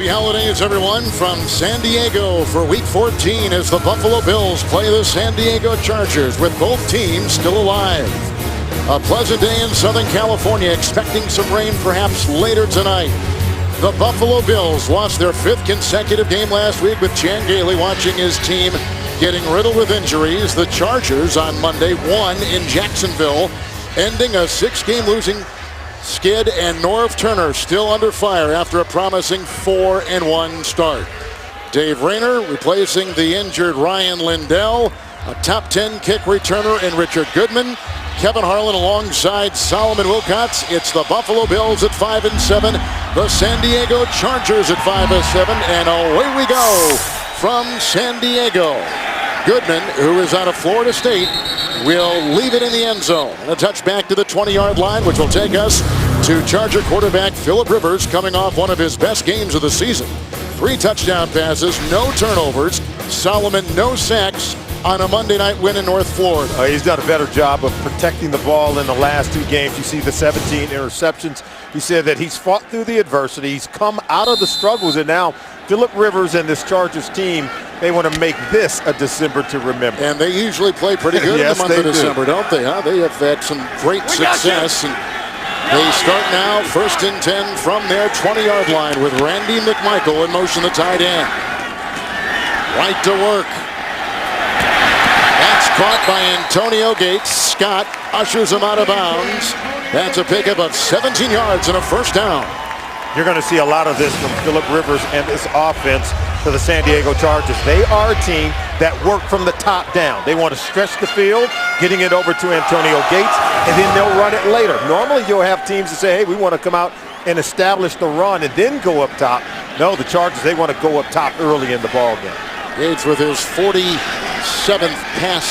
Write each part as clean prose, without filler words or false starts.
Happy holidays, everyone, from San Diego for Week 14 as the Buffalo Bills play the San Diego Chargers with both teams still alive. A pleasant day in Southern California, expecting some rain perhaps later tonight. The Buffalo Bills lost their 5th consecutive game last week with Chan Gailey watching his team getting riddled with injuries. The Chargers on Monday won in Jacksonville, ending a 6-game losing skid, and Norv Turner still under fire after a promising 4-1 start. Dave Rayner replacing the injured Ryan Lindell, a top 10 kick returner in Richard Goodman, Kevin Harlan alongside Solomon Wilcots. It's the Buffalo Bills at 5-7, the San Diego Chargers at 5-7, and away we go from San Diego. Goodman, who is out of Florida State, will leave it in the end zone. And a touchback to the 20-yard line, which will take us to Charger quarterback Philip Rivers, coming off one of his best games of the season. 3 touchdown passes, no turnovers. Solomon, no sacks on a Monday night win in North Florida. He's done a better job of protecting the ball in the last 2 games. You see the 17 interceptions. He said that he's fought through the adversity. He's come out of the struggles, and now Philip Rivers and this Chargers team, they want to make this a December to remember. And they usually play pretty good Yes, in the month of December, don't they? Huh? They have had some great success. And they start now 1st and 10 from their 20-yard line with Randy McMichael in motion, the tight end. Right to work. That's caught by Antonio Gates. Scott ushers him out of bounds. That's a pickup of 17 yards and a 1st down. You're going to see a lot of this from Philip Rivers and this offense for the San Diego Chargers. They are a team that work from the top down. They want to stretch the field, getting it over to Antonio Gates, and then they'll run it later. Normally you'll have teams that say, hey, we want to come out and establish the run and then go up top. No, the Chargers, they want to go up top early in the ball game. Gates with his 47th pass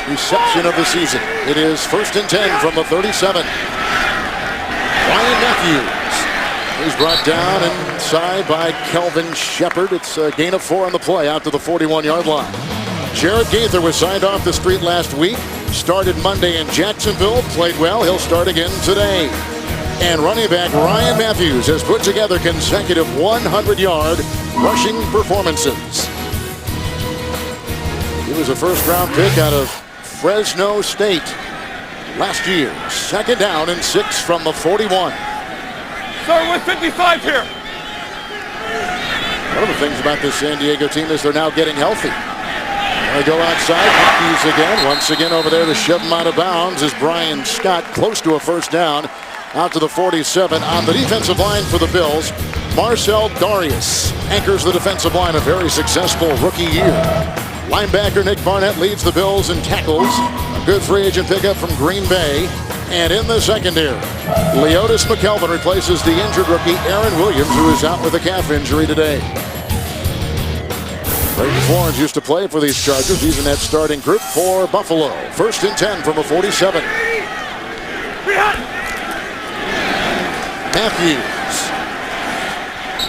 reception of the season. It is 1st and 10 from the 37. Ryan Matthews. He's brought down inside by Kelvin Shepard. It's a gain of 4 on the play out to the 41-yard line. Jared Gaither was signed off the street last week. Started Monday in Jacksonville. Played well. He'll start again today. And running back Ryan Matthews has put together consecutive 100-yard rushing performances. He was a first-round pick out of Fresno State last year. 2nd down and 6 from the 41. Start with 55 here. One of the things about this San Diego team is they're now getting healthy. They go outside, Matthews again. Once again over there to shove him out of bounds is Brian Scott, close to a 1st down, out to the 47. On the defensive line for the Bills, Marcel Darius anchors the defensive line, a very successful rookie year. Linebacker Nick Barnett leads the Bills in tackles. A good free agent pickup from Green Bay. And in the secondary, Leotis McKelvin replaces the injured rookie Aaron Williams, who is out with a calf injury today. Brayton Florence used to play for these Chargers. He's in that starting group for Buffalo. 1st and 10 from the 47. Matthews.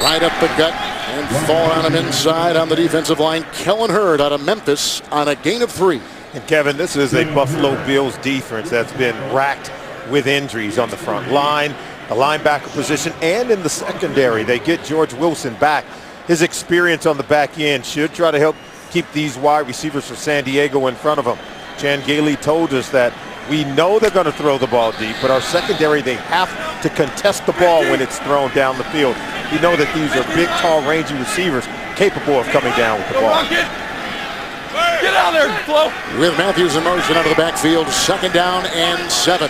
Right up the gut and fall on him inside on the defensive line. Kellen Hurd out of Memphis on a gain of 3. And Kevin, this is a Buffalo Bills defense that's been racked with injuries on the front line, the linebacker position, and in the secondary. They get George Wilson back. His experience on the back end should try to help keep these wide receivers for San Diego in front of him. Chan Gailey told us that we know they're going to throw the ball deep, but our secondary, they have to contest the ball when it's thrown down the field. We know that these are big, tall, rangy receivers capable of coming down with the ball. Get out there, Flo. With Matthews in motion out of the backfield, 2nd down and 7.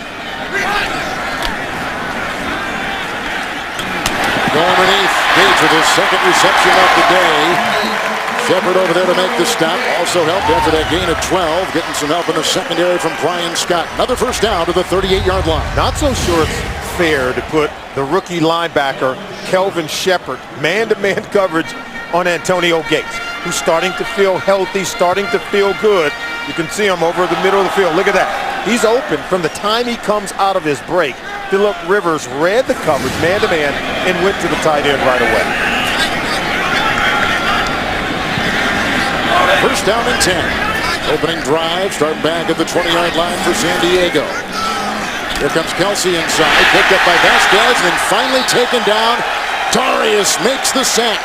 Going underneath, Gates with his 2nd reception of the day. Shepard over there to make the stop. Also helped after that gain of 12, getting some help in the secondary from Brian Scott. Another 1st down to the 38-yard line. Not so sure it's fair to put the rookie linebacker, Kelvin Shepard, man-to-man coverage on Antonio Gates, who's starting to feel healthy, starting to feel good. You can see him over the middle of the field. Look at that. He's open from the time he comes out of his break. Philip Rivers read the coverage man-to-man and went to the tight end right away. 1st down and 10. Opening drive, start back at the 20-yard line for San Diego. Here comes Kelsey inside, picked up by Vasquez, and then finally taken down Darius makes the sack.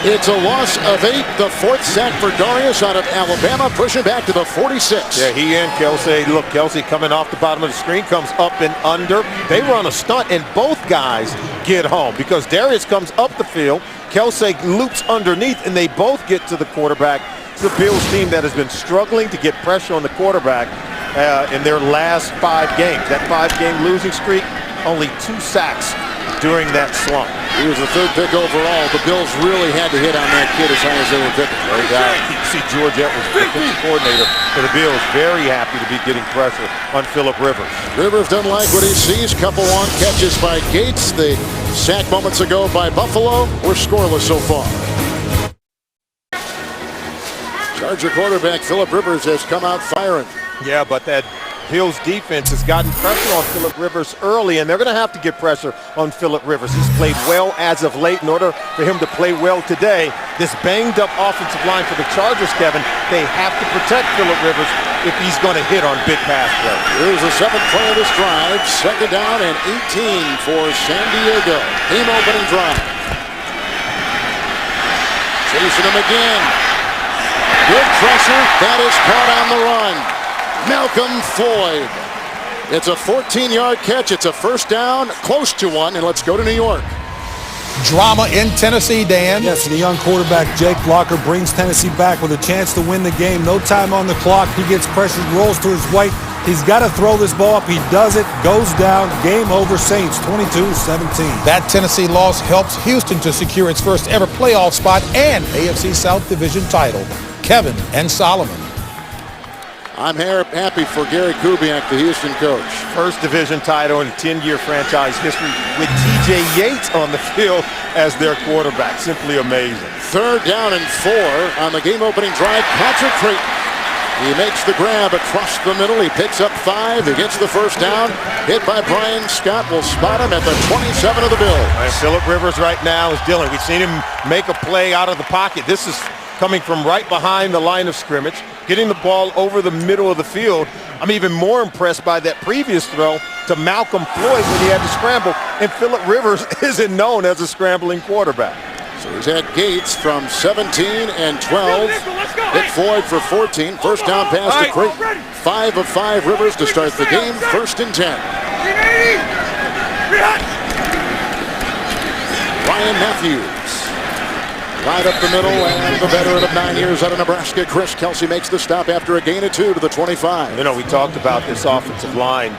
It's a loss of 8, the 4th sack for Darius out of Alabama, pushing back to the 46. Yeah, he and Kelsey. Look, Kelsey coming off the bottom of the screen, comes up and under. They run a stunt, and both guys get home because Darius comes up the field. Kelsey loops underneath, and they both get to the quarterback. It's the Bills team that has been struggling to get pressure on the quarterback in their last 5 games. That 5-game losing streak, only 2 sacks during that slump. He was the 3rd pick overall. The Bills really had to hit on that kid as high as they were picking. No doubt. You see George Edwards, the defensive coordinator for the Bills, very happy to be getting pressure on Phillip Rivers. Rivers doesn't like what he sees. Couple long catches by Gates. The sack moments ago by Buffalo. We're scoreless so far. Charger quarterback Phillip Rivers has come out firing. Yeah, but that Bills defense has gotten pressure on Phillip Rivers early, and they're going to have to get pressure on Phillip Rivers. He's played well as of late. In order for him to play well today, this banged-up offensive line for the Chargers, Kevin, they have to protect Phillip Rivers if he's going to hit on big pass plays. Here's the 7th play of this drive. 2nd down and 18 for San Diego. Game-opening drive. Chasing him again. Good pressure. That is caught on the run. Malcolm Floyd. It's a 14-yard catch. It's a 1st down, close to one, and let's go to New York. Drama in Tennessee, Dan. Yes, the young quarterback Jake Locker brings Tennessee back with a chance to win the game. No time on the clock. He gets pressured, rolls to his right. He's got to throw this ball up. He does it, goes down. Game over, Saints 22-17. That Tennessee loss helps Houston to secure its first ever playoff spot and AFC South Division title. Kevin and Solomon. I'm happy for Gary Kubiak, the Houston coach. First division title in 10-year franchise history with T.J. Yates on the field as their quarterback. Simply amazing. 3rd down and 4 on the game-opening drive. Patrick Creighton. He makes the grab across the middle. He picks up 5. He gets the 1st down. Hit by Brian Scott. Will spot him at the 27 of the Bills. And Phillip Rivers right now is dealing. We've seen him make a play out of the pocket. This is coming from right behind the line of scrimmage, getting the ball over the middle of the field. I'm even more impressed by that previous throw to Malcolm Floyd when he had to scramble, and Phillip Rivers isn't known as a scrambling quarterback. So he's had Gates from 17 and 12. Hit Floyd for 14. 1st down pass to Creighton. 5 of 5 Rivers to start the game. 1st and 10. Ryan Matthews. Right up the middle, and the veteran of 9 years out of Nebraska, Chris Kelsey, makes the stop after a gain of 2 to the 25. You know, we talked about this offensive line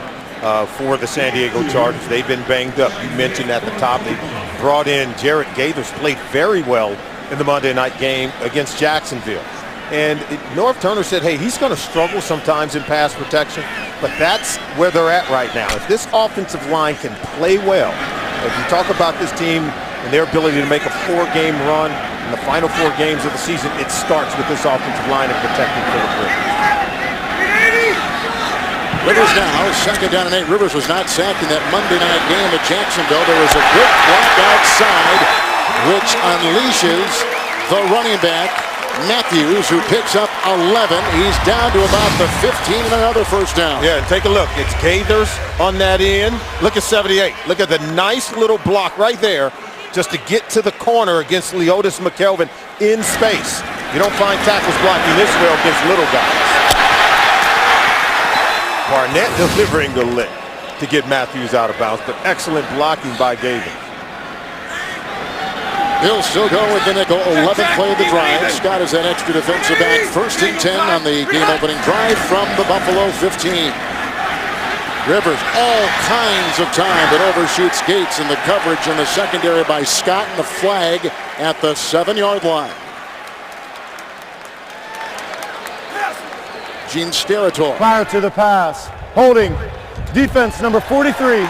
for the San Diego Chargers. They've been banged up. You mentioned at the top, they brought in Jarrett Gaithers, played very well in the Monday night game against Jacksonville. And Norv Turner said, hey, he's going to struggle sometimes in pass protection, but that's where they're at right now. If this offensive line can play well, if you talk about this team and their ability to make a 4-game run in the final 4 games of the season, it starts with this offensive line and protecting Phillip Rivers. Rivers now, 2nd down and 8. Rivers was not sacked in that Monday night game at Jacksonville. There was a good block outside, which unleashes the running back, Matthews, who picks up 11. He's down to about the 15 and another 1st down. Yeah, and take a look. It's Gaithers on that end. Look at 78. Look at the nice little block right there just to get to the corner against Leotis McKelvin in space. You don't find tackles blocking this well against little guys. Barnett delivering the lick to get Matthews out of bounds, but excellent blocking by Gaithers. He'll still go with the nickel. 11th play of the drive. Scott is that extra defensive back. 1st and 10 on the game-opening drive from the Buffalo 15. Rivers all kinds of time, but overshoots Gates in the coverage in the secondary by Scott, and the flag at the 7-yard line. Gene Steratore. Prior to the pass, holding, defense number 43,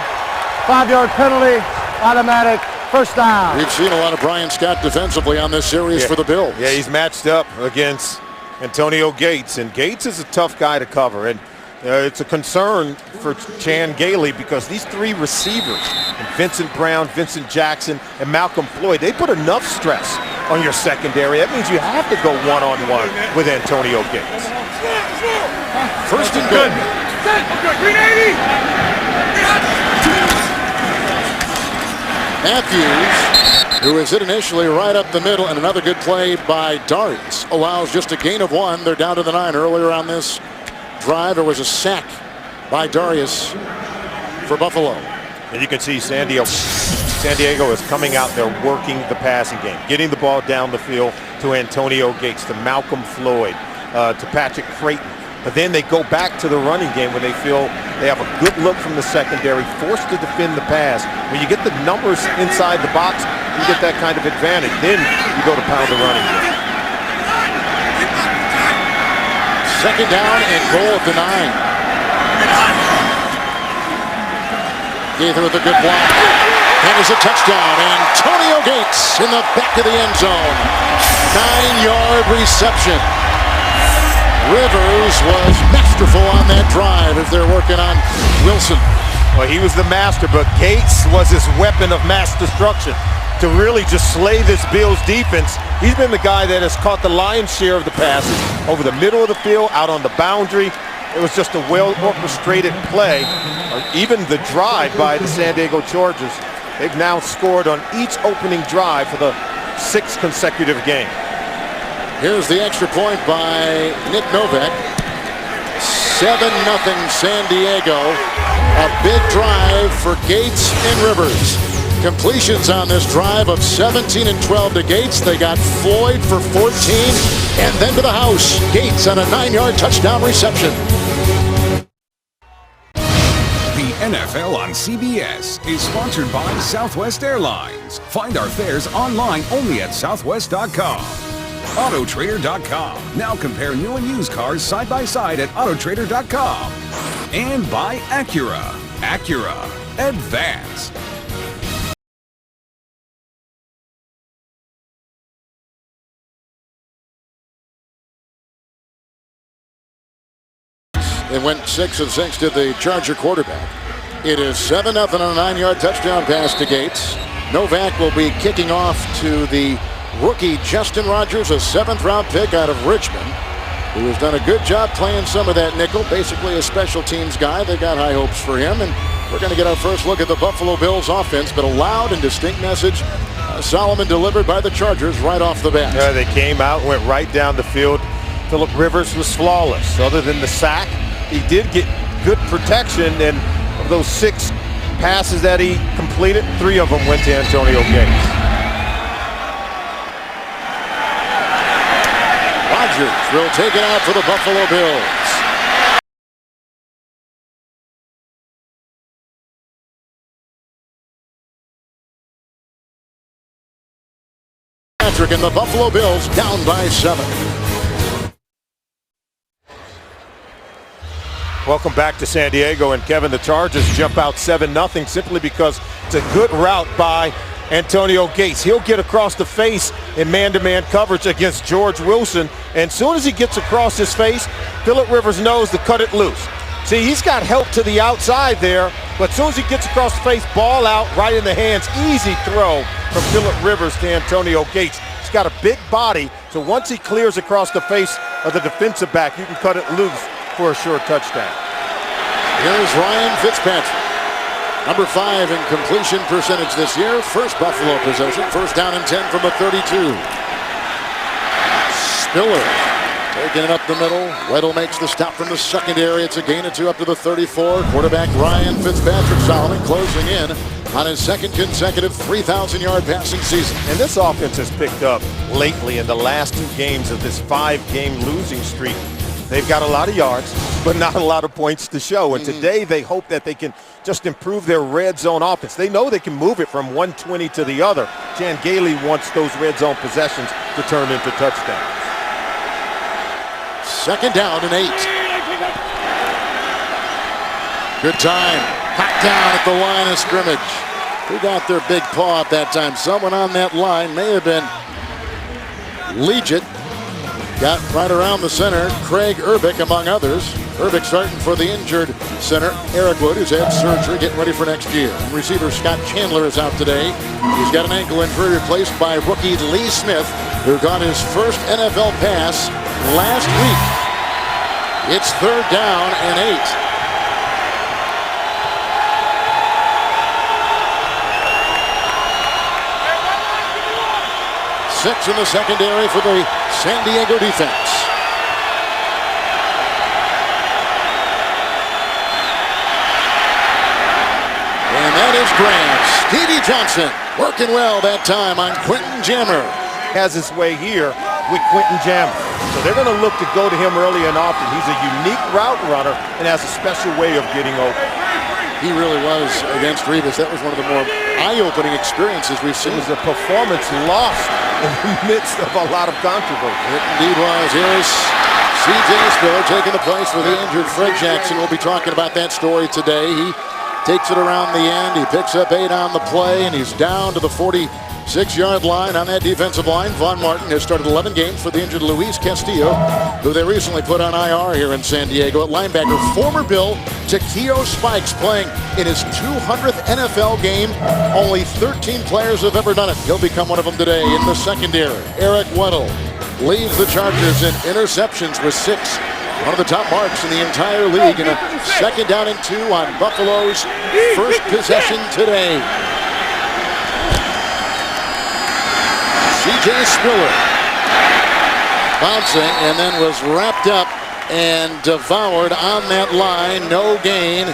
5-yard penalty, automatic, 1st down. We've seen a lot of Brian Scott defensively on this series for the Bills. Yeah, he's matched up against Antonio Gates, and Gates is a tough guy to cover, and it's a concern for Chan Gailey because these 3 receivers, Vincent Brown, Vincent Jackson, and Malcolm Floyd, they put enough stress on your secondary. That means you have to go one-on-one with Antonio Gates. 1st and good. Matthews, who is hit initially right up the middle, and another good play by Darius allows just a gain of 1. They're down to the 9. Earlier on this drive, there was a sack by Darius for Buffalo. And you can see San Diego is coming out there working the passing game, getting the ball down the field to Antonio Gates, to Malcolm Floyd, to Patrick Creighton. But then they go back to the running game when they feel they have a good look from the secondary, forced to defend the pass. When you get the numbers inside the box, you get that kind of advantage. Then you go to pound the running game. Second down and goal at the 9. Gaither with a good block. And it's a touchdown. Antonio Gates in the back of the end zone. 9-yard reception. Rivers was masterful on that drive as they're working on Wilson. Well, he was the master, but Gates was his weapon of mass destruction to really just slay this Bills defense. He's been the guy that has caught the lion's share of the passes over the middle of the field, out on the boundary. It was just a well-orchestrated play. Even the drive by the San Diego Chargers. They've now scored on each opening drive for the 6th consecutive game. Here's the extra point by Nick Novak. 7-0 San Diego. A big drive for Gates and Rivers. Completions on this drive of 17 and 12 to Gates. They got Floyd for 14. And then to the house. Gates on a 9-yard touchdown reception. The NFL on CBS is sponsored by Southwest Airlines. Find our fares online only at southwest.com. Autotrader.com. Now compare new and used cars side by side at Autotrader.com. And by Acura. Acura Advance. It went 6 of 6 to the Charger quarterback. It is 7-0 on a 9-yard touchdown pass to Gates. Novak will be kicking off to the rookie Justin Rogers, a 7th-round pick out of Richmond, who has done a good job playing some of that nickel, basically a special teams guy. They got high hopes for him, and we're going to get our first look at the Buffalo Bills offense, but a loud and distinct message Solomon delivered by the Chargers right off the bat. Yeah, they came out, went right down the field. Phillip Rivers was flawless. Other than the sack, he did get good protection, and of those 6 passes that he completed, 3 of them went to Antonio Gates. Rodgers will take it out for the Buffalo Bills. Patrick and the Buffalo Bills down by 7. Welcome back to San Diego, and Kevin, the Chargers jump out 7-0 simply because it's a good route by Antonio Gates. He'll get across the face in man-to-man coverage against George Wilson, and as soon as he gets across his face, Phillip Rivers knows to cut it loose. See, he's got help to the outside there, but as soon as he gets across the face, ball out, right in the hands. Easy throw from Phillip Rivers to Antonio Gates. He's got a big body, so once he clears across the face of the defensive back, you can cut it loose for a sure touchdown. Here's Ryan Fitzpatrick. Number 5 in completion percentage this year. First Buffalo possession. First down and 10 from the 32. Spiller taking it up the middle. Weddle makes the stop from the secondary. It's a gain of 2 up to the 34. Quarterback Ryan Fitzpatrick Solomon closing in on his 2nd consecutive 3,000-yard passing season. And this offense has picked up lately in the last 2 games of this 5-game losing streak. They've got a lot of yards, but not a lot of points to show. And today they hope that they can just improve their red zone offense. They know they can move it from 120 to the other. Jan Gailey wants those red zone possessions to turn into touchdowns. 2nd down and 8. Good time. Hot down at the line of scrimmage. Who got their big paw up that time? Someone on that line, may have been Leggett. Got right around the center, Craig Urbick among others. Urbick starting for the injured center, Eric Wood, who's had surgery, getting ready for next year. Receiver Scott Chandler is out today. He's got an ankle injury replaced by rookie Lee Smith, who got his first NFL pass last week. It's 3rd down and 8. 6 in the secondary for the San Diego defense. And that is Grant. Stevie Johnson working well that time on Quentin Jammer. Has his way here with Quentin Jammer. So they're going to look to go to him early and often. He's a unique route runner and has a special way of getting open. He really was against Rivas. That was one of the more eye-opening experiences we've seen. It was a performance lost in the midst of a lot of controversy. It indeed was. Here's C.J. Spiller taking the place for the injured Fred Jackson. We'll be talking about that story today. He takes it around the end. He picks up 8 on the play, and he's down to the 46-yard line on that defensive line. Vaughn Martin has started 11 games for the injured Luis Castillo, who they recently put on IR here in San Diego. At linebacker, former Bill Takeo Spikes playing in his 200th NFL game. Only 13 players have ever done it. He'll become one of them today in the secondary. Eric Weddle leads the Chargers in interceptions with 6. One of the top marks in the entire league, and a 2nd down and 2 on Buffalo's first possession today. C.J. Spiller bouncing and then was wrapped up and devoured on that line. No gain.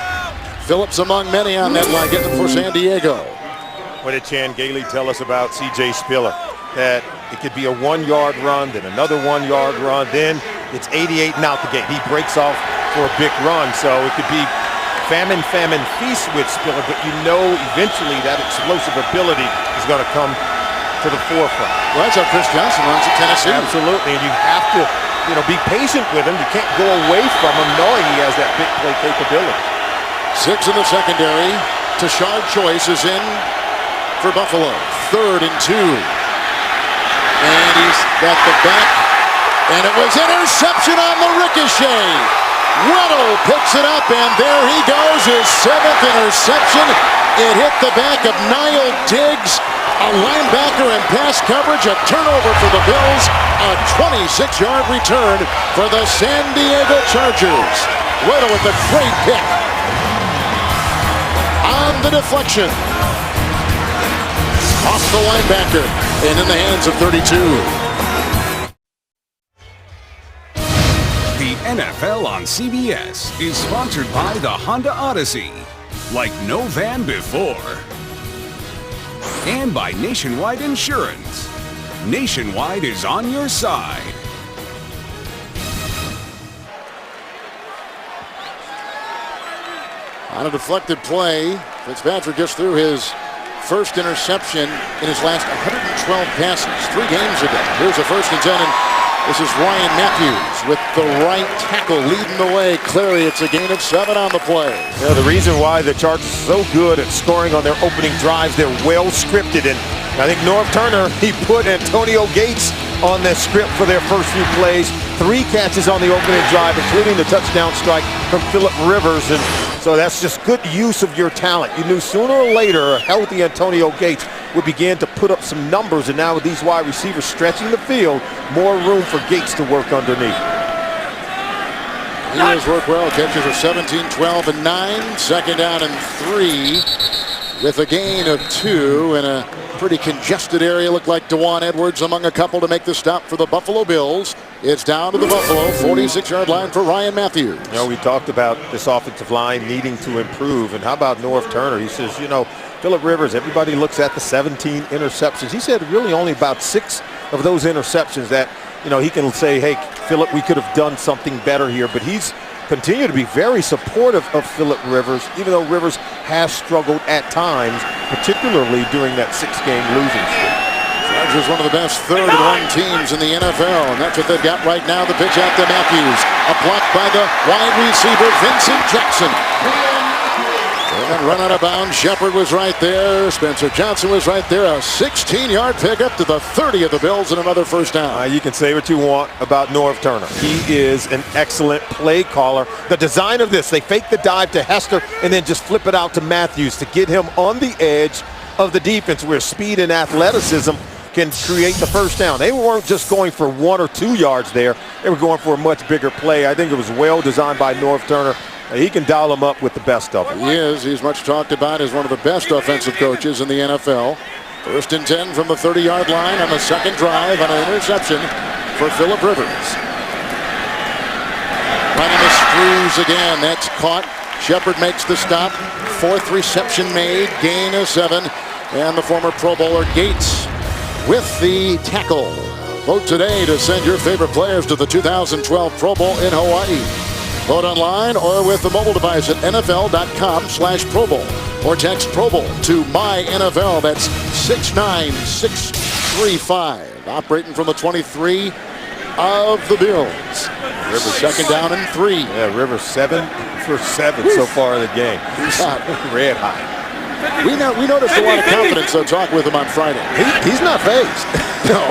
Phillips among many on that line, getting for San Diego. What did Chan Gailey tell us about C.J. Spiller? That it could be a 1-yard run, then another 1-yard run, then it's 88 and out the gate. He breaks off for a big run, so it could be famine, feast with Spiller, but you know eventually that explosive ability is going to come to the forefront. Well, that's how Chris Johnson runs at Tennessee. Absolutely, and you have to, be patient with him. You can't go away from him knowing he has that big play capability. 6 in the secondary. Tashard Choice is in for Buffalo. 3rd and 2. And he's got the back. And it was interception on the ricochet. Weddle picks it up, and there he goes, his 7th interception. It hit the back of Niall Diggs. A linebacker in pass coverage, a turnover for the Bills, a 26-yard return for the San Diego Chargers. Weddle with a great pick. On the deflection. Off the linebacker and in the hands of 32. The NFL on CBS is sponsored by the Honda Odyssey, like no van before. And by Nationwide Insurance. Nationwide is on your side. On a deflected play, Fitzpatrick just threw his first interception in his last 112 passes 3 games ago. Here's a 1st and 10, and this is Ryan Matthews with the right tackle leading the way. Clearly, it's a gain of 7 on the play. Yeah, the reason why the Chargers are so good at scoring on their opening drives, they're well scripted. And I think Norv Turner, he put Antonio Gates on that script for their first few plays. 3 catches on the opening drive, including the touchdown strike from Philip Rivers. And so that's just good use of your talent. You knew sooner or later a healthy Antonio Gates would begin to put up some numbers, and now with these wide receivers stretching the field, more room for Gates to work underneath. He has worked well. Catches are 17, 12, and 9. 2nd down and 3 with a gain of 2 in a pretty congested area. Looked like Dewan Edwards among a couple to make the stop for the Buffalo Bills. It's down to the Buffalo 46-yard line for Ryan Matthews. We talked about this offensive line needing to improve, and how about Norv Turner? He says, Philip Rivers, everybody looks at the 17 interceptions. He said really only about 6 of those interceptions that, he can say, hey, Philip, we could have done something better here. But he's continued to be very supportive of Philip Rivers, even though Rivers has struggled at times, particularly during that 6-game losing streak. Chargers one of the best 3rd and 1 teams in the NFL, and that's what they've got right now. The pitch out to Matthews. A block by the wide receiver, Vincent Jackson. And run out of bounds. Shepard was right there. Spencer Johnson was right there. A 16-yard pickup to the 30 of the Bills and another 1st down. You can say what you want about Norv Turner. He is an excellent play caller. The design of this, they fake the dive to Hester and then just flip it out to Matthews to get him on the edge of the defense where speed and athleticism can create the 1st down. They weren't just going for 1 or 2 yards there. They were going for a much bigger play. I think it was well designed by Norv Turner. He can dial them up with the best of them. He is. He's much talked about as one of the best offensive coaches in the NFL. First and 10 from the 30-yard line on the second drive on an interception for Philip Rivers. Running the screws again. That's caught. Shepard makes the stop. Fourth reception made. Gain of 7. And the former Pro Bowler Gates with the tackle. Vote today to send your favorite players to the 2012 Pro Bowl in Hawaii. Vote online or with the mobile device at NFL.com/Pro Bowl. Or text Pro Bowl to MyNFL. That's 69635. Operating from the 23 of the Bills. Rivers second down and 3. Yeah, Rivers 7 for 7 so far in the game. He's hot. Red hot. We noticed a lot of confidence, though, talking with him on Friday. He's not phased. No.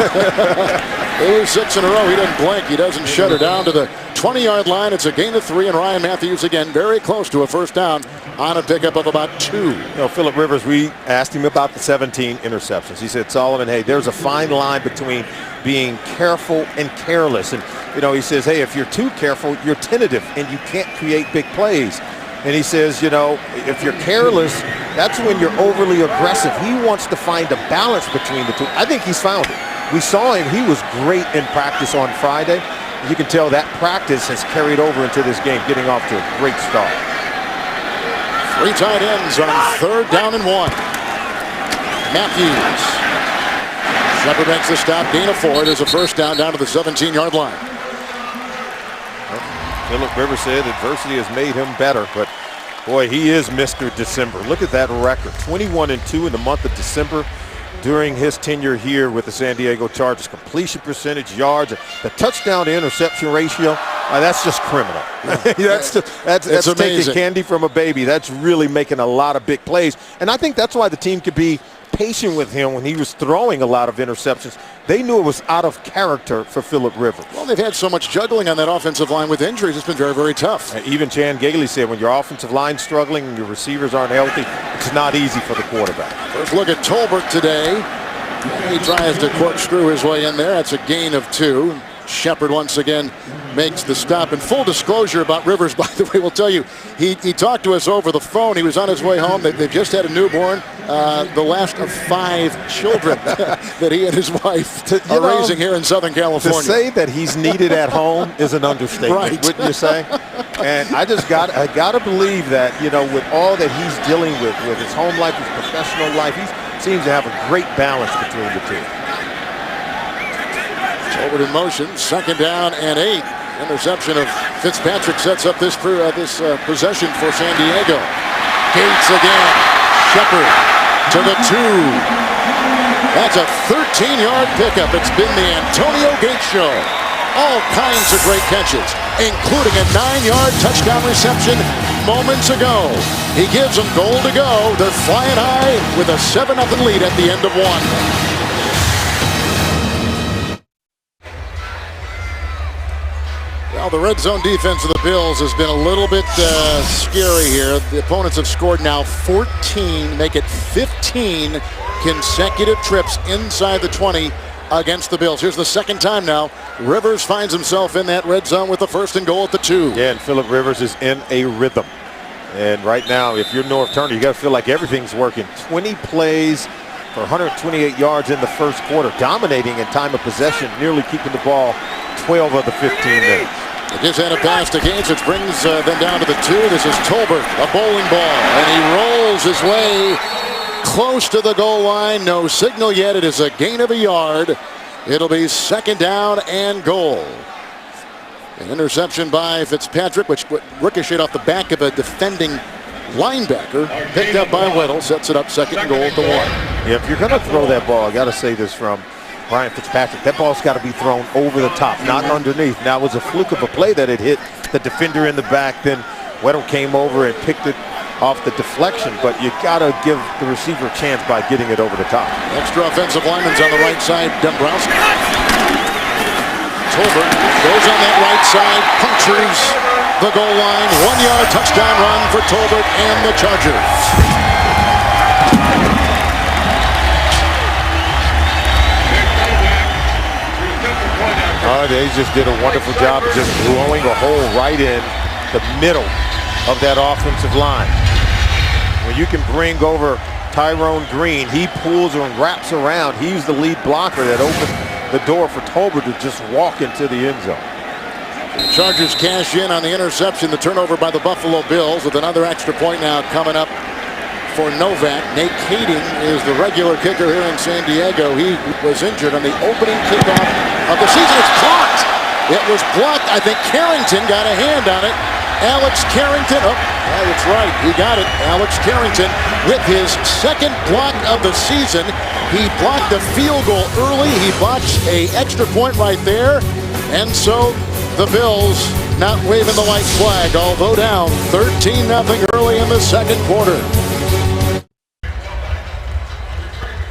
They lose 6 in a row. He doesn't blink. He doesn't shut her down to the 20-yard line. It's a gain of 3, and Ryan Matthews again very close to a first down on a pickup of about 2. Philip Rivers, we asked him about the 17 interceptions. He said, Solomon, hey, there's a fine line between being careful and careless. And, he says, hey, if you're too careful, you're tentative and you can't create big plays. And he says, if you're careless, that's when you're overly aggressive. He wants to find a balance between the two. I think he's found it. We saw him. He was great in practice on Friday. You can tell that practice has carried over into this game, getting off to a great start. 3 tight ends on third down and 1. Matthews. Shepard makes the stop. Gain of 4. There's a first down to the 17-yard line. Philip Rivers said adversity has made him better, but boy, he is Mr. December. Look at that record, 21-2 in the month of December during his tenure here with the San Diego Chargers. Completion percentage, yards, the touchdown to interception ratio, that's just criminal. that's taking candy from a baby. That's really making a lot of big plays, and I think that's why the team could be patient with him when he was throwing a lot of interceptions. They knew it was out of character for Philip Rivers. Well, they've had so much juggling on that offensive line with injuries. It's been very, very tough. Even Chan Gailey said when your offensive line's struggling and your receivers aren't healthy, it's not easy for the quarterback. First look at Tolbert today. He tries to corkscrew his way in there. That's a gain of 2. Shepard once again makes the stop. And full disclosure about Rivers, by the way, we'll tell you, he talked to us over the phone. He was on his way home. They've just had a newborn, the last of 5 children that he and his wife are raising here in Southern California. To say that he's needed at home is an understatement, right, wouldn't you say? And I got to believe that, with all that he's dealing with his home life, his professional life, he seems to have a great balance between the two. Tolbert in motion, second down and 8. Interception of Fitzpatrick sets up this possession for San Diego. Gates again. Shepard to the 2. That's a 13-yard pickup. It's been the Antonio Gates show. All kinds of great catches, including a 9-yard touchdown reception moments ago. He gives them goal to go. They're flying high with a 7-0 lead at the end of 1. Well, the red zone defense of the Bills has been a little bit scary here. The opponents have scored now 14, make it 15 consecutive trips inside the 20 against the Bills. Here's the second time now. Rivers finds himself in that red zone with the first and goal at the 2. Yeah, and Philip Rivers is in a rhythm. And right now, if you're North Turner, you got to feel like everything's working. 20 plays for 128 yards in the first quarter, dominating in time of possession, nearly keeping the ball 12 of the 15 minutes. They just had a pass to Gates, which brings them down to the 2. This is Tolbert, a bowling ball, and he rolls his way close to the goal line. No signal yet. It is a gain of a yard. It'll be second down and goal. An interception by Fitzpatrick, which ricocheted off the back of a defending linebacker. Picked up by Weddle, sets it up second and goal at the 1. Yeah, if you're going to throw that ball, I got to say this from Ryan Fitzpatrick, that ball's got to be thrown over the top, not underneath. Now, it was a fluke of a play that it hit the defender in the back. Then Weddle came over and picked it off the deflection, but you got to give the receiver a chance by getting it over the top. Extra offensive lineman's on the right side, Dombrowski. Tolbert goes on that right side, punctures the goal line. 1-yard touchdown run for Tolbert and the Chargers. They just did a wonderful job of just blowing a hole right in the middle of that offensive line. When you can bring over Tyrone Green. He pulls and wraps around. He's the lead blocker that opened the door for Tolbert to just walk into the end zone. Chargers cash in on the interception, the turnover by the Buffalo Bills, with another extra point now coming up for Novak. Nate Kading is the regular kicker here in San Diego. He was injured on the opening kickoff of the season. It's blocked. It was blocked. I think Carrington got a hand on it. Alex Carrington. Oh, that's right. He got it. Alex Carrington with his second block of the season. He blocked a field goal early. He botched an extra point right there. And so the Bills not waving the white flag, although down 13-0 early in the second quarter.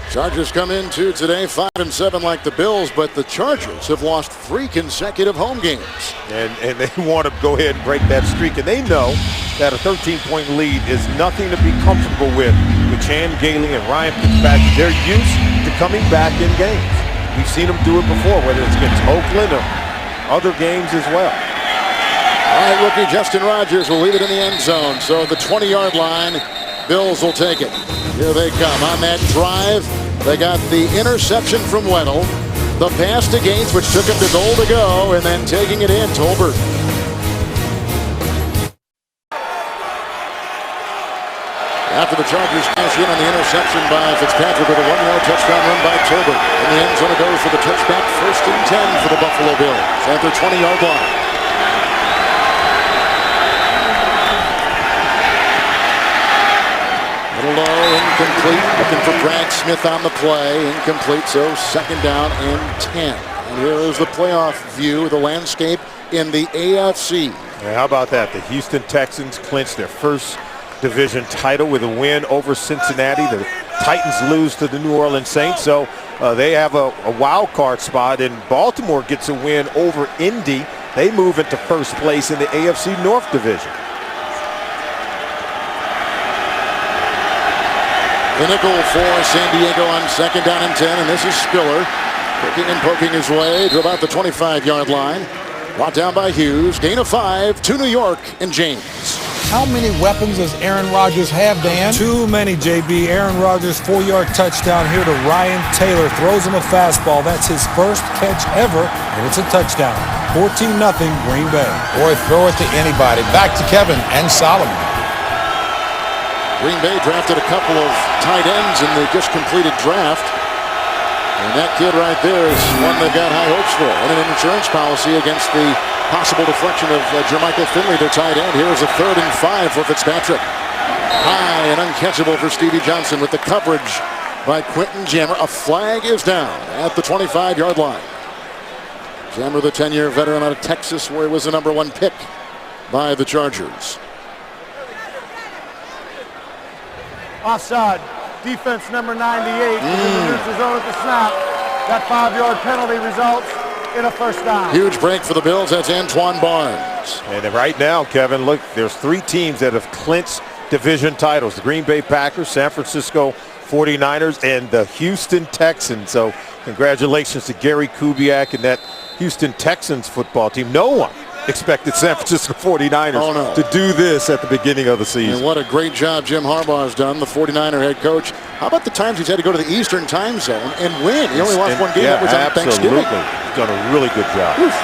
Chargers come into today 5-7 like the Bills, but the Chargers have lost 3 consecutive home games. And they want to go ahead and break that streak, and they know that a 13-point lead is nothing to be comfortable with Chan Gailey and Ryan Fitzpatrick. They're used to coming back in games. We've seen them do it before, whether it's against Oakland or other games as well. All right, rookie Justin Rogers will leave it in the end zone. So the 20-yard line, Bills will take it. Here they come on that drive. They got the interception from Weddle, the pass to Gaines, which took him to goal to go, and then taking it in, Tolbert. After the Chargers cash in on the interception by Fitzpatrick with a 1-yard touchdown run by Tolbert. In the end zone it goes for the touchback, 1st and 10 for the Buffalo Bills at their 20-yard line. Little low, incomplete. Looking for Brad Smith on the play. Incomplete, so 2nd down and 10. And here is the playoff view of the landscape in the AFC. Yeah, how about that? The Houston Texans clinched their first division title with a win over Cincinnati. The Titans lose to the New Orleans Saints, so they have a wild card spot, and Baltimore gets a win over Indy. They move into first place in the AFC North division. The nickel for San Diego on 2nd down and 10, and this is Spiller picking and poking his way to about the 25-yard line. Brought down by Hughes. Gain of 5 to New York and James. How many weapons does Aaron Rodgers have, Dan? Too many, JB. Aaron Rodgers, 4-yard touchdown here to Ryan Taylor. Throws him a fastball. That's his first catch ever, and it's a touchdown. 14-0 Green Bay. Boy, throw it to anybody. Back to Kevin and Solomon. Green Bay drafted a couple of tight ends in the just completed draft. And that kid right there is one they've got high hopes for. And an insurance policy against the possible deflection of Jermichael Finley, their tight end. Here is a 3rd and 5 for Fitzpatrick. High and uncatchable for Stevie Johnson with the coverage by Quentin Jammer. A flag is down at the 25-yard line. Jammer, the 10-year veteran out of Texas, where he was the #1 pick by the Chargers. Offside. Defense number 98 is in the neutral zone at the snap. That 5-yard penalty results in a 1st down. Huge break for the Bills. That's Antoine Barnes. And right now, Kevin, look, there's 3 teams that have clinched division titles. The Green Bay Packers, San Francisco 49ers, and the Houston Texans. So congratulations to Gary Kubiak and that Houston Texans football team. No one expected San Francisco 49ers to do this at the beginning of the season. And what a great job Jim Harbaugh has done, the 49er head coach. How about the times he's had to go to the Eastern time zone and win? He only lost one game. Yeah, that was on Thanksgiving. He's done a really good job. Oof.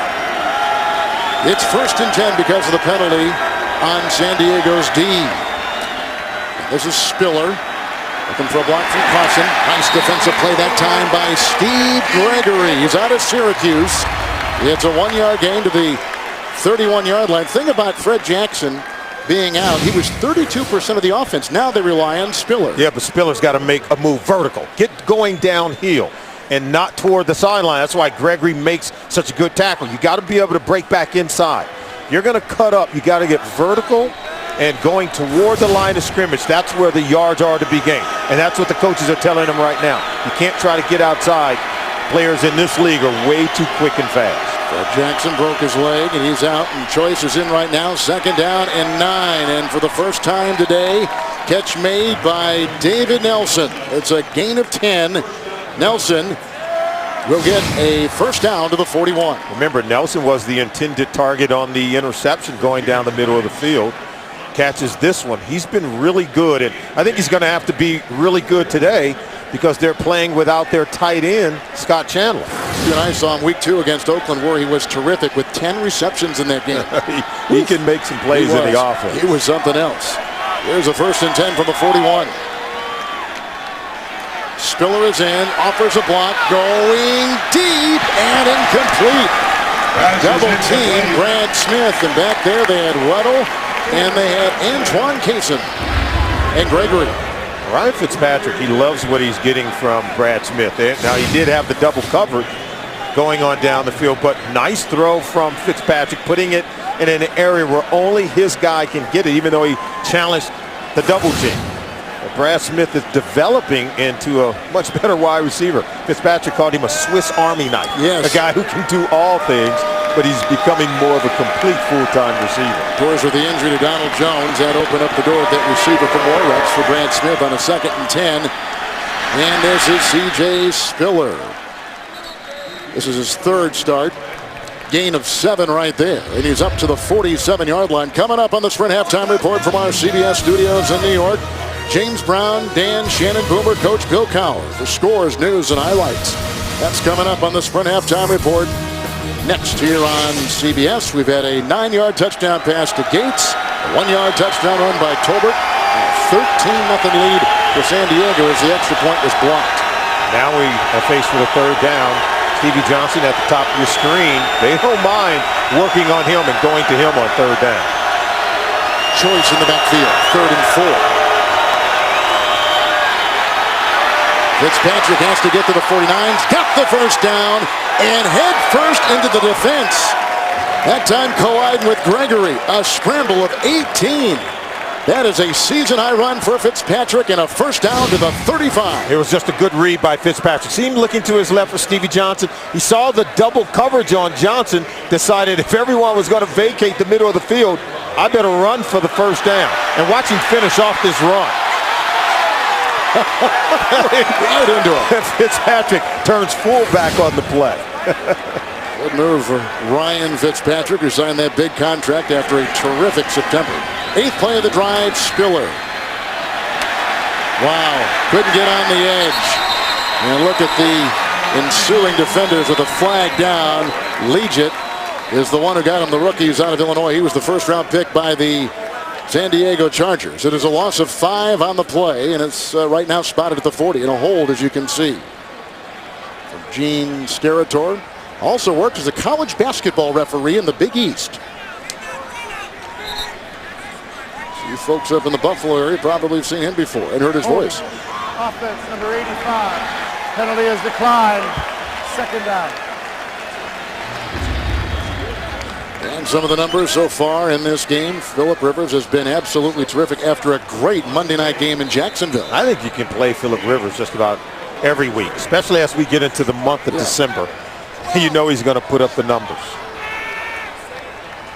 It's 1st and 10 because of the penalty on San Diego's D. This is Spiller looking for a block from Carson. Nice defensive play that time by Steve Gregory. He's out of Syracuse. It's a 1-yard gain to the 31-yard line. Thing about Fred Jackson being out, he was 32% of the offense. Now they rely on Spiller. Yeah, but Spiller's got to make a move vertical. Get going downhill and not toward the sideline. That's why Gregory makes such a good tackle. You got to be able to break back inside. You're going to cut up. You got to get vertical and going toward the line of scrimmage. That's where the yards are to be gained. And that's what the coaches are telling them right now. You can't try to get outside. Players in this league are way too quick and fast. Fred Jackson broke his leg and he's out, and Choice is in right now. 2nd down and 9, and for the first time today, catch made by David Nelson. It's a gain of 10. Nelson will get a 1st down to the 41. Remember, Nelson was the intended target on the interception going down the middle of the field. catches this one. He's been really good, and I think he's going to have to be really good today because they're playing without their tight end, Scott Chandler. You and I saw him week 2 against Oakland where he was terrific with 10 receptions in that game. he can make some plays in the offense. He was something else. Here's a 1st and 10 from the 41. Spiller is in, offers a block, going deep and incomplete. Double team Brad Smith, and back there they had Weddle and they had Antoine Cason and Gregory. Ryan Fitzpatrick, he loves what he's getting from Brad Smith. Now he did have the double cover going on down the field, but nice throw from Fitzpatrick, putting it in an area where only his guy can get it, even though he challenged the double team. Brad Smith is developing into a much better wide receiver. Fitzpatrick called him a Swiss Army knife. Yes. A guy who can do all things, but he's becoming more of a complete full-time receiver. Of course, with the injury to Donald Jones, that opened up the door at that receiver for more reps for Brad Smith on a 2nd and 10. And this is C.J. Spiller. This is his 3rd start. Gain of 7 right there. And he's up to the 47-yard line. Coming up on the Sprint Halftime Report from our CBS studios in New York, James Brown, Dan Shannon, Boomer, Coach Bill Cowher for scores, news, and highlights. That's coming up on the Sprint Halftime Report. Next here on CBS, we've had a 9-yard touchdown pass to Gates, a 1-yard touchdown run by Tolbert, and a 13-0 lead for San Diego as the extra point was blocked. Now we are faced with a 3rd down. Stevie Johnson at the top of your screen. They don't mind working on him and going to him on 3rd down. Choice in the backfield, 3rd and 4. Fitzpatrick has to get to the 49s, got the 1st down, and head first into the defense. That time colliding with Gregory, a scramble of 18. That is a season-high run for Fitzpatrick and a 1st down to the 35. It was just a good read by Fitzpatrick. See him looking to his left for Stevie Johnson. He saw the double coverage on Johnson, decided if everyone was going to vacate the middle of the field, I better run for the 1st down. And watch him finish off this run. Right into him. Fitzpatrick turns fullback on the play. Good move for Ryan Fitzpatrick, who signed that big contract after a terrific September. 8th play of the drive, Spiller. Wow, couldn't get on the edge. And look at the ensuing defenders with a flag down. Leggett is the one who got him, the rookie who's out of Illinois. He was the 1st-round pick by the San Diego Chargers. It is a loss of 5 on the play, and it's right now spotted at the 40 in a hold, as you can see. From Gene Steratore. Also worked as a college basketball referee in the Big East. So you folks up in the Buffalo area probably have seen him before and heard his voice. Offense number 85. Penalty is declined. 2nd down. And some of the numbers so far in this game, Philip Rivers has been absolutely terrific after a great Monday night game in Jacksonville. I think you can play Philip Rivers just about every week, especially as we get into the month of December. You know he's going to put up the numbers.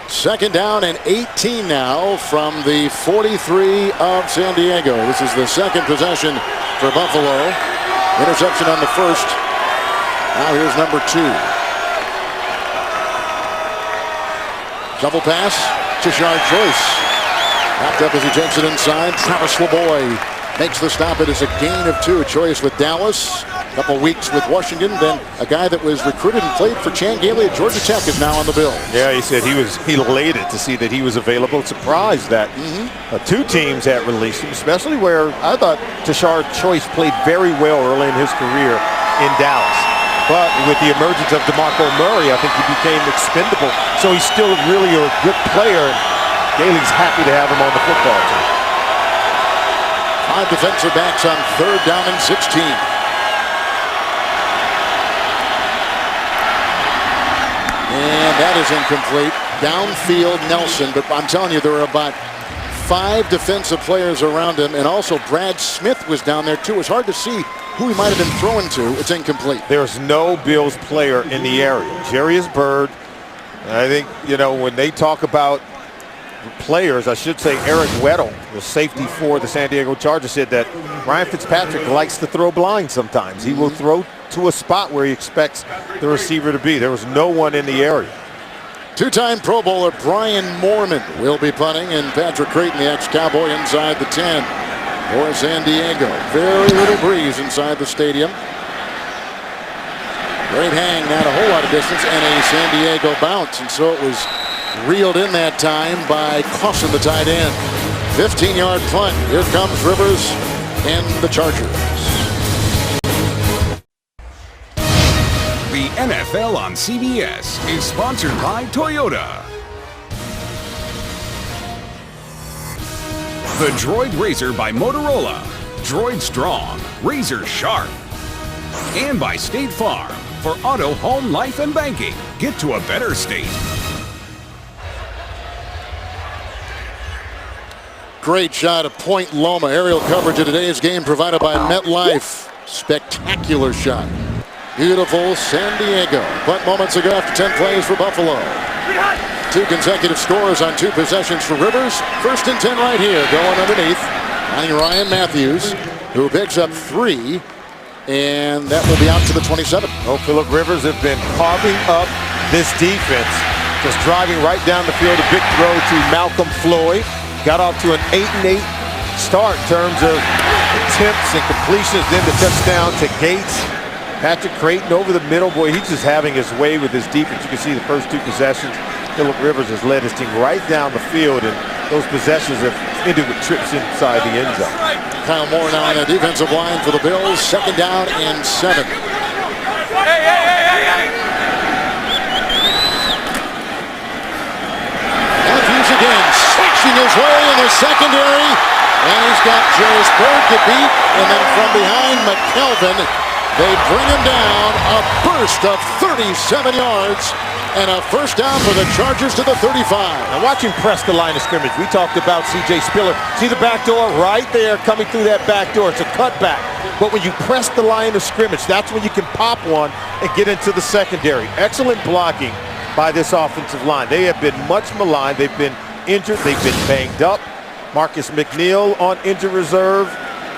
2nd down and 18 now from the 43 of San Diego. This is the 2nd possession for Buffalo. Interception on the 1st. Now here's number 2. Double pass, Tashard Choice. Wrapped up as he takes it inside. Travis LeBoy makes the stop. It is a gain of 2. Choice with Dallas. A couple weeks with Washington. Then a guy that was recruited and played for Chan Gailey at Georgia Tech is now on the bill. Yeah, he said he was elated to see that he was available. Surprised that 2 teams had released him, especially where I thought Tashard Choice played very well early in his career in Dallas. But with the emergence of DeMarco Murray, I think he became expendable. So he's still really a good player. Gailey's happy to have him on the football team. 5 defensive backs on 3rd down and 16. And that is incomplete. Downfield Nelson, but I'm telling you, there were about 5 defensive players around him, and also Brad Smith was down there too. It's hard to see who he might have been throwing to. It's incomplete. There's no Bills player in the area. Jarius Byrd, I think, you know, when they talk about players, I should say Eric Weddle, the safety for the San Diego Chargers, said that Ryan Fitzpatrick likes to throw blind sometimes. He will throw to a spot where he expects the receiver to be. There was no one in the area. Two-time Pro Bowler Brian Moorman will be punting, and Patrick Creighton, the ex-Cowboy, inside the 10 for San Diego. Very little breeze inside the stadium. Great hang, not a whole lot of distance, and a San Diego bounce, and so it was reeled in that time by Clausen, the tight end. 15-yard punt. Here comes Rivers and the Chargers. The NFL on CBS is sponsored by Toyota. The Droid Razor by Motorola. Droid strong, razor sharp. And by State Farm. For auto, home, life, and banking. Get to a better state. Great shot of Point Loma. Aerial coverage of today's game provided by MetLife. Spectacular shot. Beautiful San Diego. But moments ago after 10 plays for Buffalo. 2 consecutive scores on 2 possessions for Rivers. 1st and 10 right here. Going underneath. Finding Ryan Matthews, who picks up 3. And that will be out to the 27. Oh, Philip Rivers have been carving up this defense. Just driving right down the field. A big throw to Malcolm Floyd. Got off to an 8-8 start in terms of attempts and completions. Then the touchdown to Gates. Patrick Creighton over the middle. Boy, he's just having his way with his defense. You can see the first 2 possessions. Philip Rivers has led his team right down the field, and those possessions have ended with trips inside the end zone. Kyle Moore now on the defensive line for the Bills. 2nd down and 7. Matthews again, slashing his way in the secondary, and he's got Jairus Byrd to beat, and then from behind McKelvin, they bring him down. A burst of 37 yards. And a 1st down for the Chargers to the 35. Now watch him press the line of scrimmage. We talked about C.J. Spiller. See the back door right there coming through that back door. It's a cutback. But when you press the line of scrimmage, that's when you can pop one and get into the secondary. Excellent blocking by this offensive line. They have been much maligned. They've been injured. They've been banged up. Marcus McNeil on injured reserve.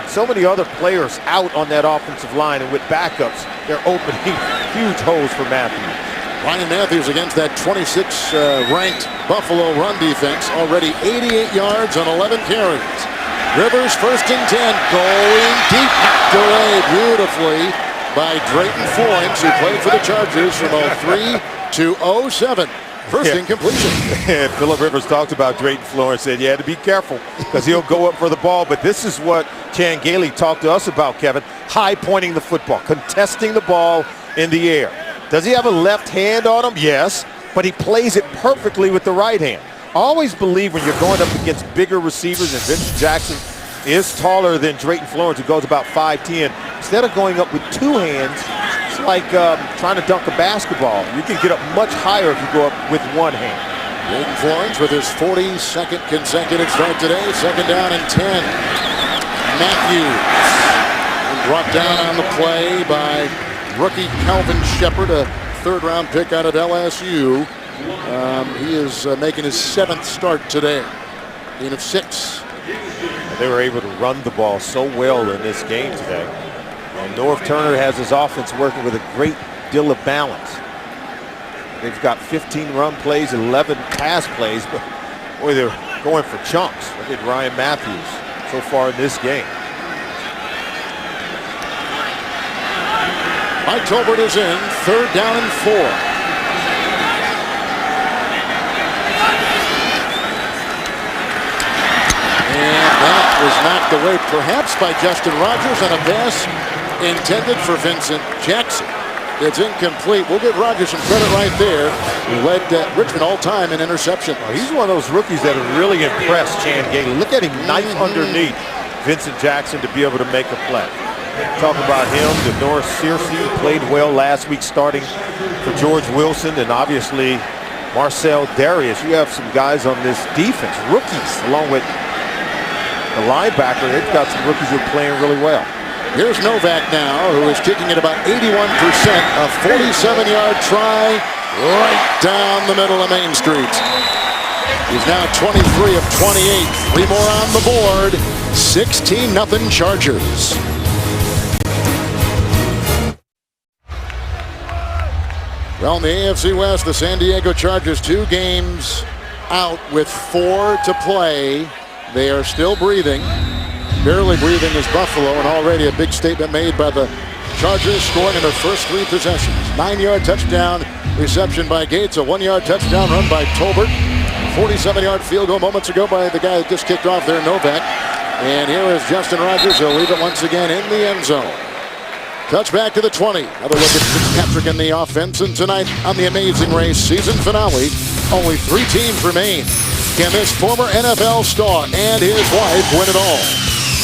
So many other players out on that offensive line. And with backups, they're opening huge holes for Matthews. Ryan Matthews against that 26th ranked Buffalo run defense. Already 88 yards on 11 carries. Rivers 1st and 10. Going deep. Knocked away beautifully by Drayton Florence, who played for the Chargers from 03 to 07. First incompletion. And Philip Rivers talked about Drayton Florence, said you had to be careful because he'll go up for the ball. But this is what Chan Gailey talked to us about, Kevin. High pointing the football, contesting the ball in the air. Does he have a left hand on him? Yes, but he plays it perfectly with the right hand. Always believe when you're going up against bigger receivers, and Vincent Jackson is taller than Drayton Florence, who goes about 5'10". Instead of going up with 2 hands, it's like trying to dunk a basketball. You can get up much higher if you go up with 1 hand. Drayton Florence with his 42nd consecutive start today. 2nd down and 10. Matthews brought down on the play by rookie Calvin Shepard, a 3rd-round pick out of LSU. He is making his 7th start today, gain of 6. They were able to run the ball so well in this game today. And Norv Turner has his offense working with a great deal of balance. They've got 15 run plays, 11 pass plays, but boy, they're going for chunks. Look at Ryan Matthews so far in this game. Mike Tolbert is in. 3rd down and 4. And that was knocked away perhaps by Justin Rogers on a pass intended for Vincent Jackson. It's incomplete. We'll give Rogers some credit right there. He led Richmond all time in interception. Oh, he's one of those rookies that have really impressed Chan Gailey. Look at him knife underneath Vincent Jackson to be able to make a play. Talk about him. Denoris Searcy played well last week starting for George Wilson, and obviously Marcel Darius. You have some guys on this defense, rookies, along with the linebacker. They've got some rookies who are playing really well. Here's Novak now, who is kicking at about 81%. A 47-yard try right down the middle of Main Street. He's now 23 of 28. 3 more on the board. 16-0 Chargers. Well, in the AFC West, the San Diego Chargers 2 games out with 4 to play. They are still breathing. Barely breathing is Buffalo, and already a big statement made by the Chargers, scoring in their first 3 possessions. 9-yard touchdown reception by Gates, a 1-yard touchdown run by Tolbert. 47-yard field goal moments ago by the guy that just kicked off there, Novak. And here is Justin Rogers. He'll leave it once again in the end zone. Touchback to the 20. Another look at Fitzpatrick in the offense. And tonight on the Amazing Race season finale, only 3 teams remain. Can this former NFL star and his wife win it all?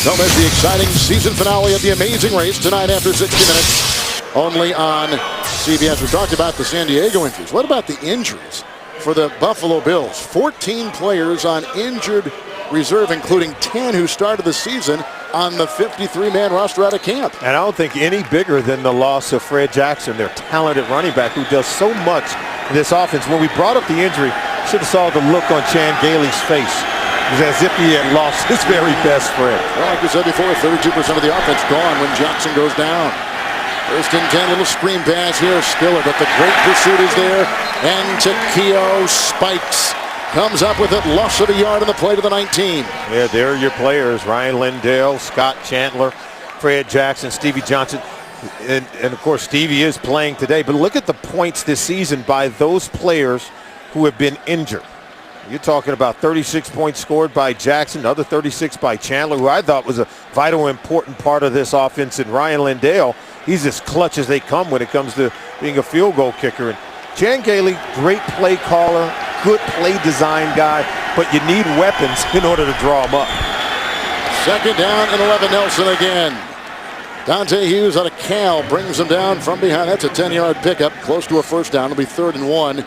Don't miss the exciting season finale of the Amazing Race tonight after 60 minutes. Only on CBS. We talked about the San Diego injuries. What about the injuries for the Buffalo Bills? 14 players on injured reserve, including 10 who started the season on the 53-man roster out of camp. And I don't think any bigger than the loss of Fred Jackson, their talented running back who does so much in this offense. When we brought up the injury, should have saw the look on Chan Gailey's face. It was as if he had lost his very best friend. Well, like we said before, 32% of the offense gone when Jackson goes down. First and 10, little screen pass here, Stiller, but the great pursuit is there. And Takeo spikes. Comes up with it, loss of a yard on the play to the 19. Yeah, there are your players. Ryan Lindell, Scott Chandler, Fred Jackson, Stevie Johnson. And of course, Stevie is playing today. But look at the points this season by those players who have been injured. You're talking about 36 points scored by Jackson, another 36 by Chandler, who I thought was a vital, important part of this offense. And Ryan Lindell, he's as clutch as they come when it comes to being a field goal kicker. And Chan Gailey, great play caller, good play design guy, but you need weapons in order to draw them up. Second down and 11, Nelson again. Dante Hughes out of Cal brings them down from behind. That's a 10-yard pickup, close to a first down. It'll be 3rd and 1.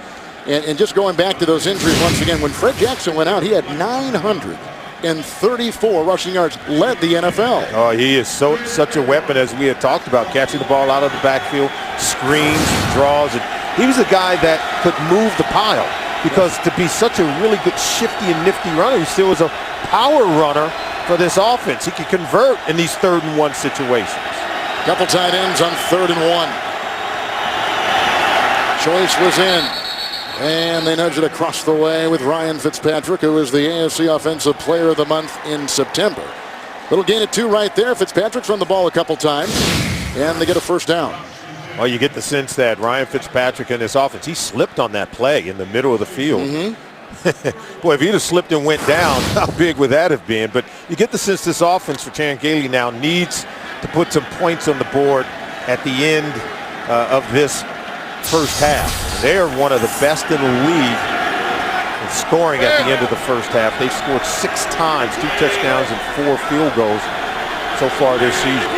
And just going back to those injuries once again, when Fred Jackson went out, he had 934 rushing yards, led the NFL. Oh, he is such a weapon, as we had talked about, catching the ball out of the backfield, screens, draws. And he was a guy that could move the pile, because to be such a really good shifty and nifty runner, he still is a power runner for this offense. He can convert in these 3rd and 1 situations. Couple tight ends on 3rd and 1. Choice was in. And they nudge it across the way with Ryan Fitzpatrick, who is the AFC Offensive Player of the Month in September. Little gain of 2 right there. Fitzpatrick's run the ball a couple times, and they get a first down. Well, you get the sense that Ryan Fitzpatrick in this offense, he slipped on that play in the middle of the field. Boy, if he'd have slipped and went down, how big would that have been? But you get the sense this offense for Chan Gailey now needs to put some points on the board at the end of this first half. They are one of the best in the league in scoring at the end of the first half. They've scored 6 times, 2 touchdowns and 4 field goals so far this season.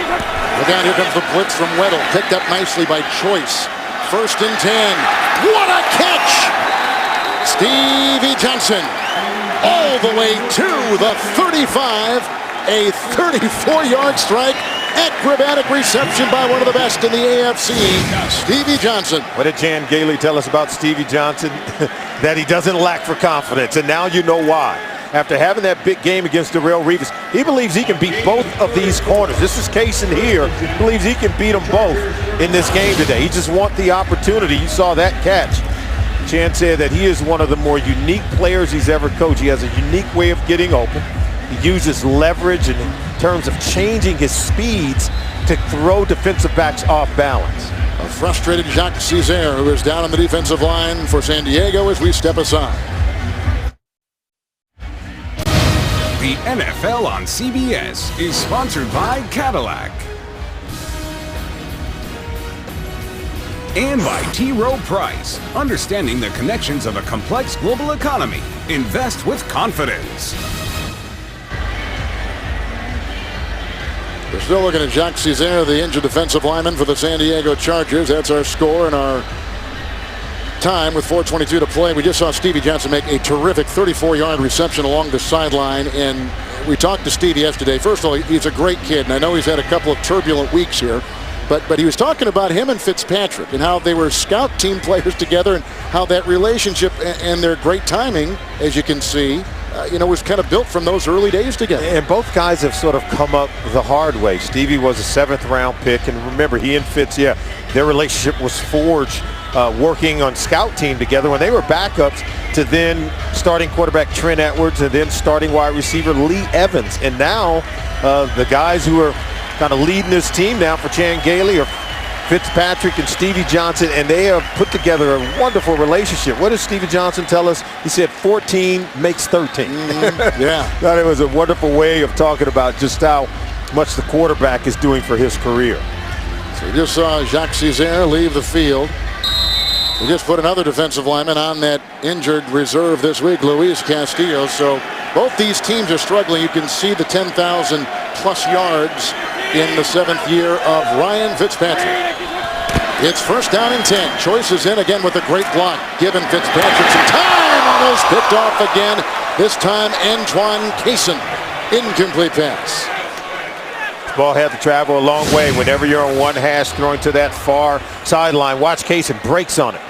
Look out, here comes the blitz from Weddle, picked up nicely by Choice. 1st and 10. What a catch! Stevie Johnson all the way to the 35. A 34-yard strike. Acrobatic reception by one of the best in the AFC, Stevie Johnson. What did Chan Gailey tell us about Stevie Johnson? That he doesn't lack for confidence, and now you know why. After having that big game against Darrelle Revis, he believes he can beat both of these corners. This is Kaysen here. He believes he can beat them both in this game today. He just wants the opportunity. You saw that catch. Chan said that he is one of the more unique players he's ever coached. He has a unique way of getting open. He uses leverage in terms of changing his speeds to throw defensive backs off balance. A frustrated Jacques Césaire, who is down on the defensive line for San Diego as we step aside. The NFL on CBS is sponsored by Cadillac. And by T. Rowe Price. Understanding the connections of a complex global economy. Invest with confidence. We're still looking at Jacques Césaire, the injured defensive lineman for the San Diego Chargers. That's our score and our time with 4:22 to play. We just saw Stevie Johnson make a terrific 34-yard reception along the sideline. And we talked to Steve yesterday. First of all, he's a great kid, and I know he's had a couple of turbulent weeks here. But he was talking about him and Fitzpatrick and how they were scout team players together, and how that relationship and their great timing, as you can see, was kind of built from those early days together. And both guys have sort of come up the hard way. Stevie was a 7th round pick, and remember, he and Fitz, their relationship was forged working on scout team together when they were backups to then starting quarterback Trent Edwards and then starting wide receiver Lee Evans. And now the guys who are kind of leading this team now for Chan Gailey are Fitzpatrick and Stevie Johnson, and they have put together a wonderful relationship. What does Stevie Johnson tell us? He said 14 makes 13. Yeah. Thought it was a wonderful way of talking about just how much the quarterback is doing for his career. So we just saw Jacques Césaire leave the field. We just put another defensive lineman on that injured reserve this week, Luis Castillo. So both these teams are struggling. You can see the 10,000 plus yards in the 7th year of Ryan Fitzpatrick. It's first down and 10. Choice is in again with a great block. Giving Fitzpatrick some time. Almost picked off again. This time Antoine Cason. Incomplete pass. Ball had to travel a long way. Whenever you're on one hash throwing to that far sideline, watch Cason breaks on it.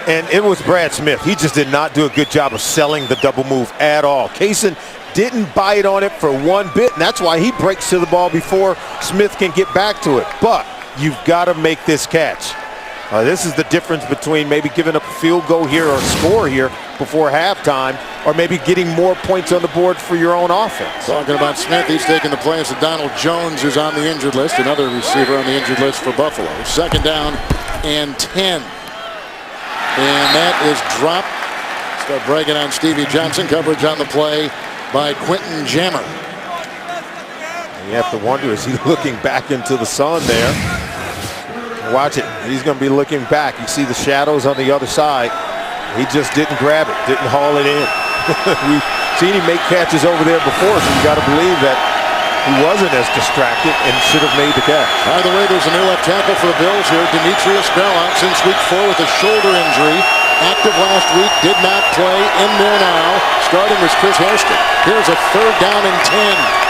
And it was Brad Smith. He just did not do a good job of selling the double move at all. Cason didn't bite on it for one bit, and that's why he breaks to the ball before Smith can get back to it. But you've got to make this catch. This is the difference between maybe giving up a field goal here or a score here before halftime, or maybe getting more points on the board for your own offense. Talking about Smith, he's taking the place of Donald Jones, who's on the injured list, another receiver on the injured list for Buffalo. Second down and 10. And that is dropped. Start bragging on Stevie Johnson. Coverage on the play by Quentin Jammer. You have to wonder, is he looking back into the sun there? Watch it. He's going to be looking back. You see the shadows on the other side. He just didn't grab it, didn't haul it in. We've seen him make catches over there before, so you got to believe that he wasn't as distracted and should have made the catch. By the way, there's a new left tackle for the Bills here, Demetrius Bell, since week 4 with a shoulder injury. Active last week, did not play. In there now. Starting was Chris Hairston. Here's a third down and 10.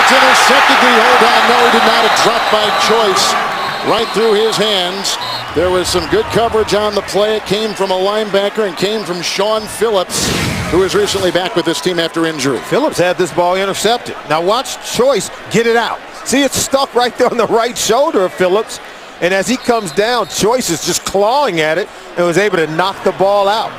Intercepted. Did he hold on? No, he did not. A drop by Choice right through his hands. There was some good coverage on the play. It came from a linebacker and came from Sean Phillips, who is recently back with this team after injury. Phillips had this ball intercepted. Now watch Choice get it out. See, it's stuck right there on the right shoulder of Phillips. And as he comes down, Choice is just clawing at it and was able to knock the ball out.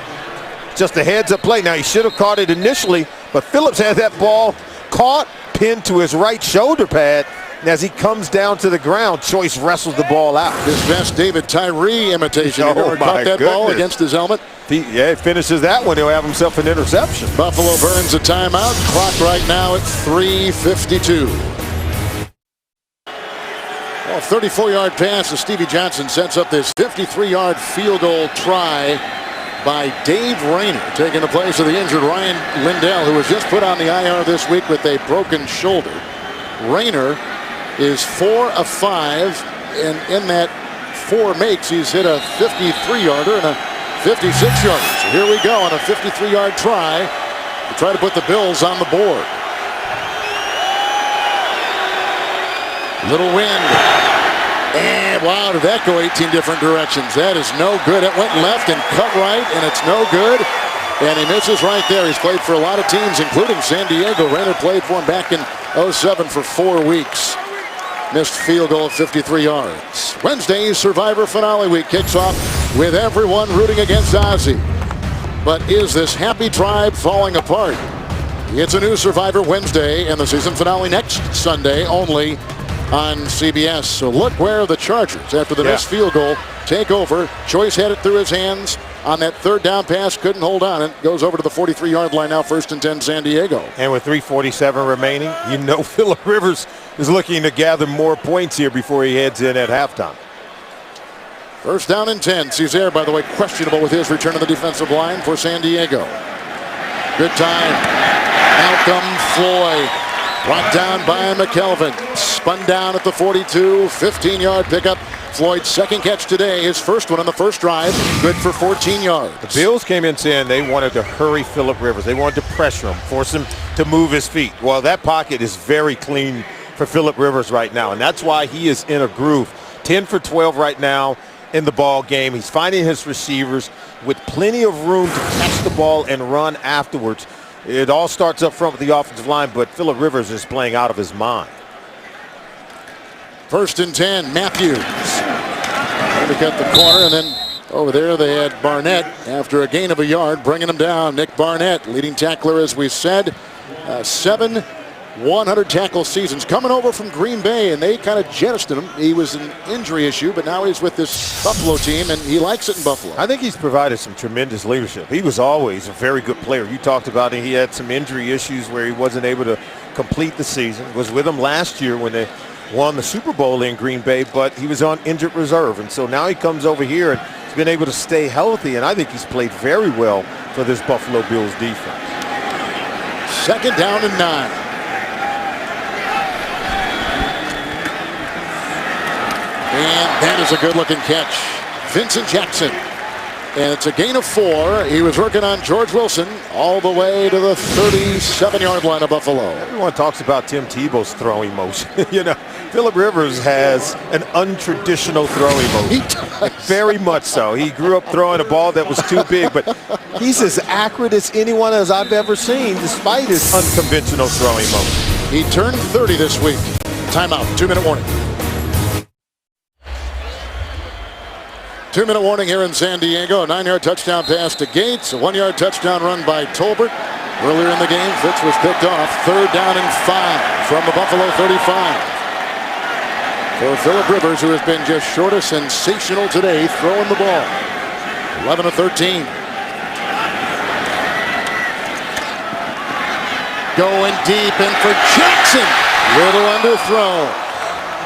Just a heads-up play. Now, he should have caught it initially, but Phillips had that ball caught, pinned to his right shoulder pad, and as he comes down to the ground, Choice wrestles the ball out. His best David Tyree imitation. He never caught that ball against his helmet. He finishes that one, he'll have himself an interception. Buffalo burns a timeout. Clock right now at 3:52. Well, 34-yard pass to Stevie Johnson sets up this 53-yard field goal try by Dave Rayner, taking the place of the injured Ryan Lindell, who was just put on the IR this week with a broken shoulder. Rayner is 4 of 5, and in that 4 makes, he's hit a 53-yarder and a 56-yarder. So here we go on a 53-yard try to put the Bills on the board. Little wind. And wow, did that go 18 different directions? That is no good. It went left and cut right, and it's no good. And he misses right there. He's played for a lot of teams, including San Diego. Rayner played for him back in 07 for 4 weeks. Missed field goal of 53 yards. Wednesday's Survivor Finale Week kicks off with everyone rooting against Ozzy. But is this happy tribe falling apart? It's a new Survivor Wednesday and the season finale next Sunday only on CBS. So look where the Chargers, after the missed field goal, take over. Choice had it through his hands on that third down pass, couldn't hold on. It goes over to the 43-yard line now, 1st and 10 San Diego. And with 3:47 remaining, you know Phillip Rivers is looking to gather more points here before he heads in at halftime. 1st down and 10. Césaire, by the way, questionable with his return to the defensive line for San Diego. Good time. Malcolm Floyd. Brought down by McKelvin. Spun down at the 42. 15-yard pickup. Floyd's second catch today. His first one on the first drive. Good for 14 yards. The Bills came in saying they wanted to hurry Phillip Rivers. They wanted to pressure him, force him to move his feet. Well, that pocket is very clean for Phillip Rivers right now, and that's why he is in a groove. 10 for 12 right now in the ball game. He's finding his receivers with plenty of room to catch the ball and run afterwards. It all starts up front with the offensive line, but Phillip Rivers is playing out of his mind. First and 10, Matthews. Trying to cut the corner, and then over there they had Barnett after a gain of a yard, bringing him down. Nick Barnett, leading tackler, as we said. 7 100 tackle seasons, coming over from Green Bay, and they kind of jettisoned him. He was an injury issue, but now he's with this Buffalo team, and he likes it in Buffalo. I think he's provided some tremendous leadership. He was always a very good player. You talked about it. He had some injury issues where he wasn't able to complete the season. Was with them last year when they won the Super Bowl in Green Bay, but he was on injured reserve. And so now he comes over here and he's been able to stay healthy, and I think he's played very well for this Buffalo Bills defense. Second down and 9. And that is a good-looking catch. Vincent Jackson. And it's a gain of 4. He was working on George Wilson all the way to the 37-yard line of Buffalo. Everyone talks about Tim Tebow's throwing motion. You know, Philip Rivers has an untraditional throwing motion. He does. Very much so. He grew up throwing a ball that was too big, but he's as accurate as anyone as I've ever seen, despite his unconventional throwing motion. He turned 30 this week. Timeout. 2-minute warning. 2-minute warning here in San Diego. A 9-yard touchdown pass to Gates. A 1-yard touchdown run by Tolbert. Earlier in the game, Fitz was picked off. 3rd down and 5 from the Buffalo 35. For Philip Rivers, who has been just short of sensational today, throwing the ball. 11-13. Going deep, and for Jackson. Little underthrow.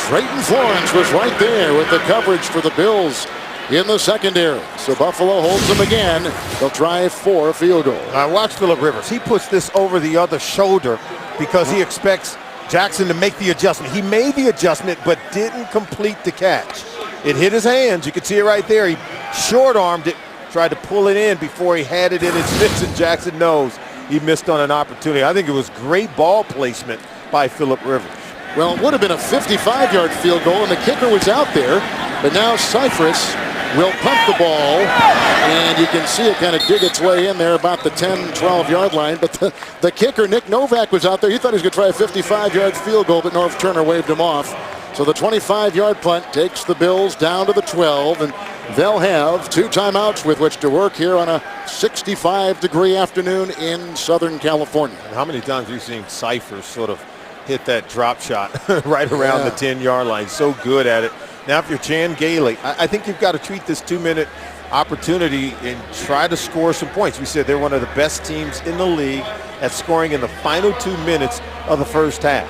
Drayton Florence was right there with the coverage for the Bills in the secondary. So Buffalo holds them again. They'll try for a field goal. Now watch Philip Rivers. He puts this over the other shoulder because he expects Jackson to make the adjustment. He made the adjustment but didn't complete the catch. It hit his hands. You can see it right there. He short-armed it, tried to pull it in before he had it in his mitts, and Jackson knows he missed on an opportunity. I think it was great ball placement by Philip Rivers. Well, it would have been a 55-yard field goal, and the kicker was out there. But now Cypress will punt the ball, and you can see it kind of dig its way in there about the 10, 12-yard line. But the kicker, Nick Novak, was out there. He thought he was going to try a 55-yard field goal, but Norv Turner waved him off. So the 25-yard punt takes the Bills down to the 12, and they'll have 2 timeouts with which to work here on a 65-degree afternoon in Southern California. And how many times have you seen Cyphers sort of hit that drop shot right around the 10-yard line? So good at it. Now, if you're Chan Gailey, I think you've got to treat this 2-minute opportunity and try to score some points. We said they're one of the best teams in the league at scoring in the final 2 minutes of the first half.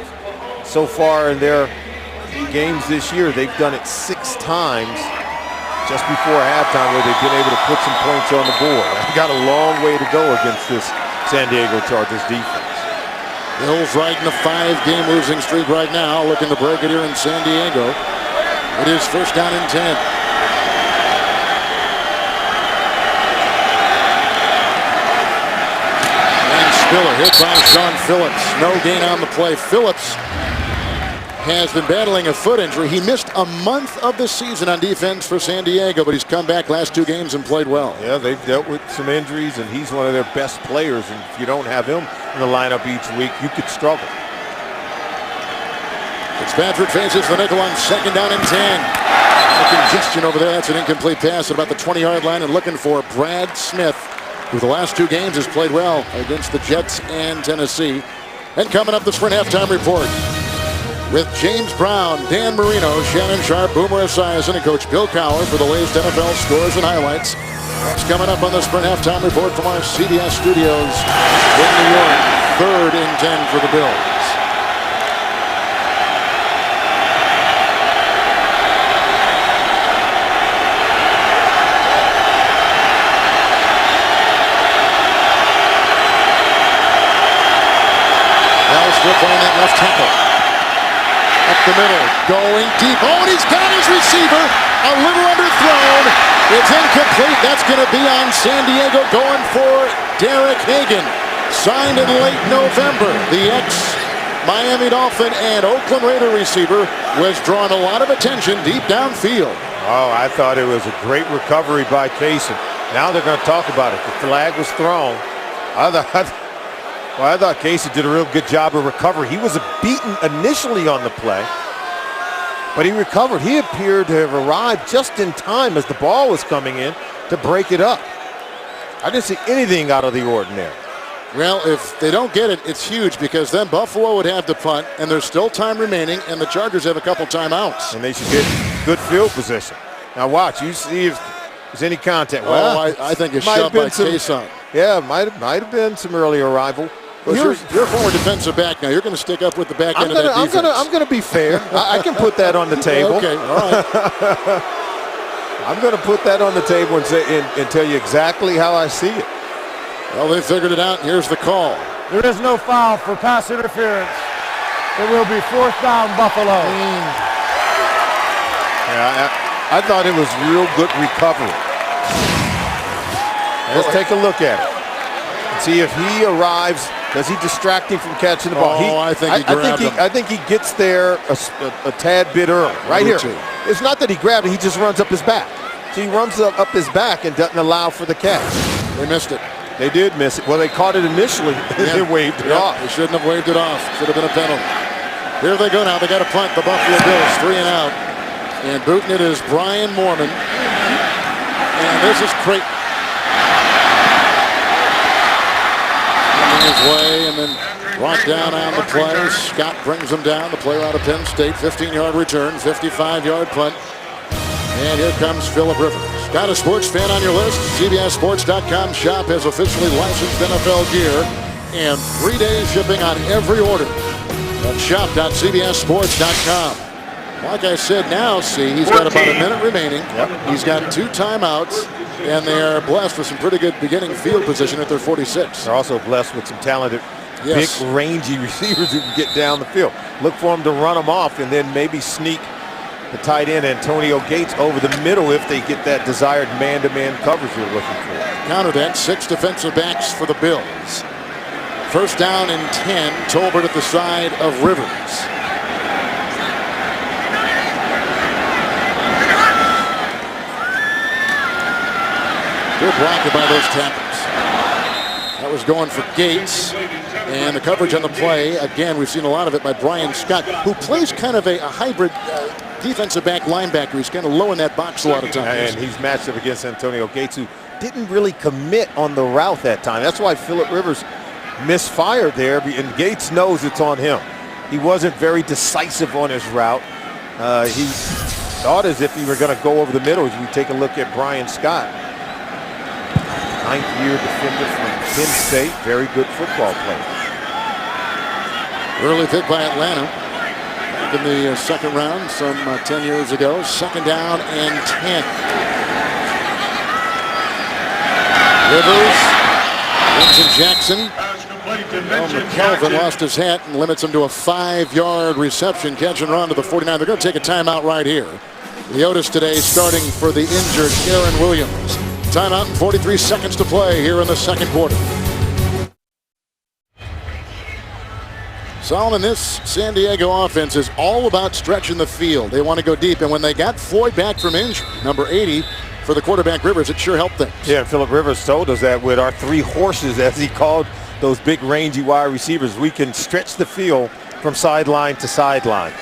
So far in their games this year, they've done it 6 times just before halftime where they've been able to put some points on the board. They've got a long way to go against this San Diego Chargers defense. Bills riding a 5-game losing streak right now, looking to break it here in San Diego. It is first down and 10. And Spiller hit by Sean Phillips. No gain on the play. Phillips has been battling a foot injury. He missed a month of the season on defense for San Diego, but he's come back last 2 games and played well. Yeah, they've dealt with some injuries, and he's one of their best players. And if you don't have him in the lineup each week, you could struggle. Fitzpatrick faces the nickel on 2nd down and 10. A congestion over there. That's an incomplete pass at about the 20-yard line, and looking for Brad Smith, who the last 2 games has played well against the Jets and Tennessee. And coming up, the Sprint halftime report with James Brown, Dan Marino, Shannon Sharp, Boomer Esiason, and Coach Bill Cowher for the latest NFL scores and highlights. That's coming up on the Sprint halftime report from our CBS studios in New York. 3rd and 10 for the Bills. Still playing that left tackle. Up the middle, going deep. Oh, and he's got his receiver. A little underthrown. It's incomplete. That's going to be on San Diego, going for Derek Hagan. Signed in late November. The ex-Miami Dolphin and Oakland Raider receiver was drawing a lot of attention deep downfield. Oh, I thought it was a great recovery by Kaysen. Now they're going to talk about it. The flag was thrown. I thought Casey did a real good job of recovery. He was beaten initially on the play. but he recovered. He appeared to have arrived just in time as the ball was coming in to break it up. I didn't see anything out of the ordinary. Well, if they don't get it, it's huge because then Buffalo would have to punt, and there's still time remaining, and the Chargers have a couple timeouts. And they should get good field position. Now watch, you see if there's any contact. Well, I think it's shoved by Kason. Yeah, might have been some early arrival. Well, you're a former defensive back now. You're going to stick up with the back end of that defense. I'm going to be fair. I can put that on the table. Okay, all right. I'm going to put that on the table and tell you exactly how I see it. Well, they figured it out. Here's the call. There is no foul for pass interference. It will be 4th down, Buffalo. Yeah, I thought it was real good recovery. Let's take a look at it and see if he arrives. Does he distract him from catching the ball? I think he grabbed him. I think he gets there a tad bit early. Right here. It's not that he grabbed it. He just runs up his back. So he runs up his back and doesn't allow for the catch. They missed it. They did miss it. Well, they caught it initially. They waved it off. They shouldn't have waved it off. Should have been a penalty. Here they go now. They got to punt the Buffalo Bills 3 and out. And booting it is Brian Moorman. And this is Creighton. Coming his way and then brought down on the play. Scott brings him down. The player out of Penn State. 15-yard return, 55-yard punt. And here comes Philip Rivers. Got a sports fan on your list? CBSSports.com shop has officially licensed NFL gear and 3-day shipping on every order at shop.cbssports.com. Like I said, now see, he's got about a minute remaining. He's got 2 timeouts, and they are blessed with some pretty good beginning field position at their 46. They're also blessed with some talented, big, rangy receivers who can get down the field. Look for them to run them off and then maybe sneak the tight end Antonio Gates over the middle if they get that desired man-to-man coverage you're looking for. Counter that, 6 defensive backs for the Bills. 1st down and 10. Tolbert at the side of Rivers. Good blocking by those tackles. That was going for Gates. And the coverage on the play, again, we've seen a lot of it by Brian Scott, who plays kind of a hybrid defensive back linebacker. He's kind of low in that box a lot of times. And he's matched up against Antonio Gates, who didn't really commit on the route that time. That's why Philip Rivers misfired there, and Gates knows it's on him. He wasn't very decisive on his route. He thought as if he were going to go over the middle. As we take a look at Brian Scott, 9th-year defender from Penn State, very good football player. Early pick by Atlanta. In the 2nd round some 10 years ago. 2nd down and 10. Rivers, Vincent Jackson. McKelvin lost his hat and limits him to a 5-yard reception. Catch and run to the 49. They're going to take a timeout right here. Leotis today starting for the injured Aaron Williams. Timeout and 43 seconds to play here in the 2nd quarter. Solomon, this San Diego offense is all about stretching the field. They want to go deep, and when they got Floyd back from injury, number 80, for the quarterback Rivers, it sure helped them. Yeah, Philip Rivers told us that with our 3 horses, as he called those big rangy wide receivers, we can stretch the field from sideline to sideline.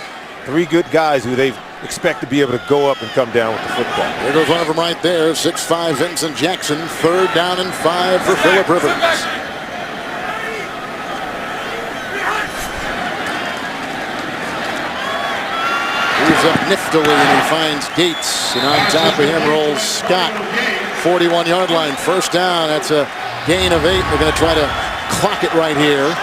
3 good guys who they expect to be able to go up and come down with the football. There goes one of them right there, 6'5" Vincent Jackson. 3rd down and 5 for Philip Rivers. He's up niftily and he finds Gates, and on top of him rolls Scott. 41-yard line, 1st down. That's a gain of 8. They're going to try to clock it right here.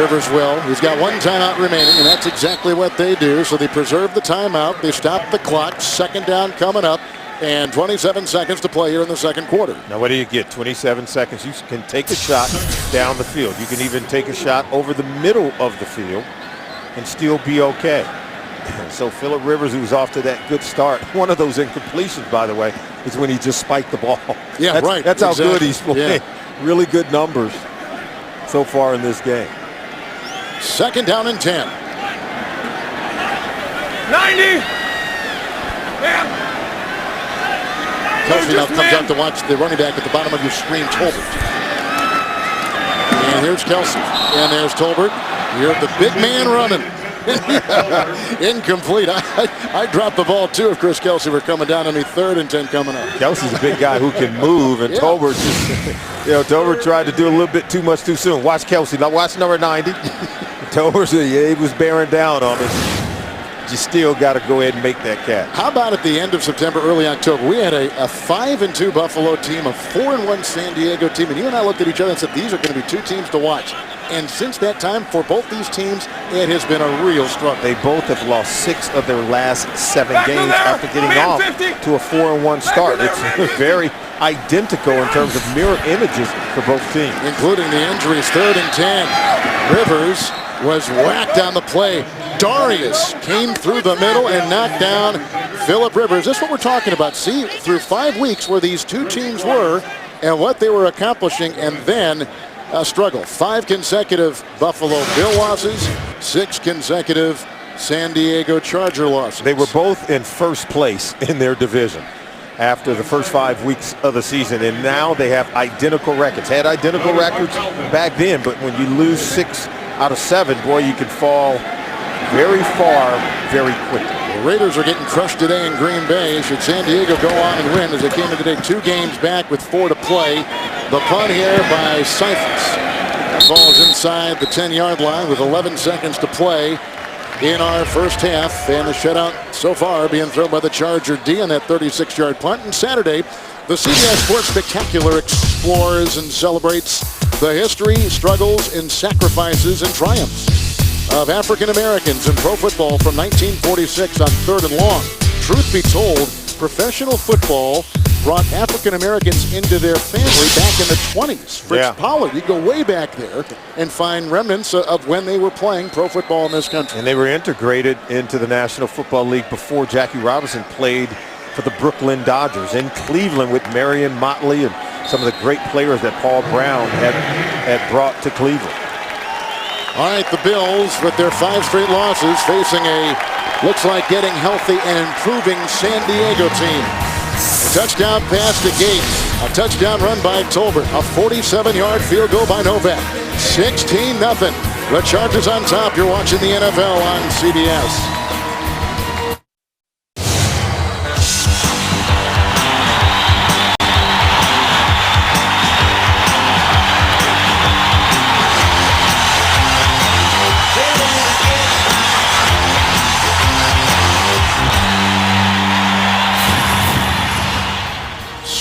Rivers will. He's got 1 timeout remaining, and that's exactly what they do. So they preserve the timeout. They stop the clock. 2nd down coming up, and 27 seconds to play here in the 2nd quarter. Now, what do you get? 27 seconds. You can take a shot down the field. You can even take a shot over the middle of the field and still be okay. So Philip Rivers, who's off to that good start, one of those incompletions, by the way, is when he just spiked the ball. Yeah, right. That's how good he's playing. Yeah. Really good numbers so far in this game. 2nd down and 10. 90. Man. Kelsey now comes out to watch the running back at the bottom of your screen, Tolbert. And here's Kelsey. And there's Tolbert. You're the big man running. Incomplete. I dropped the ball too if Chris Kelsey were coming down on me. 3rd and 10 coming up. Kelsey's a big guy who can move, and Tolbert just, Tolbert tried to do a little bit too much too soon. Watch Kelsey. Now watch number 90. Tolbert, he was bearing down on it. You still got to go ahead and make that catch. How about at the end of September, early October, we had a 5-2 Buffalo team, a 4-1 San Diego team, and you and I looked at each other and said these are going to be 2 teams to watch. And since that time, for both these teams, it has been a real struggle. They both have lost 6 of their last 7 games after getting off to a 4-1 start. It's very identical in terms of mirror images for both teams. Including the injuries. 3rd and 10. Rivers was whacked on the play. Darius came through the middle and knocked down Philip Rivers. This is what we're talking about. See, through 5 weeks where these 2 teams were and what they were accomplishing, and then a struggle. 5 consecutive Buffalo Bill losses, 6 consecutive San Diego Charger losses. They were both in first place in their division after the first 5 weeks of the season, and now they have identical records. Had identical records back then, but when you lose 6 out of 7, boy, you can fall very far very quickly. The Raiders are getting crushed today in Green Bay. Should San Diego go on and win as they came in today 2 games back with 4 to play. The punt here by Seifels. Ball is inside the 10-yard line with 11 seconds to play in our first half. And the shutout so far being thrown by the Charger D on that 36-yard punt. And Saturday, the CBS Sports Spectacular explores and celebrates the history, struggles, and sacrifices and triumphs of African Americans in pro football from 1946 on 3rd and long. Truth be told, professional football brought African Americans into their family back in the 20s. Fritz Pollard, you go way back there and find remnants of when they were playing pro football in this country. And they were integrated into the National Football League before Jackie Robinson played for the Brooklyn Dodgers in Cleveland with Marion Motley and some of the great players that Paul Brown had brought to Cleveland. All right, the Bills with their 5 straight losses facing a looks like getting healthy and improving San Diego team. A touchdown pass to Gates. A touchdown run by Tolbert. A 47-yard field goal by Novak. 16-0. The Chargers on top. You're watching the NFL on CBS.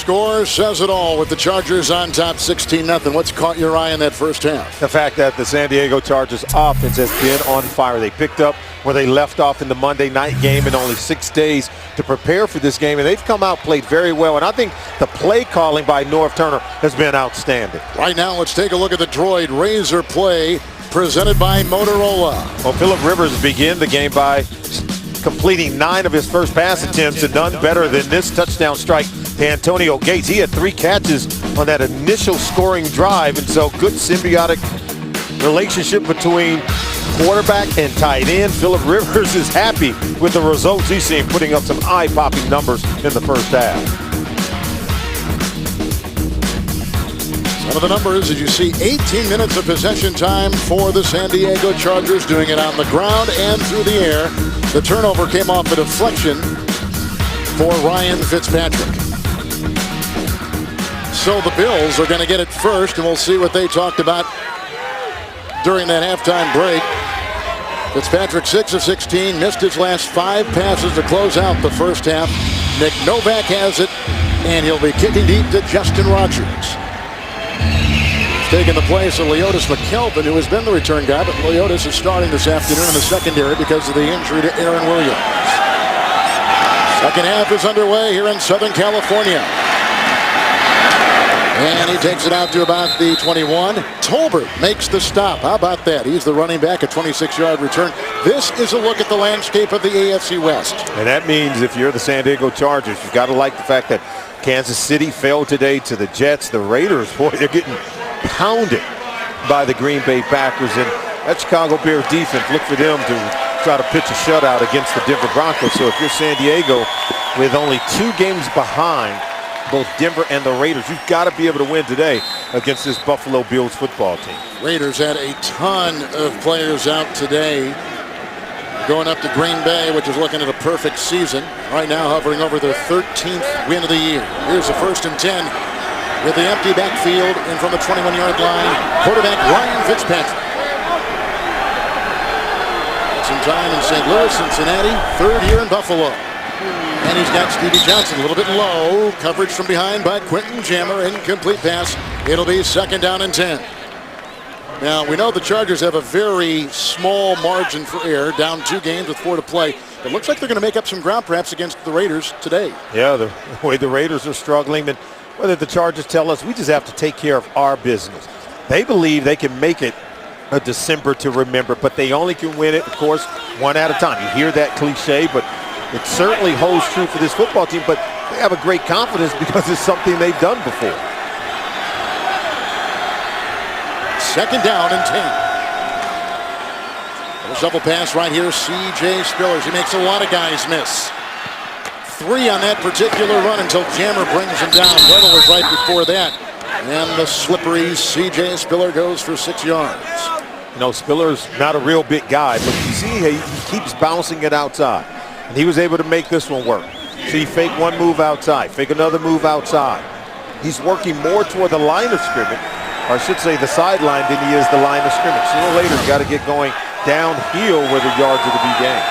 Score says it all with the Chargers on top 16-0. What's caught your eye in that first half? The fact that the San Diego Chargers offense has been on fire. They picked up where they left off in the Monday night game in only 6 days to prepare for this game, and they've come out, played very well. And I think the play calling by Norv Turner has been outstanding. Right now, let's take a look at the Droid Razor play presented by Motorola. Well, Philip Rivers began the game by completing 9 of his first pass attempts, and none better than this touchdown strike to Antonio Gates. He had 3 catches on that initial scoring drive, and so good symbiotic relationship between quarterback and tight end. Philip Rivers is happy with the results he's seen, putting up some eye-popping numbers in the first half. Some of the numbers, as you see, 18 minutes of possession time for the San Diego Chargers, doing it on the ground and through the air. The turnover came off a deflection for Ryan Fitzpatrick. So the Bills are going to get it first, and we'll see what they talked about during that halftime break. Fitzpatrick 6 of 16, missed his last 5 passes to close out the first half. Nick Novak has it, and he'll be kicking deep to Justin Rogers. He's taking the place of Leotis McKelvin, who has been the return guy, but Leotis is starting this afternoon in the secondary because of the injury to Aaron Williams. Second half is underway here in Southern California. And he takes it out to about the 21. Tolbert makes the stop. How about that? He's the running back, a 26-yard return. This is a look at the landscape of the AFC West. And that means if you're the San Diego Chargers, you've got to like the fact that Kansas City fell today to the Jets. The Raiders, boy, they're getting pounded by the Green Bay Packers. And that Chicago Bears defense, look for them to try to pitch a shutout against the Denver Broncos. So if you're San Diego with only 2 games behind both Denver and the Raiders, you've got to be able to win today against this Buffalo Bills football team. Raiders had a ton of players out today Going up to Green Bay, which is looking at a perfect season. Right now hovering over their 13th win of the year. Here's the 1st and 10 with the empty backfield in from the 21-yard line. Quarterback Ryan Fitzpatrick. Some time in St. Louis, Cincinnati, 3rd year in Buffalo. And he's got Stevie Johnson a little bit low. Coverage from behind by Quentin Jammer. Incomplete pass. It'll be 2nd down and 10. Now, we know the Chargers have a very small margin for error, down 2 games with 4 to play. It looks like they're going to make up some ground perhaps against the Raiders today. Yeah, the way the Raiders are struggling, and whether the Chargers tell us we just have to take care of our business. They believe they can make it a December to remember, but they only can win it, of course, one at a time. You hear that cliche, but it certainly holds true for this football team, but they have a great confidence because it's something they've done before. 2nd down and 10. A shuffle pass right here, C.J. Spillers. He makes a lot of guys miss. 3 on that particular run until Jammer brings him down. Weddle was right before that. And the slippery C.J. Spiller goes for 6 yards. You know, Spiller's not a real big guy, but you see he keeps bouncing it outside. And he was able to make this one work. So you fake one move outside, fake another move outside. He's working more toward the line of scrimmage, or I should say the sideline, than he is the line of scrimmage. Sooner or later, he's got to get going downhill where the yards are to be gained.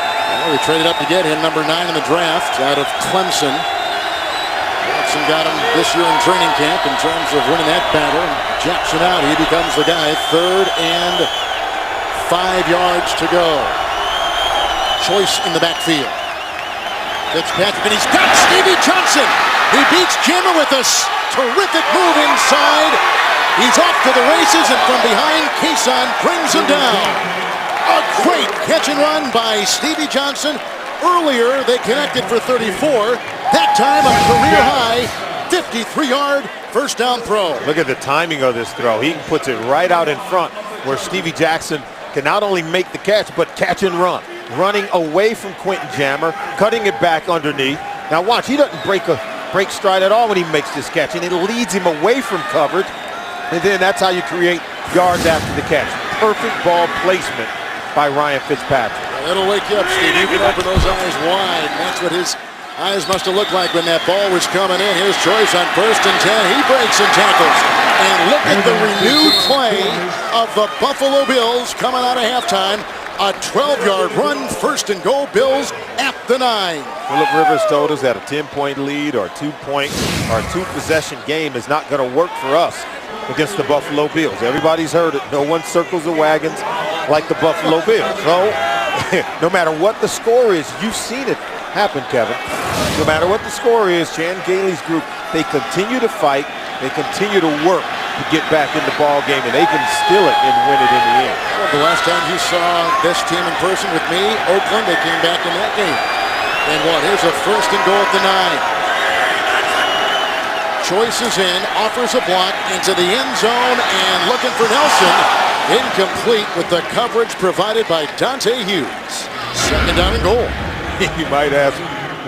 Well, we traded up to get him, number 9 in the draft out of Clemson. Jackson got him this year in training camp in terms of winning that battle. And Jackson out, he becomes the guy. 3rd and 5 yards to go. Choice in the backfield. Fitzpatrick, and he's got Stevie Johnson. He beats Jammer with a terrific move inside. He's off to the races, and from behind, Cason brings him down. A great catch and run by Stevie Johnson. Earlier, they connected for 34. That time, a career-high 53-yard first down throw. Look at the timing of this throw. He puts it right out in front where Stevie Jackson can not only make the catch, but catch and run. Running away from Quentin Jammer, cutting it back underneath. Now watch, he doesn't break stride at all when he makes this catch, and it leads him away from coverage. And then that's how you create yards after the catch. Perfect ball placement by Ryan Fitzpatrick. That'll wake you up, Steve. You can open those eyes wide. That's what his eyes must have looked like when that ball was coming in. Here's Choice on 1st and 10. He breaks and tackles. And look at the renewed play of the Buffalo Bills coming out of halftime. A 12-yard run, 1st and goal, Bills at the 9. Phillip Rivers told us that a 10-point lead or a 2-point or a 2-possession game is not going to work for us against the Buffalo Bills. Everybody's heard it. No one circles the wagons like the Buffalo Bills. So no matter what the score is, you've seen it happen, Kevin. No matter what the score is, Chan Gailey's group, they continue to fight. They continue to work to get back in the ball game, and they can steal it and win it in the end. Well, the last time you saw this team in person with me, Oakland, they came back in that game. And what? Here's a 1st and goal at the 9. Choice is in, offers a block into the end zone, and looking for Nelson. Incomplete with the coverage provided by Dante Hughes. 2nd down and goal. You might ask,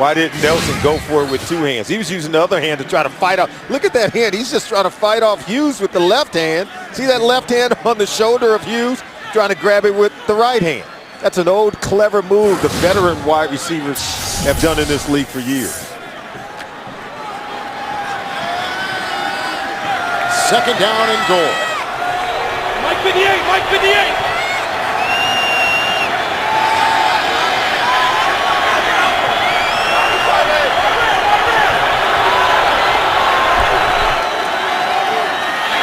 why didn't Nelson go for it with 2 hands? He was using the other hand to try to fight off. Look at that hand. He's just trying to fight off Hughes with the left hand. See that left hand on the shoulder of Hughes? Trying to grab it with the right hand. That's an old, clever move the veteran wide receivers have done in this league for years. 2nd down and goal. Mike 58, Mike 58.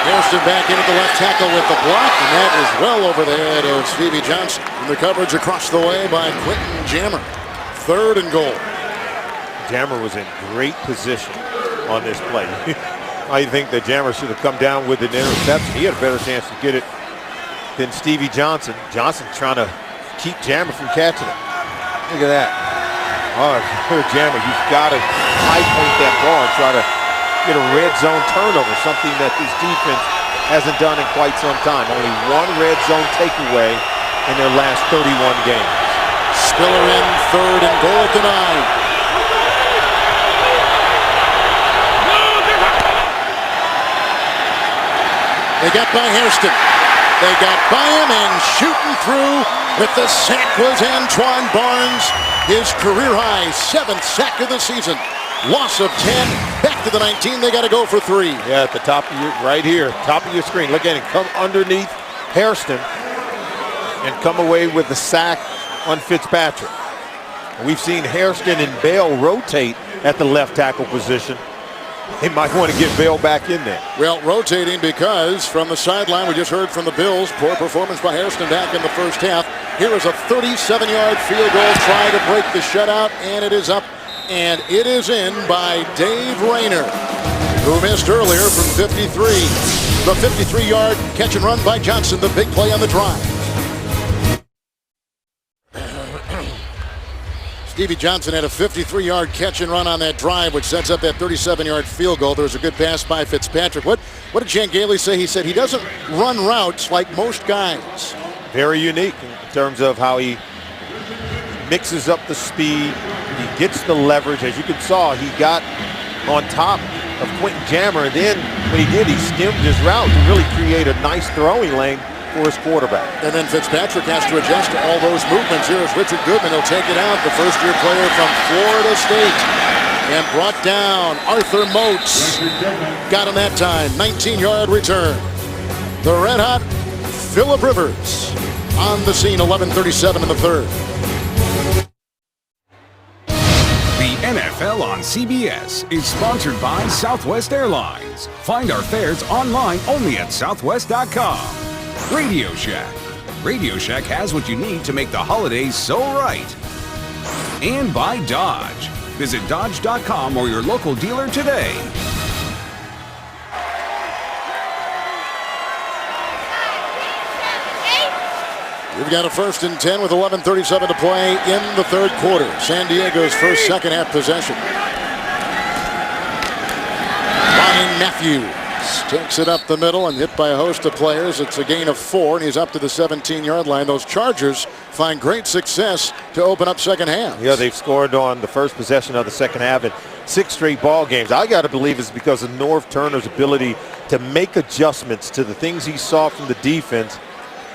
Harrison back in at the left tackle with the block, and that is well over the head of Stevie Johnson. And the coverage across the way by Quentin Jammer. 3rd and goal. Jammer was in great position on this play. I think that Jammer should have come down with an interception. He had a better chance to get it than Stevie Johnson. Johnson trying to keep Jammer from catching it. Look at that. Oh, Jammer, you've got to high point that ball and try to get a red zone turnover, something that this defense hasn't done in quite some time. Only 1 red zone takeaway in their last 31 games. Spiller in, 3rd and goal at the 9. They got by Hairston. They got by him, and shooting through With the sack was Antoine Barnes. His career high, 7th sack of the season. Loss of 10. Back to the 19. They got to go for 3. Yeah, at the top of your, right here, top of your screen. Look at him come underneath Hairston and come away with the sack on Fitzpatrick. We've seen Hairston and Bell rotate at the left tackle position. They might want to get Bell back in there. Well, rotating because from the sideline, we just heard from the Bills, poor performance by Hairston back in the first half. Here is a 37-yard field goal trying to break the shutout, and it is up, and it is in by Dave Rayner, who missed earlier from 53. The 53-yard catch and run by Johnson, the big play on the drive. Stevie Johnson had a 53-yard catch and run on that drive, which sets up that 37-yard field goal. There was a good pass by Fitzpatrick. What did Jan Gailey say? He said he doesn't run routes like most guys. Very unique in terms of how he mixes up the speed. He gets the leverage. As you can saw, he got on top of Quentin Jammer, and then when he did, he skimmed his route to really create a nice throwing lane for his quarterback. And then Fitzpatrick has to adjust to all those movements. Here is Richard Goodman. He'll take it out, the first-year player from Florida State. And brought down Arthur Moats. Got him that time. 19-yard return. The red-hot Philip Rivers on the scene. 11:37 in the third. The NFL on CBS is sponsored by Southwest Airlines. Find our fares online only at southwest.com. Radio Shack. Radio Shack has what you need to make the holidays so right. And by Dodge. Visit Dodge.com or your local dealer today. We've got a 1st and 10 with 11:37 to play in the third quarter. San Diego's first second half possession. Ryan Matthews takes it up the middle and hit by a host of players. It's a gain of 4, and he's up to the 17-yard line. Those Chargers find great success to open up second half. Yeah, they've scored on the first possession of the second half in 6 straight ball games. I got to believe it's because of Norv Turner's ability to make adjustments to the things he saw from the defense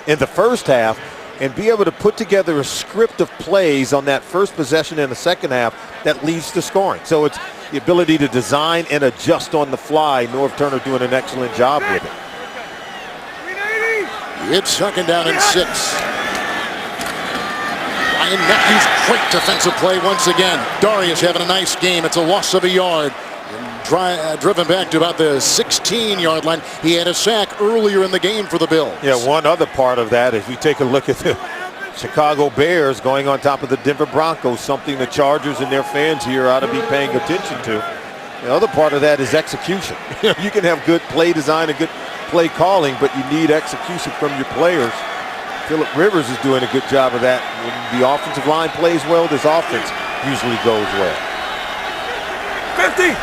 in the first half and be able to put together a script of plays on that first possession in the second half that leads to scoring. So it's the ability to design and adjust on the fly. Norv Turner doing an excellent job with it. It's second down and 6. Ryan Matthews, great defensive play once again. Darius having a nice game. It's a loss of a yard. Driven back to about the 16-yard line. He had a sack earlier in the game for the Bills. Yeah, one other part of that, if we take a look at the Chicago Bears going on top of the Denver Broncos, something the Chargers and their fans here ought to be paying attention to. The other part of that is execution. You can have good play design and good play calling, but you need execution from your players. Philip Rivers is doing a good job of that. When the offensive line plays well, this offense usually goes well. 50.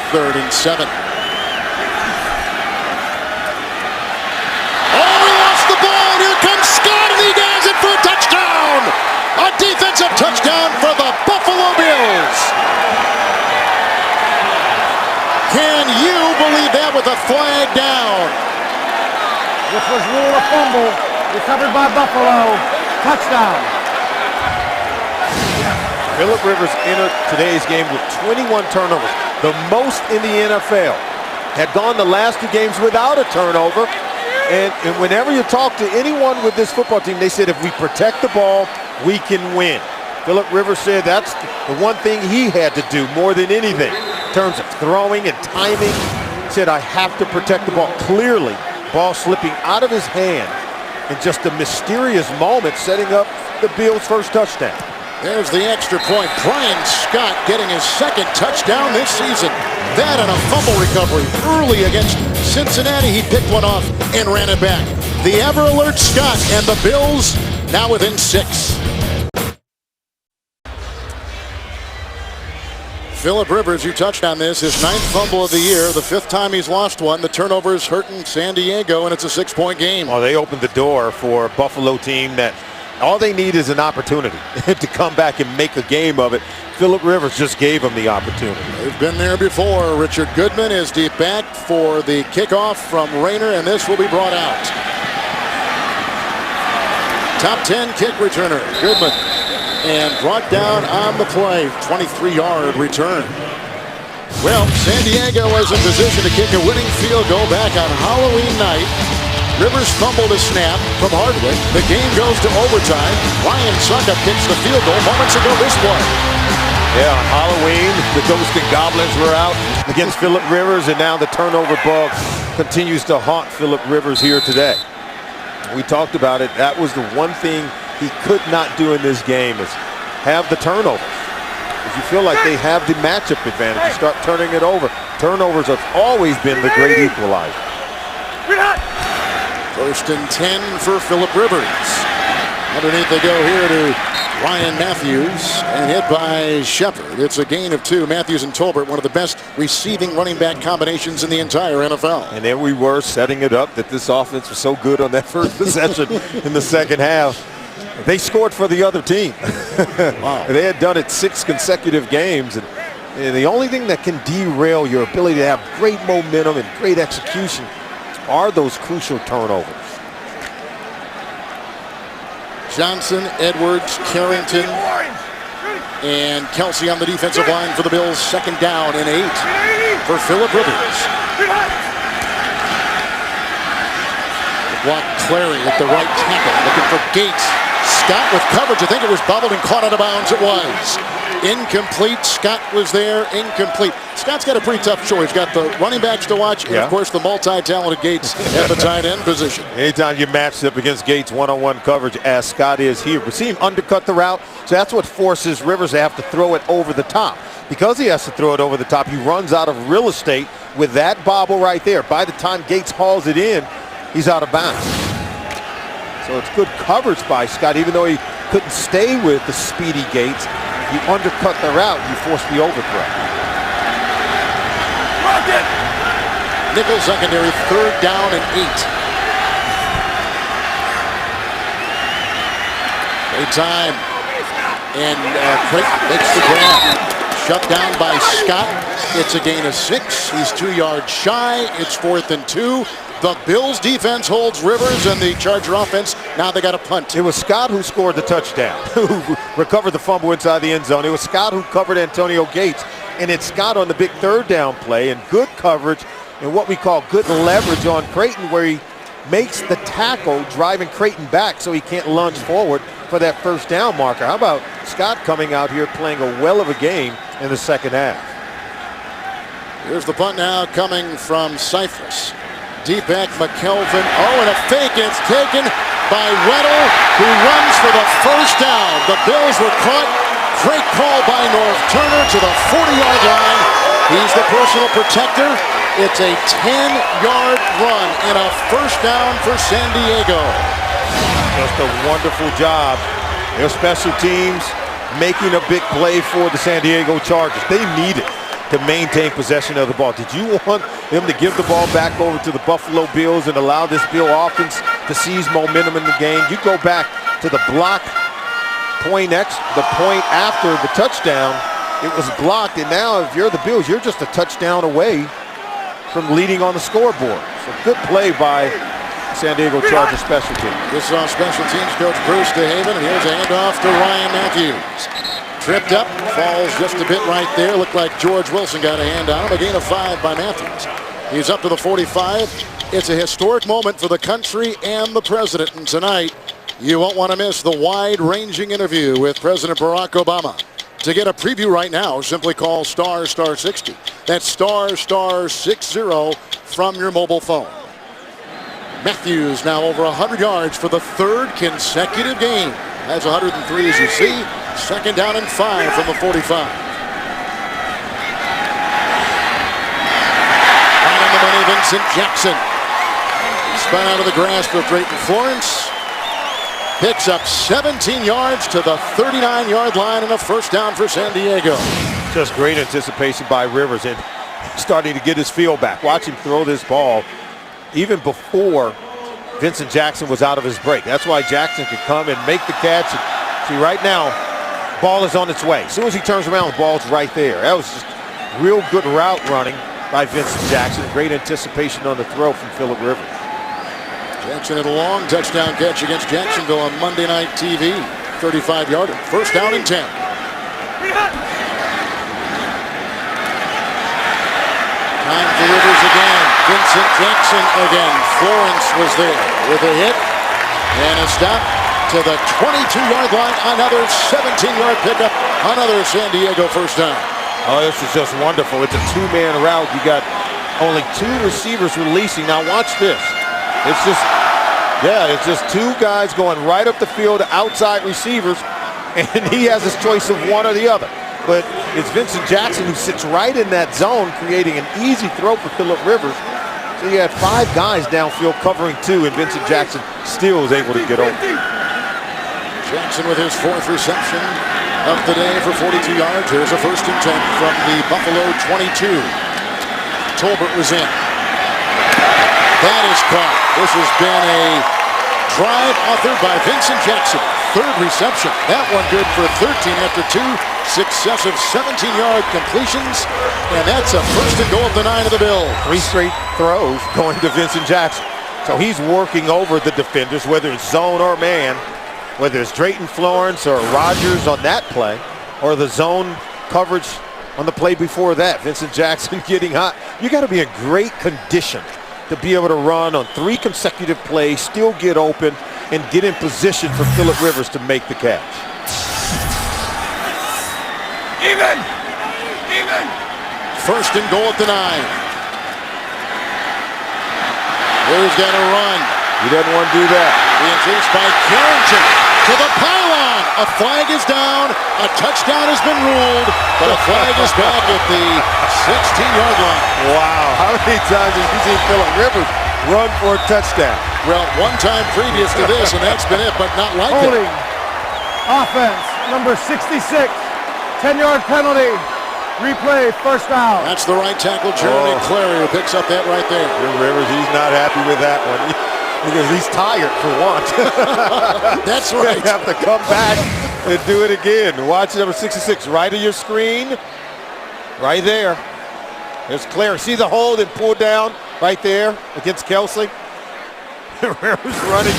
3rd and 7. Oh, he lost the ball. Here comes Scott, and he does it for a touchdown. A defensive touchdown for the Buffalo Bills. Can you believe that with a flag down? This was ruled a fumble. Recovered by Buffalo. Touchdown. Philip Rivers entered today's game with 21 turnovers, the most in the NFL. Had gone the last 2 games without a turnover. And whenever you talk to anyone with this football team, they said if we protect the ball, we can win. Philip Rivers said that's the one thing he had to do more than anything in terms of throwing and timing. He said, I have to protect the ball. Clearly, ball slipping out of his hand in just a mysterious moment, setting up the Bills' first touchdown. There's the extra point. Brian Scott getting his 2nd touchdown this season. That and a fumble recovery early against Cincinnati. He picked one off and ran it back. The ever-alert Scott and the Bills now within 6. Philip Rivers, you touched on this, his 9th fumble of the year, the 5th time he's lost one. The turnover is hurting San Diego, and it's a 6-point game. Well, they opened the door for a Buffalo team that all they need is an opportunity to come back and make a game of it. Philip Rivers just gave them the opportunity. They've been there before. Richard Goodman is deep back for the kickoff from Rayner, and this will be brought out. Top 10 kick returner, Goodman. And brought down on the play, 23-yard return. Well, San Diego was in position to kick a winning field goal back on Halloween night. Rivers fumbled a snap from Hardwick. The game goes to overtime. Ryan Succop kicks the field goal moments ago this play. Yeah, on Halloween, the Ghost and Goblins were out against Philip Rivers, and now the turnover bug continues to haunt Philip Rivers here today. We talked about it. That was the one thing he could not do in this game, is have the turnover. If you feel like they have the matchup advantage, you start turning it over. Turnovers have always been the great equalizer. First and 10 for Philip Rivers. Underneath they go here to Ryan Matthews and hit by Shepard. It's a gain of 2. Matthews and Tolbert, one of the best receiving running back combinations in the entire NFL. And there we were setting it up that this offense was so good on that first possession in the second half. They scored for the other team. Wow. They had done it 6 consecutive games. And the only thing that can derail your ability to have great momentum and great execution are those crucial turnovers. Johnson, Edwards, Carrington, and Kelsey on the defensive line for the Bills. Second down and 8 for Philip Rivers. Block Clary at the right tackle, looking for Gates. Scott with coverage. I think it was bubbled and caught out of bounds. It was incomplete. Scott was there, incomplete. Scott's got a pretty tough choice. He's got the running backs to watch, and of course the multi-talented Gates at the tight end position. Anytime you're matched up against Gates one-on-one coverage, as Scott is here, we see him undercut the route, so that's what forces Rivers to have to throw it over the top. Because he has to throw it over the top, he runs out of real estate with that bobble right there. By the time Gates hauls it in, he's out of bounds. So it's good coverage by Scott, even though he couldn't stay with the speedy Gates. You undercut the route, you force the overthrow. Nickel secondary, third down and 8. Great time. And Creighton makes the grab. Shut down by Scott. It's a gain of 6. He's 2 yards shy. It's 4th and 2. The Bills defense holds Rivers, and the Charger offense, now they got a punt. It was Scott who scored the touchdown, who recovered the fumble inside the end zone. It was Scott who covered Antonio Gates, and it's Scott on the big third down play, and good coverage and what we call good leverage on Creighton, where he makes the tackle, driving Creighton back so he can't lunge forward for that first down marker. How about Scott coming out here playing a well of a game in the second half? Here's the punt now coming from Cypress. Deep back McKelvin. Oh, and a fake. It's taken by Weddle, who runs for the first down. The Bills were caught. Great call by North Turner to the 40-yard line. He's the personal protector. It's a 10-yard run and a first down for San Diego. Just a wonderful job. Their special teams making a big play for the San Diego Chargers. They need it to maintain possession of the ball. Did you want them to give the ball back over to the Buffalo Bills and allow this Bill offense to seize momentum in the game? You go back to the block point the point after the touchdown. It was blocked, and now if you're the Bills, you're just a touchdown away from leading on the scoreboard. So good play by San Diego Chargers special team. This is on special teams coach Bruce DeHaven, and here's a handoff to Ryan Matthews. Tripped up, falls just a bit right there. Looked like George Wilson got a hand on him. A gain of 5 by Matthews. He's up to the 45. It's a historic moment for the country and the president. And tonight, you won't want to miss the wide-ranging interview with President Barack Obama. To get a preview right now, simply call *60. That's *60 from your mobile phone. Matthews now over 100 yards for the 3rd consecutive game. Has 103 as you see. Second down and 5 from the 45. Right on the money, Vincent Jackson. He spun out of the grasp of Drayton Florence. Picks up 17 yards to the 39-yard line and a first down for San Diego. Just great anticipation by Rivers and starting to get his feel back. Watch him throw this ball even before Vincent Jackson was out of his break. That's why Jackson could come and make the catch. And see, right now, ball is on its way. As soon as he turns around, the ball's right there. That was just real good route running by Vincent Jackson. Great anticipation on the throw from Philip Rivers. Jackson had a long touchdown catch against Jacksonville on Monday Night TV. 35-yarder. First down and 10. Time for Rivers again. Vincent Jackson again. Florence was there with a hit and a stop to the 22-yard line. Another 17-yard pickup. Another San Diego first down. Oh, this is just wonderful. It's a two-man route. You got only two receivers releasing. Now watch this. It's just two guys going right up the field to outside receivers, and he has his choice of one or the other. But it's Vincent Jackson who sits right in that zone, creating an easy throw for Phillip Rivers. So you had five guys downfield covering two, and Vincent Jackson still was able to get over. Jackson with his fourth reception of the day for 42 yards. Here's a first and 10 from the Buffalo 22. Tolbert was in. That is caught. This has been a drive authored by Vincent Jackson. Third reception. That one good for 13 after two successive 17-yard completions. And that's a first and goal at the 9 of the Bills. Three straight throws going to Vincent Jackson. So he's working over the defenders, whether it's zone or man, whether it's Drayton Florence or Rodgers on that play, or the zone coverage on the play before that. Vincent Jackson getting hot. You got to be in great condition to be able to run on 3 consecutive plays, still get open, and get in position for Phillip Rivers to make the catch. Even. First and goal at the 9. Rivers got to run. He doesn't want to do that. Being chased by Carrington to the pylon. A flag is down. A touchdown has been ruled, but a flag is back at the 16-yard line. Wow, how many times have you seen Phillip Rivers run for a touchdown? Well, one time previous to this, and that's been it, but not like Holding. it. Offense, number 66. 10-yard penalty. Replay, first down. That's the right tackle, Jeremy Clary, who picks up that right there. Rivers, he's not happy with that one. Because he's tired for once. That's right. You have to come back and do it again. Watch number 66 right of your screen. Right there. There's Clary. See the hold and pull down right there against Kelsey? Rivers running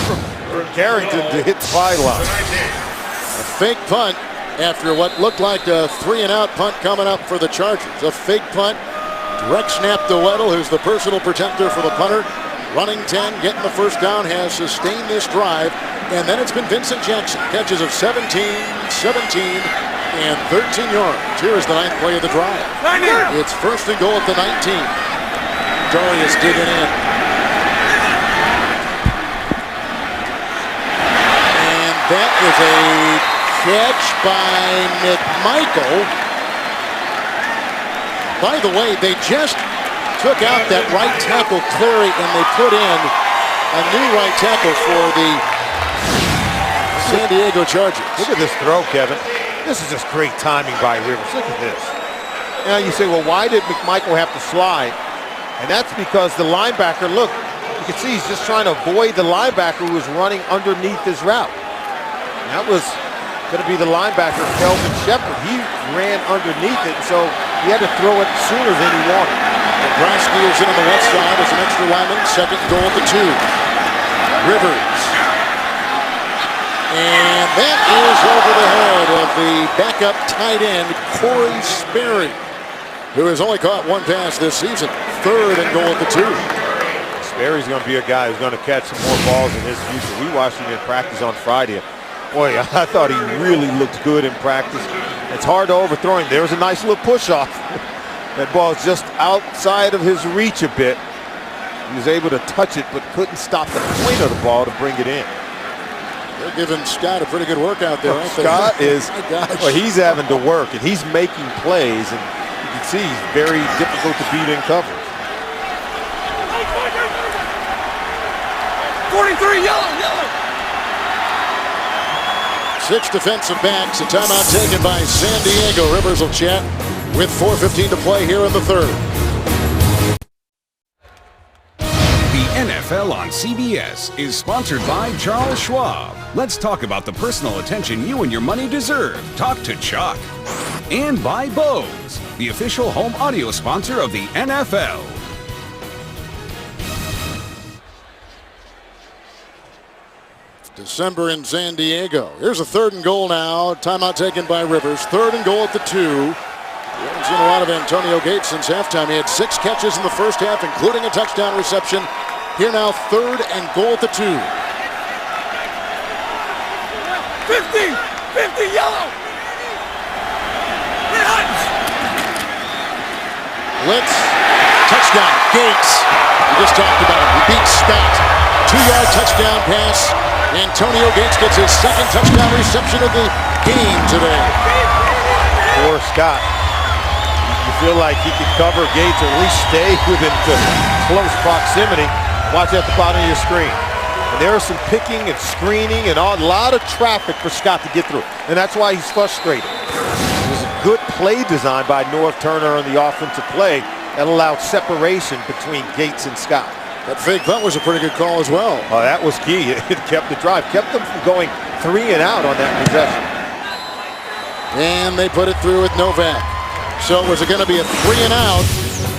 from Carrington to hit the pylon. A fake punt after what looked like a 3-and-out punt coming up for the Chargers. A fake punt. Direct snap to Weddle, who's the personal protector for the punter. Running 10, getting the first down, has sustained this drive. And then it's been Vincent Jackson. Catches of 17, 17, and 13 yards. Here is the 9th play of the drive. It's first and goal at the 19. Darius digging in. And that is a catch by McMichael. By the way, they just took out that right tackle, Clary, and they put in a new right tackle for the San Diego Chargers. Look at this throw, Kevin. This is just great timing by Rivers. Look at this. Now you say, well, why did McMichael have to slide? And that's because the linebacker, look, you can see he's just trying to avoid the linebacker who was running underneath his route. And that was going to be the linebacker, Kelvin Shepard. He ran underneath it, so he had to throw it sooner than he wanted. Nebraska is in on the left side as an extra lineman. Second goal at the 2. Rivers. And that is over the head of the backup tight end, Corey Sperry, who has only caught one pass this season. Third and goal at the 2. Sperry's going to be a guy who's going to catch some more balls in his future. We watched him in practice on Friday. Boy, I thought he really looked good in practice. It's hard to overthrow him. There was a nice little push-off. That ball is just outside of his reach a bit. He was able to touch it, but couldn't stop the point of the ball to bring it in. They're giving Scott a pretty good workout there, aren't they? Scott is, well, he's having to work, and he's making plays, and you can see he's very difficult to beat in coverage. 43, yellow. 6 defensive backs. A timeout taken by San Diego. Rivers will chat with 4:15 to play here in the third. The NFL on CBS is sponsored by Charles Schwab. Let's talk about the personal attention you and your money deserve. Talk to Chuck. And by Bose, the official home audio sponsor of the NFL. December in San Diego. Here's a 3rd and goal now. Timeout taken by Rivers. 3rd and goal at the 2. We haven't seen a lot of Antonio Gates since halftime. He had 6 catches in the first half, including a touchdown reception. Here now, 3rd and goal at the 2. 50 yellow. Blitz, touchdown, Gates. We just talked about him. He beats Scott. 2-yard touchdown pass. Antonio Gates gets his 2nd touchdown reception of the game today. For Scott, you feel like he could cover Gates or at least stay within close proximity. Watch at the bottom of your screen. And there is some picking and screening and a lot of traffic for Scott to get through. And that's why he's frustrated. It was a good play design by Norv Turner on the offensive play that allowed separation between Gates and Scott. That fake punt was a pretty good call as well. Oh, that was key. It kept the drive, kept them from going 3 and out on that possession. And they put it through with Novak. So was it going to be a 3 and out?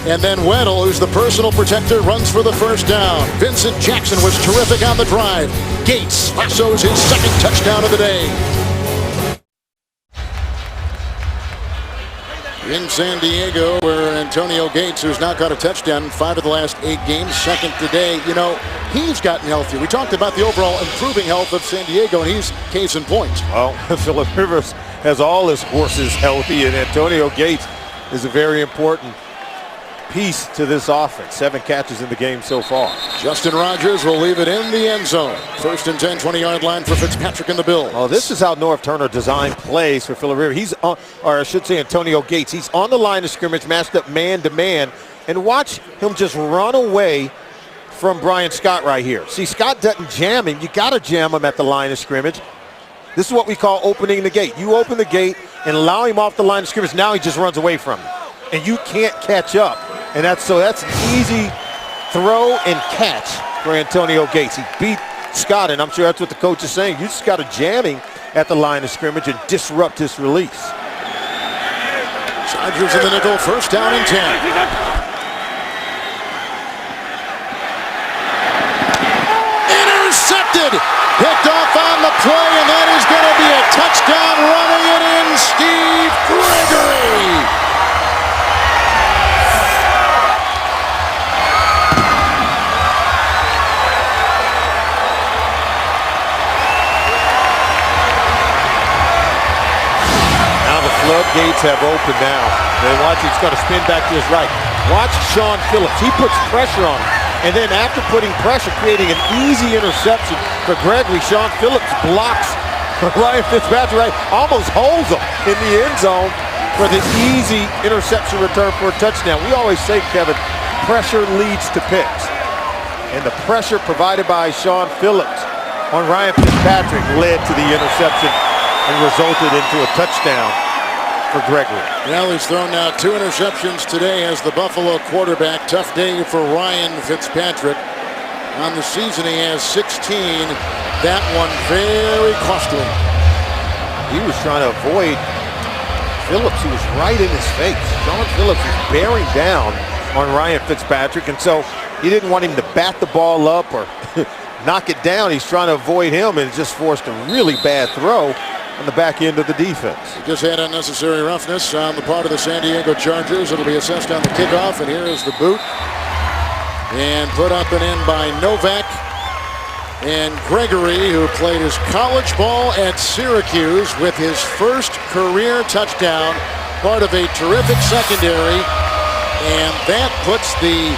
And then Weddle, who's the personal protector, runs for the first down. Vincent Jackson was terrific on the drive. Gates lassos his 2nd touchdown of the day. In San Diego, where Antonio Gates, who's now got a touchdown in 5 of the last 8 games, 2nd today. You know, he's gotten healthier. We talked about the overall improving health of San Diego, and he's case in point. Well, Philip Rivers has all his horses healthy, and Antonio Gates is a very important piece to this offense. 7 catches in the game so far. Justin Rogers will leave it in the end zone. 1st and 10, 20-yard line for Fitzpatrick and the Bills. Oh, this is how Norv Turner designed plays for Philip Rivers. He's on, or I should say Antonio Gates. He's on the line of scrimmage, matched up man to man, and watch him just run away from Brian Scott right here. See, Scott doesn't jam him. You got to jam him at the line of scrimmage. This is what we call opening the gate. You open the gate and allow him off the line of scrimmage. Now he just runs away from you, and you can't catch up. And that's an easy throw and catch for Antonio Gates. He beat Scott, and I'm sure that's what the coach is saying. You just got to jam him at the line of scrimmage and disrupt his release. Chargers in the nickel, 1st down and 10. Intercepted! Picked off on the play, and that is going to be a touchdown. Running it in, Steve Gregory. Floodgates have opened now. And watch, he's going to spin back to his right. Watch Shaun Phillips. He puts pressure on him. And then after putting pressure, creating an easy interception for Gregory, Shaun Phillips blocks Ryan Fitzpatrick, right, almost holds him in the end zone for the easy interception return for a touchdown. We always say, Kevin, pressure leads to picks. And the pressure provided by Shaun Phillips on Ryan Fitzpatrick led to the interception and resulted into a touchdown for Gregory. Well, he's thrown now 2 interceptions today as the Buffalo quarterback. Tough day for Ryan Fitzpatrick. On the season, he has 16. That one very costly. He was trying to avoid Phillips. He was right in his face. Shaun Phillips was bearing down on Ryan Fitzpatrick, and so he didn't want him to bat the ball up or knock it down. He's trying to avoid him, and it just forced a really bad throw on the back end of the defense. He just had unnecessary roughness on the part of the San Diego Chargers. It'll be assessed on the kickoff, and here is the boot. And put up and in by Novak. And Gregory, who played his college ball at Syracuse with his first career touchdown, part of a terrific secondary. And that puts the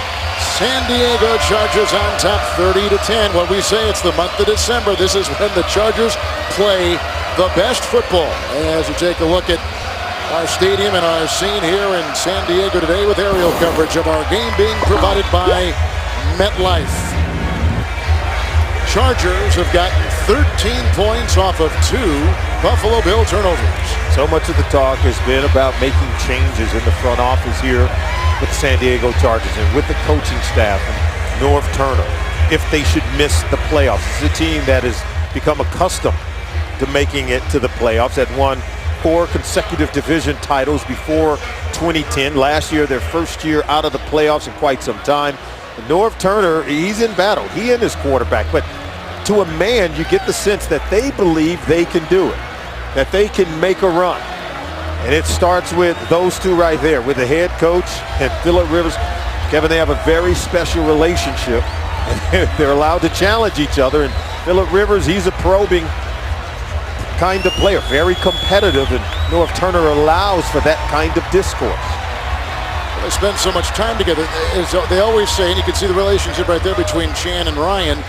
San Diego Chargers on top 30-10. When we say it's the month of December, this is when the Chargers play the best football. As you take a look at our stadium and our scene here in San Diego today with aerial coverage of our game being provided by MetLife. Chargers have gotten 13 points off of 2 Buffalo Bill turnovers. So much of the talk has been about making changes in the front office here with the San Diego Chargers and with the coaching staff and Norv Turner. If they should miss the playoffs, it's a team that has become accustomed to making it to the playoffs, had won 4 consecutive division titles before 2010. Last year, their first year out of the playoffs in quite some time. And Norv Turner, he's in battle. He and his quarterback, but to a man, you get the sense that they believe they can do it, that they can make a run. And it starts with those two right there, with the head coach and Phillip Rivers. Kevin, they have a very special relationship, and they're allowed to challenge each other. And Phillip Rivers, he's a probing kind of player, very competitive, and North Turner allows for that kind of discourse. They spend so much time together. As they always say, and you can see the relationship right there between Chan and Ryan.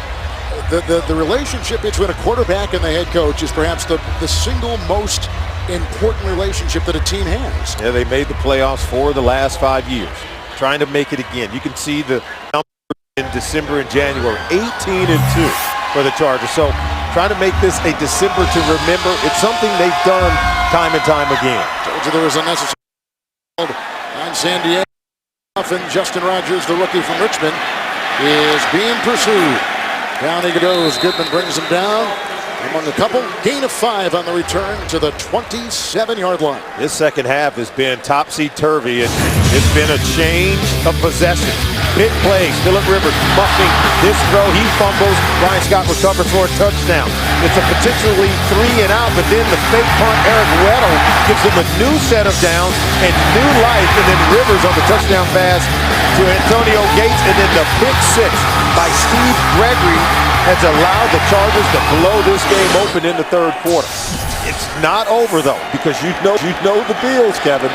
The relationship between a quarterback and the head coach is perhaps the single most important relationship that a team has. Yeah, they made the playoffs for the last 5 years, trying to make it again. You can see the number in December and January, 18-2 for the Chargers. So trying to make this a December to remember, it's something they've done time and time again. Told you there was unnecessary on San Diego. And Justin Rogers, the rookie from Richmond, is being pursued. Down he goes. Goodman brings him down among a couple. Gain of 5 on the return to the 27-yard line. This second half has been topsy-turvy, and it's been a change of possession. Big plays. Phillip Rivers muffing this throw. He fumbles. Ryan Scott recovers for a touchdown. It's a potentially 3-and-out, but then the fake punt, Eric Weddle, gives them a new set of downs and new life, and then Rivers on the touchdown pass to Antonio Gates, and then the pick 6 by Steve Gregory has allowed the Chargers to blow this game open in the third quarter. It's not over, though, because you know the Bills, Kevin.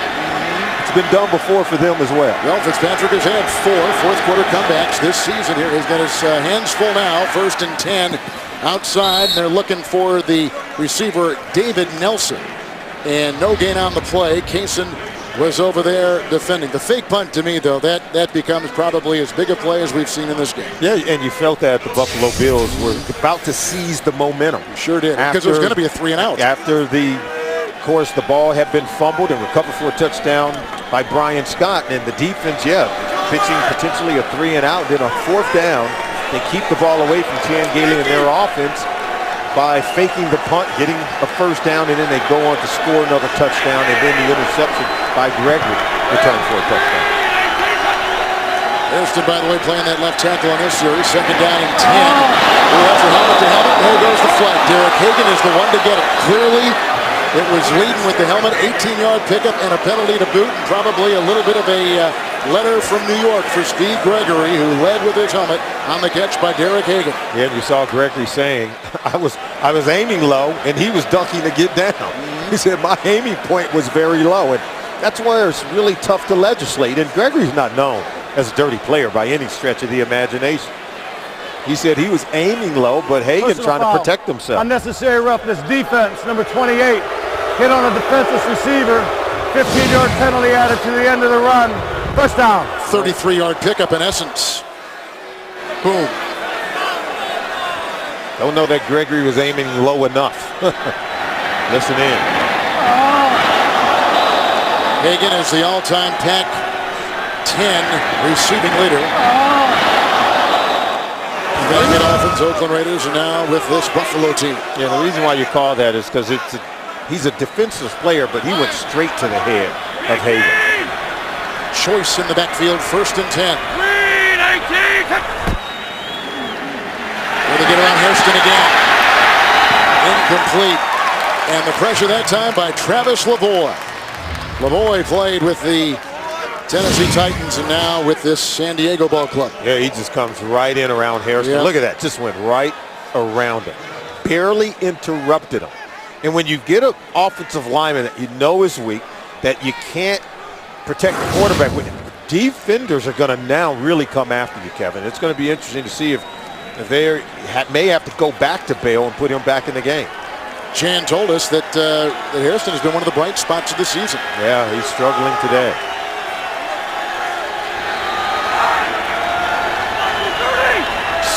It's been done before for them as well. Well, Fitzpatrick has had 4 fourth-quarter comebacks this season here. He's got his hands full now. 1st and 10 outside, and they're looking for the receiver, David Nelson. And no gain on the play. Kaysen was over there defending. The fake punt, to me, though, that becomes probably as big a play as we've seen in this game. Yeah, and you felt that the Buffalo Bills were about to seize the momentum. Sure did, because it was going to be a 3-and-out. After of course, the ball had been fumbled and recovered for a touchdown by Brian Scott, and the defense, pitching potentially a 3-and-out, then a 4th down. They keep the ball away from Chan Gailey and their offense by faking the punt, getting a 1st down, and then they go on to score another touchdown, and then the interception by Gregory returned for a touchdown. Hairston, by the way, playing that left tackle on this series. 2nd down and 10. That's a helmet to helmet. There goes the flag. Derek Hagan is the one to get it. Clearly, it was leading with the helmet. 18-yard pickup and a penalty to boot. And probably a little bit of a letter from New York for Steve Gregory, who led with his helmet on the catch by Derek Hagan. Yeah, and you saw Gregory saying, I was aiming low, and he was ducking to get down. He said, my aiming point was very low. And that's where it's really tough to legislate. And Gregory's not known as a dirty player by any stretch of the imagination. He said he was aiming low, but Hagan trying to protect himself. Unnecessary roughness defense, number 28. Hit on a defenseless receiver. 15-yard penalty added to the end of the run. First down. 33-yard pickup in essence. Boom. Don't know that Gregory was aiming low enough. Listen in. Hagan is the all-time Pac-10 receiving leader. Very Dolphins, Oakland Raiders, and now with this Buffalo team. Yeah, the reason why you call that is because he's a defensive player, but he went straight to the head of Hagan. Choice in the backfield, 1st and 10. Will they get around Hairston again? Incomplete. And the pressure that time by Travis Lavoie. Lavoie played with the Tennessee Titans and now with this San Diego ball club. Yeah, he just comes right in around Hairston. Yeah. Look at that, just went right around him. Barely interrupted him. And when you get an offensive lineman that you know is weak, that you can't protect the quarterback with, defenders are going to now really come after you, Kevin. It's going to be interesting to see if they may have to go back to Bale and put him back in the game. Chan told us that Hairston has been one of the bright spots of the season. Yeah, he's struggling today.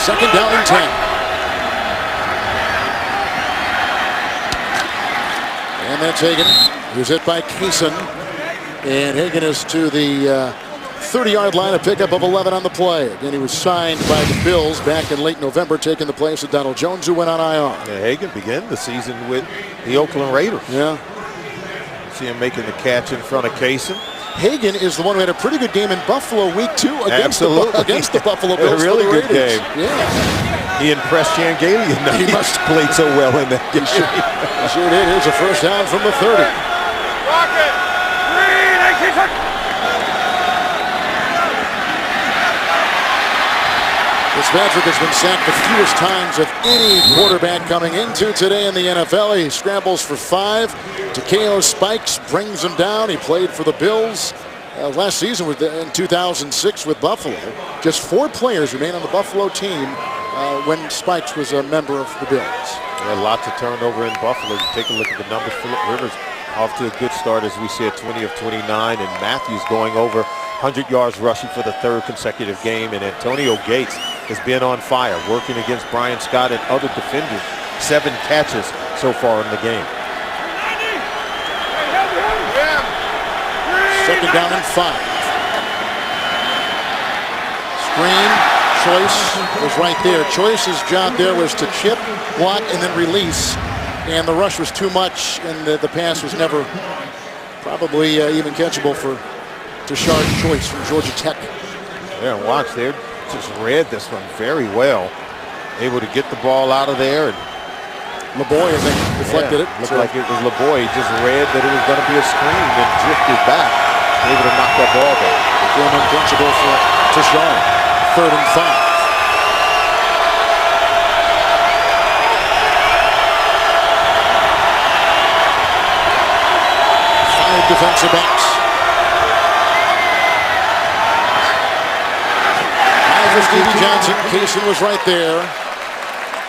Second down and 10. And that's Hagan, who's hit by Kaysen. And Hagan is to the 30-yard line, a pickup of 11 on the play. Again, he was signed by the Bills back in late November, taking the place of Donald Jones, who went on IR. Yeah, Hagan began the season with the Oakland Raiders. Yeah. See him making the catch in front of Kaysen. Hagan is the one who had a pretty good game in Buffalo week 2 against the Buffalo Bills. A really good game. Yeah. He impressed Chan Gailey enough. He must have played so well in that game. He sure did. Here's a first down from the 30. Rocket. Green. Fitzpatrick has been sacked the fewest times of any quarterback coming into today in the NFL. He scrambles for 5. Takeo Spikes brings him down. He played for the Bills last season in 2006 with Buffalo. Just 4 players remain on the Buffalo team when Spikes was a member of the Bills. Yeah, lots of turnover in Buffalo. You take a look at the numbers. Phillip Rivers off to a good start, as we said, 20 of 29, and Matthews going over 100 yards rushing for the 3rd consecutive game, and Antonio Gates has been on fire, working against Brian Scott and other defenders. 7 catches so far in the game. Second down and 5. Screen. Choice was right there. Choice's job there was to chip, block, and then release. And the rush was too much, and the pass was never probably even catchable for Tashard Choice from Georgia Tech. Yeah, watch, they just read this one very well. Able to get the ball out of there. And LeBoy, I think, deflected it. Looked like it was LeBoy. He just read that it was going to be a screen and drifted back. Able to knock that ball down. Became uncatchable for Tashard. 3rd and 5. 5 defensive backs. 5 for Stevie Johnson. Kaysen was right there.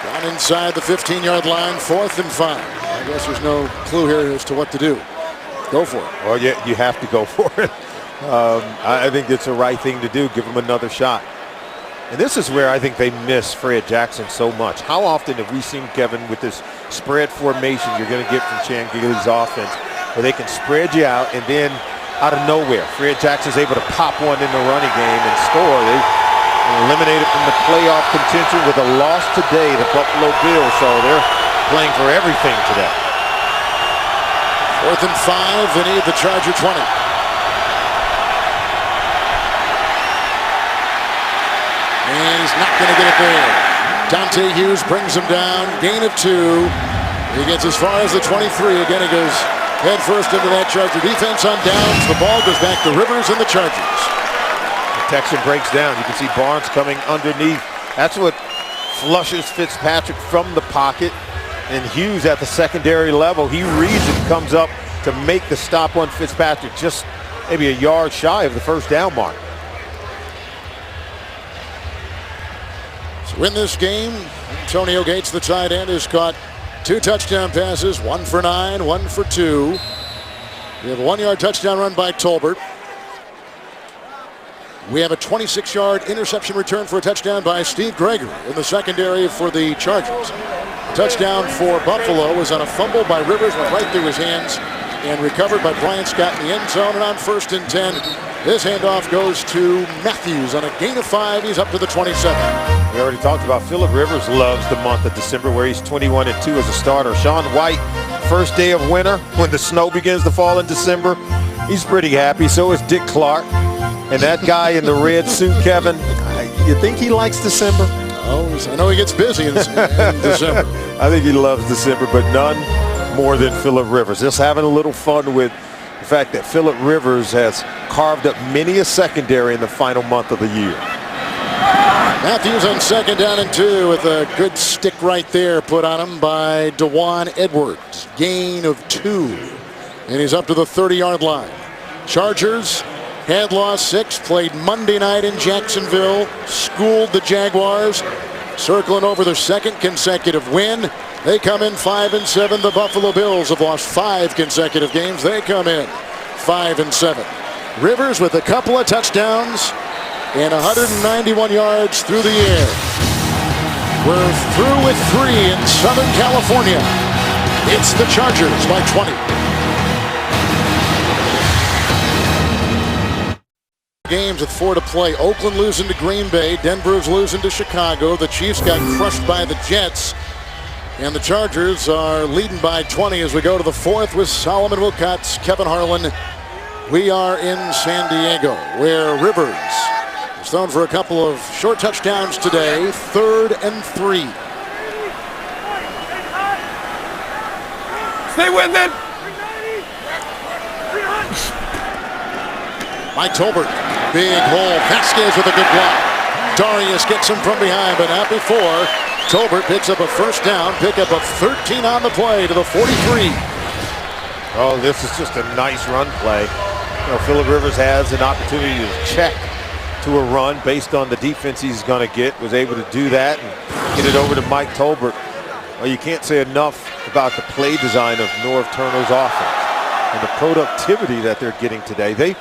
Down inside the 15-yard line. 4th and 5. I guess there's no clue here as to what to do. Go for it. Well, yeah, you have to go for it. I think it's the right thing to do. Give him another shot. And this is where I think they miss Fred Jackson so much. How often have we seen, Kevin, with this spread formation you're going to get from Chan Gailey's offense, where they can spread you out, and then out of nowhere, Fred Jackson's able to pop one in the running game and score. They eliminated from the playoff contention with a loss today, the Buffalo Bills, so they're playing for everything today. 4th and 5, they need the Charger 20. And he's not going to get it there. Dante Hughes brings him down. Gain of 2. He gets as far as the 23. Again, he goes head first into that Charger defense on downs. The ball goes back to Rivers and the Chargers. Protection breaks down. You can see Barnes coming underneath. That's what flushes Fitzpatrick from the pocket. And Hughes at the secondary level, he reads it, comes up to make the stop on Fitzpatrick, just maybe a yard shy of the 1st down mark. So in this game, Antonio Gates, the tight end, has caught 2 touchdown passes, 1 for 9, 1 for 2. We have a 1-yard touchdown run by Tolbert. We have a 26-yard interception return for a touchdown by Steve Gregory in the secondary for the Chargers. Touchdown for Buffalo was on a fumble by Rivers, went right through his hands, and recovered by Brian Scott in the end zone. And on 1st and 10, this handoff goes to Matthews on a gain of 5. He's up to the 27. We already talked about Phillip Rivers loves the month of December, where he's 21-2 as a starter. Shaun White, first day of winter, when the snow begins to fall in December, he's pretty happy. So is Dick Clark. And that guy in the red suit, Kevin, you think he likes December? Oh, I know he gets busy in December. I think he loves December, but none more than Phillip Rivers. Just having a little fun with the fact that Phillip Rivers has carved up many a secondary in the final month of the year. Matthews on 2nd down and 2 with a good stick right there put on him by DeJuan Edwards. Gain of 2. And he's up to the 30-yard line. Chargers had lost 6, played Monday night in Jacksonville, schooled the Jaguars, circling over their 2nd consecutive win. They come in 5-7. The Buffalo Bills have lost 5 consecutive games. They come in 5-7. Rivers with a couple of touchdowns and 191 yards through the air. We're through with 3 in Southern California. It's the Chargers by 20. Games with 4 to play. Oakland losing to Green Bay. Denver's losing to Chicago. The Chiefs got crushed by the Jets. And the Chargers are leading by 20 as we go to the 4th with Solomon Wilcots, Kevin Harlan. We are in San Diego, where Rivers is thrown for a couple of short touchdowns today. 3rd and 3. Stay with it. Mike Tolbert, big hole. Vasquez with a good block. Darius gets him from behind, but not before. Tolbert picks up a first down, pick up a 13 on the play to the 43. Oh, this is just a nice run play. You know, Phillip Rivers has an opportunity to check to a run based on the defense he's going to get. Was able to do that and get it over to Mike Tolbert. Well, you can't say enough about the play design of Norv Turner's offense and the productivity that they're getting today. They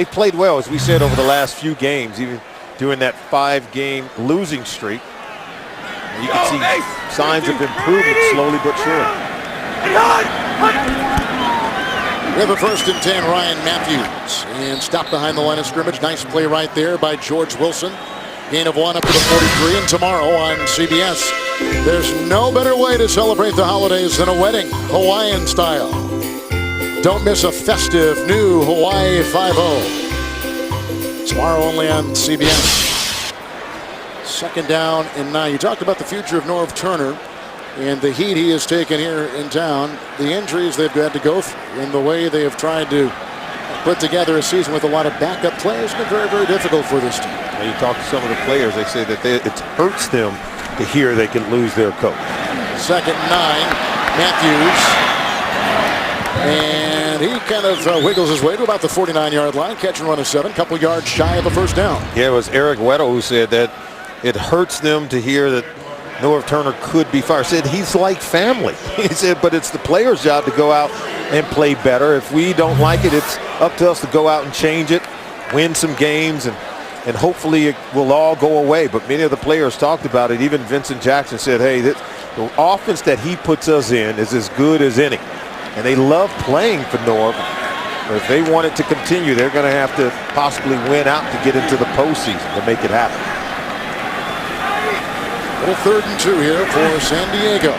played well, as we said, over the last few games, even during that 5-game losing streak. You can see signs of improvement slowly but surely. We have a 1st and 10, Ryan Matthews. And stopped behind the line of scrimmage. Nice play right there by George Wilson. Gain of 1 up to the 43. And tomorrow on CBS, there's no better way to celebrate the holidays than a wedding, Hawaiian style. Don't miss a festive new Hawaii 5-0. Tomorrow only on CBS. 2nd down and 9. You talked about the future of Norv Turner and the heat he has taken here in town, the injuries they've had to go through, and the way they have tried to put together a season with a lot of backup players. It's been very, very difficult for this team. When you talk to some of the players, they say that it hurts them to hear they can lose their coach. 2nd and 9, Matthews. And he kind of wiggles his way to about the 49-yard line, catch and run of 7, couple yards shy of a first down. Yeah, it was Eric Weddle who said that it hurts them to hear that Norv Turner could be fired. Said he's like family. He said, but it's the players' job to go out and play better. If we don't like it, it's up to us to go out and change it, win some games, and hopefully it will all go away. But many of the players talked about it. Even Vincent Jackson said, hey, the offense that he puts us in is as good as any. And they love playing for Norv. But if they want it to continue, they're going to have to possibly win out to get into the postseason to make it happen. Little 3rd and 2 here for San Diego.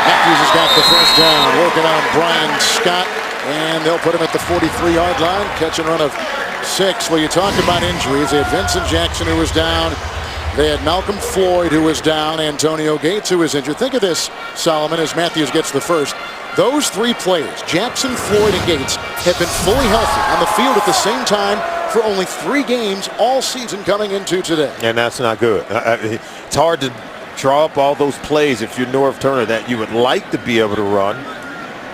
Matthews has got the first down, working on Brian Scott, and they'll put him at the 43-yard line. Catch and run of 6. Well, you talk about injuries. They had Vincent Jackson, who was down. They had Malcolm Floyd, who was down. Antonio Gates, who was injured. Think of this, Solomon, as Matthews gets the first. Those 3 players, Jackson, Floyd, and Gates, have been fully healthy on the field at the same time for only 3 games all season coming into today. And that's not good. It's hard to draw up all those plays if you're Norv Turner that you would like to be able to run,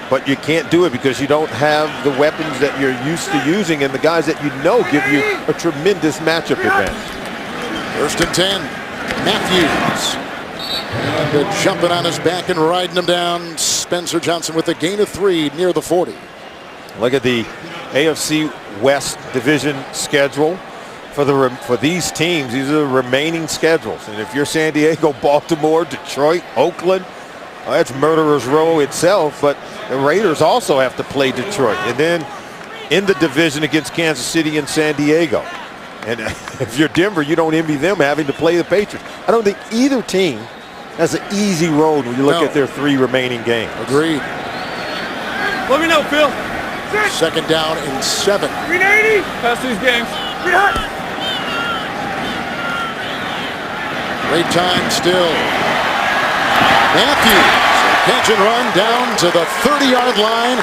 but you can't do it because you don't have the weapons that you're used to using and the guys that you know give you a tremendous matchup advantage. 1st and 10, Matthews. And jumping on his back and riding him down, Spencer Johnson with a gain of 3 near the 40. Look at the AFC West division schedule for these teams. These are the remaining schedules. And if you're San Diego, Baltimore, Detroit, Oakland, that's murderer's row itself. But the Raiders also have to play Detroit. And then in the division against Kansas City and San Diego. And if you're Denver, you don't envy them having to play the Patriots. I don't think either team has an easy road when you look at their 3 remaining games. Agreed. Let me know, Phil. 2nd down and 7. 380. Pass these games. Great time still. Matthews, catch and run down to the 30-yard line.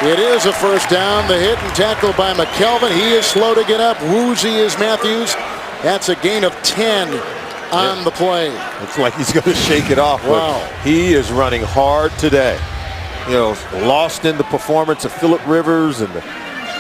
It is a first down. The hit and tackle by McKelvin. He is slow to get up. Woozy is Matthews. That's a gain of 10 on the play. It's like he's going to shake it off. Wow. He is running hard today. You know, lost in the performance of Phillip Rivers and the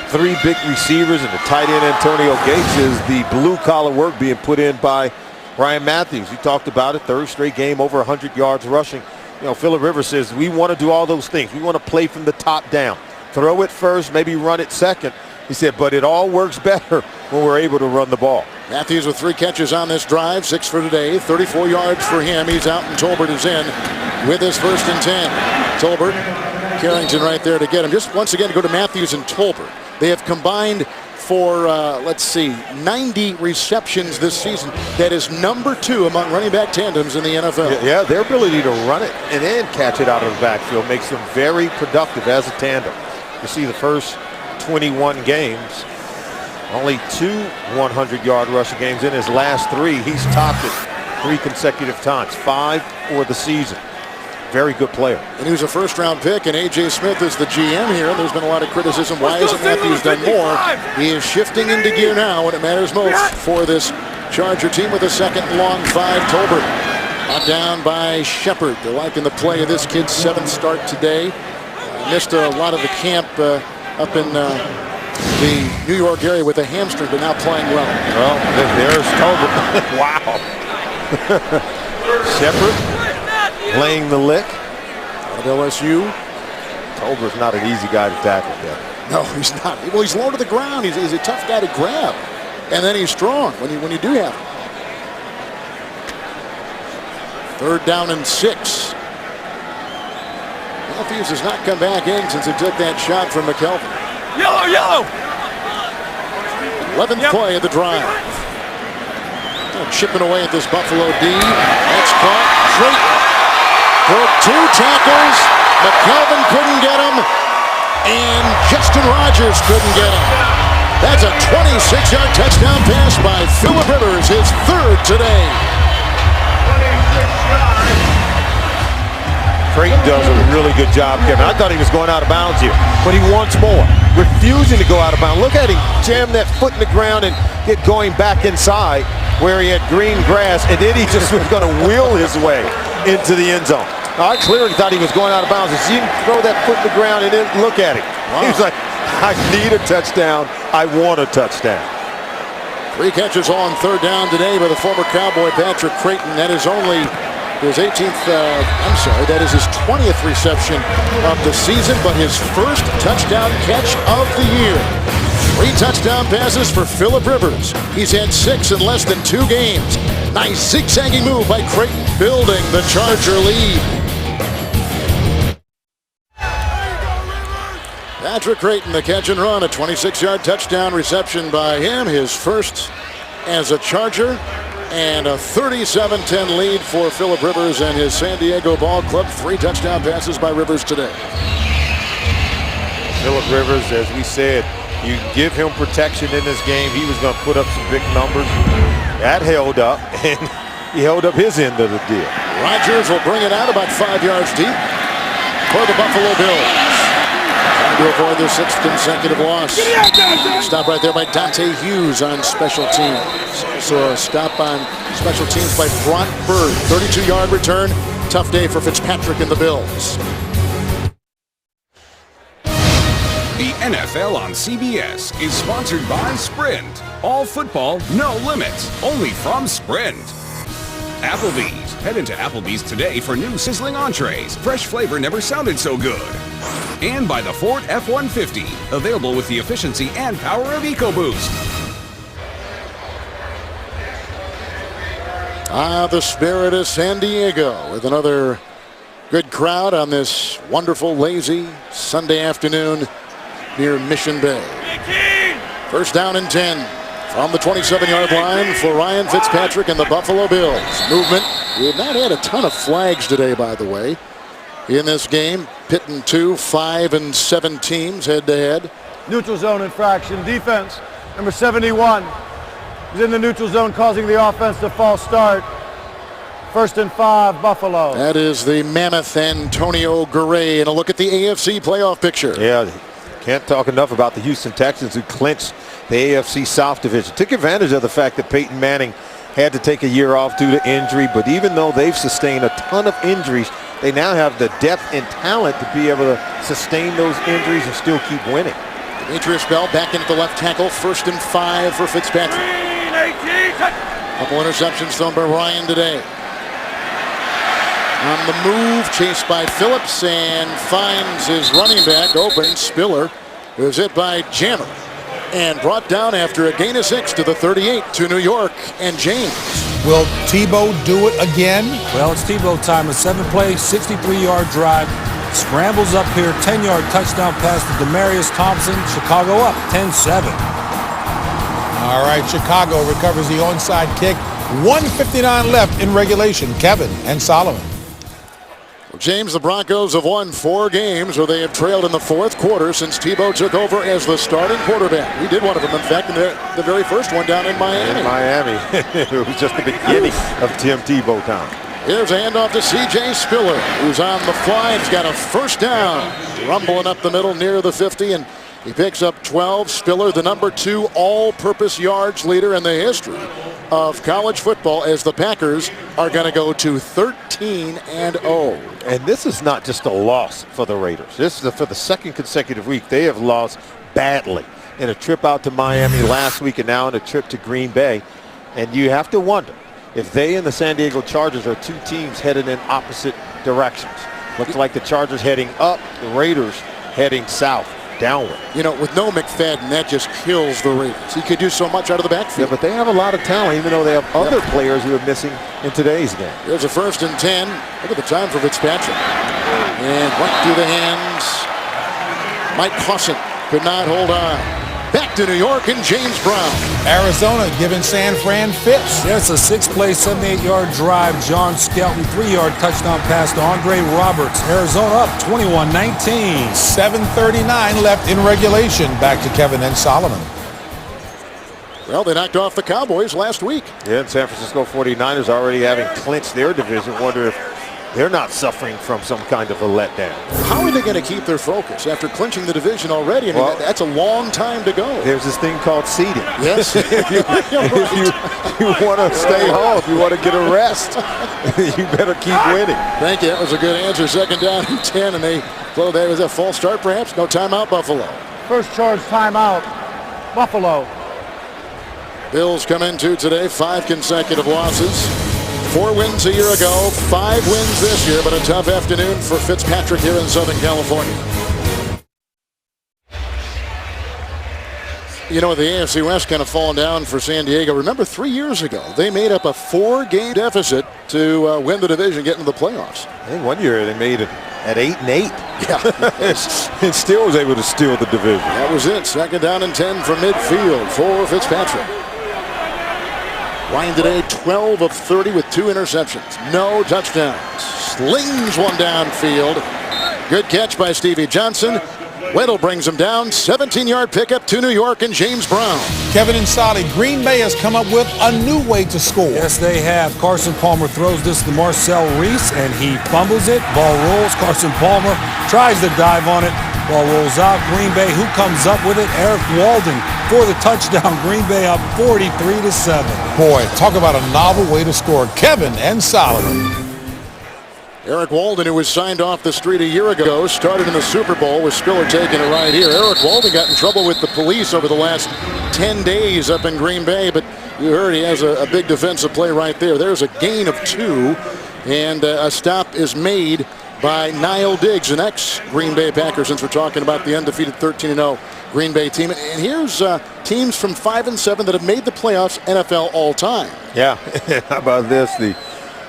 3 big receivers and the tight end Antonio Gates is the blue-collar work being put in by Ryan Matthews. You talked about it, 3rd straight game, over 100 yards rushing. You know, Phillip Rivers says we want to do all those things. We want to play from the top down. Throw it first, maybe run it second. He said, but it all works better when we're able to run the ball. Matthews with 3 catches on this drive, 6 for today, 34 yards for him. He's out and Tolbert is in with his 1st and 10. Tolbert, Carrington right there to get him. Just once again to go to Matthews and Tolbert. They have combined for, 90 receptions this season. That is number 2 among running back tandems in the NFL. Yeah, their ability to run it and then catch it out of the backfield makes them very productive as a tandem. You see the first 21 games, Only 2 100-yard rushing games in his last 3. He's topped it 3 consecutive times, 5 for the season. Very good player. And he was a first-round pick, and A.J. Smith is the GM here. There's been a lot of criticism. Why hasn't Matthews done more? He is shifting into gear now when it matters most for this Charger team with a second long 5. Tolbert knocked down by Shepard. They're liking the play of this kid's 7th start today. Missed a lot of the camp up in the New York area with a hamstring, but now playing well. Well, there's Tolbert. Wow. Shepard laying the lick. At LSU. Tolbert's not an easy guy to tackle yet. No, he's not. Well, he's low to the ground. He's a tough guy to grab. And then he's strong when you do have him. 3rd down and 6. Matthews has not come back in since he took that shot from McKelvin. Yellow, yellow. 11th play of the drive. Chipping away at this Buffalo D. That's caught. Creighton broke 2 tackles. McKelvin couldn't get him. And Justin Rogers couldn't get him. That's a 26-yard touchdown pass by Philip Rivers, his 3rd today. Creighton does a really good job, Kevin. I thought he was going out of bounds here, but he wants more. Refusing to go out of bounds. Look at him jam that foot in the ground and get going back inside where he had green grass, and then he just was going to wheel his way into the end zone. I clearly thought he was going out of bounds. He didn't throw that foot in the ground and then look at him. Wow. He was like, I need a touchdown. I want a touchdown. 3 catches on 3rd down today by the former Cowboy Patrick Creighton. That is only his 18th, that is his 20th reception of the season, but his 1st touchdown catch of the year. 3 touchdown passes for Philip Rivers. He's had 6 in less than 2 games. Nice zigzagging move by Creighton, building the Charger lead. Patrick Creighton, the catch and run, a 26-yard touchdown reception by him, his 1st as a Charger, and a 37-10 lead for Philip Rivers and his San Diego Ball Club. 3 touchdown passes by Rivers today. Philip Rivers, as we said, you give him protection in this game, he was going to put up some big numbers. That held up, and he held up his end of the deal. Rogers will bring it out about 5 yards deep for the Buffalo Bills. Trying to avoid their 6th consecutive loss. Stop right there by Dante Hughes on special teams. So a stop on special teams by Brock Bird. 32-yard return. Tough day for Fitzpatrick and the Bills. The NFL on CBS is sponsored by Sprint. All football, no limits. Only from Sprint. Applebee's. Head into Applebee's today for new sizzling entrees. Fresh flavor never sounded so good. And by the Ford F-150. Available with the efficiency and power of EcoBoost. The Spirit of San Diego with another good crowd on this wonderful, lazy Sunday afternoon near Mission Bay. 1st down and 10 from the 27-yard line for Ryan Fitzpatrick and the Buffalo Bills. Movement. We have not had a ton of flags today, by the way, in this game. Pitting 2, 5, and 7 teams head-to-head. Neutral zone infraction. Defense, number 71, is in the neutral zone, causing the offense to false start. 1st and 5, Buffalo. That is the mammoth Antonio Garay. And a look at the AFC playoff picture. Yeah, can't talk enough about the Houston Texans, who clinched the AFC South Division. Took advantage of the fact that Peyton Manning had to take a year off due to injury, but even though they've sustained a ton of injuries, they now have the depth and talent to be able to sustain those injuries and still keep winning. Demetrius Bell back into the left tackle. 1st and 5 for Fitzpatrick. Couple interceptions thrown by Ryan today. On the move, chased by Phillips, and finds his running back open. Spiller is hit by Jammer and brought down after a gain of 6 to the 38 to New York and James. Will Tebow do it again? Well, it's Tebow time. A 7-play, 63-yard drive. Scrambles up here, 10-yard touchdown pass to Demarius Thompson. Chicago up 10-7. All right, Chicago recovers the onside kick. 1:59 left in regulation. Kevin and Solomon. Well, James, the Broncos have won 4 games where they have trailed in the 4th quarter since Tebow took over as the starting quarterback. We did one of them, in fact, in the very first one down in Miami. It was just the beginning of Tim Tebow time. Here's a handoff to C.J. Spiller, who's on the fly. He's got a first down, rumbling up the middle near the 50, and he picks up 12. Spiller, the number 2 all-purpose yards leader in the history of college football, as the Packers are going to go to 13-0. And this is not just a loss for the Raiders. This is for the 2nd consecutive week. They have lost badly in a trip out to Miami last week and now in a trip to Green Bay. And you have to wonder if they and the San Diego Chargers are 2 teams headed in opposite directions. Looks like the Chargers heading up, the Raiders heading south, downward. You know, with no McFadden, that just kills the Raiders. He could do so much out of the backfield. Yeah, but they have a lot of talent, even though they have other players who are missing in today's game. There's a 1st and 10. Look at the time for Fitzpatrick. And right through the hands. Mike Clausen could not hold on. Back to New York and James Brown. Arizona giving San Fran fits. Yes, a 6-play, 78-yard drive. John Skelton, 3-yard touchdown pass to Andre Roberts. Arizona up 21-19. 7:39 left in regulation. Back to Kevin and Solomon. Well, they knocked off the Cowboys last week. Yeah, and San Francisco 49ers already having clinched their division. Wonder if they're not suffering from some kind of a letdown. How are they going to keep their focus after clinching the division already? I mean, Well, that's a long time to go. There's this thing called seeding. Yes. If you want to stay home, if you want to get a rest, you better keep winning. Thank you. That was a good answer. 2nd down and 10, and they well, that was a false start, perhaps. No timeout, Buffalo. First charge timeout, Buffalo. Bills come into today 5 consecutive losses. 4 wins a year ago, 5 wins this year, but a tough afternoon for Fitzpatrick here in Southern California. You know, the AFC West kind of fallen down for San Diego. Remember 3 years ago, they made up a 4-game deficit to win the division, get into the playoffs. I think one year they made it at 8-8. Yeah. And still was able to steal the division. That was it. 2nd down and 10 from midfield for Fitzpatrick. Ryan today 12 of 30 with 2 interceptions. No touchdowns. Slings one downfield. Good catch by Stevie Johnson. Weddle brings him down. 17-yard pickup to New York and James Brown. Kevin and Solly, Green Bay has come up with a new way to score. Yes, they have. Carson Palmer throws this to Marcel Reese, and he fumbles it. Ball rolls. Carson Palmer tries to dive on it. Ball rolls out. Green Bay, who comes up with it? Eric Walden for the touchdown. Green Bay up 43-7. Boy, talk about a novel way to score. Kevin and Solomon. Eric Walden, who was signed off the street a year ago, started in the Super Bowl with Spiller taking it right here. Eric Walden got in trouble with the police over the last 10 days up in Green Bay, but you heard he has a big defensive play right there. There's a gain of 2, and a stop is made by Niall Diggs, an ex-Green Bay Packer, since we're talking about the undefeated 13-0 Green Bay team. And here's teams from 5-7 that have made the playoffs NFL all time. Yeah, how about this? The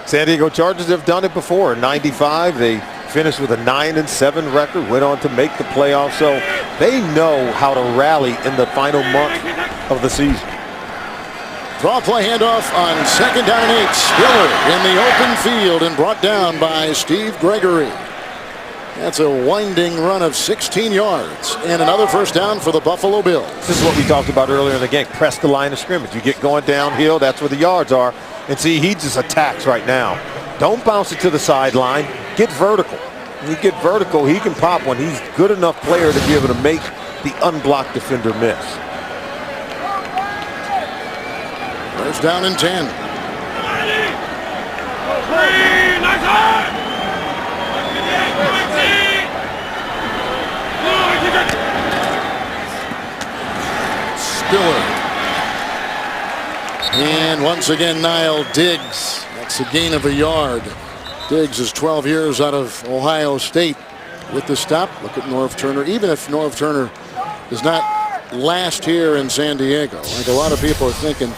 San Diego Chargers have done it before. In '95, they finished with a 9-7 record, went on to make the playoffs. So they know how to rally in the final month of the season. Draw play handoff on 2nd down and 8. Spiller in the open field and brought down by Steve Gregory. That's a winding run of 16 yards and another first down for the Buffalo Bills. This is what we talked about earlier in the game. Press the line of scrimmage. You get going downhill, that's where the yards are. And see, he just attacks right now. Don't bounce it to the sideline. Get vertical. When you get vertical, he can pop one. He's a good enough player to be able to make the unblocked defender miss. First down and 10. Spiller. And once again, Niall Diggs. That's a gain of a yard. Diggs is 12 years out of Ohio State with the stop. Look at Norv Turner. Even if Norv Turner does not last here in San Diego, like a lot of people are thinking,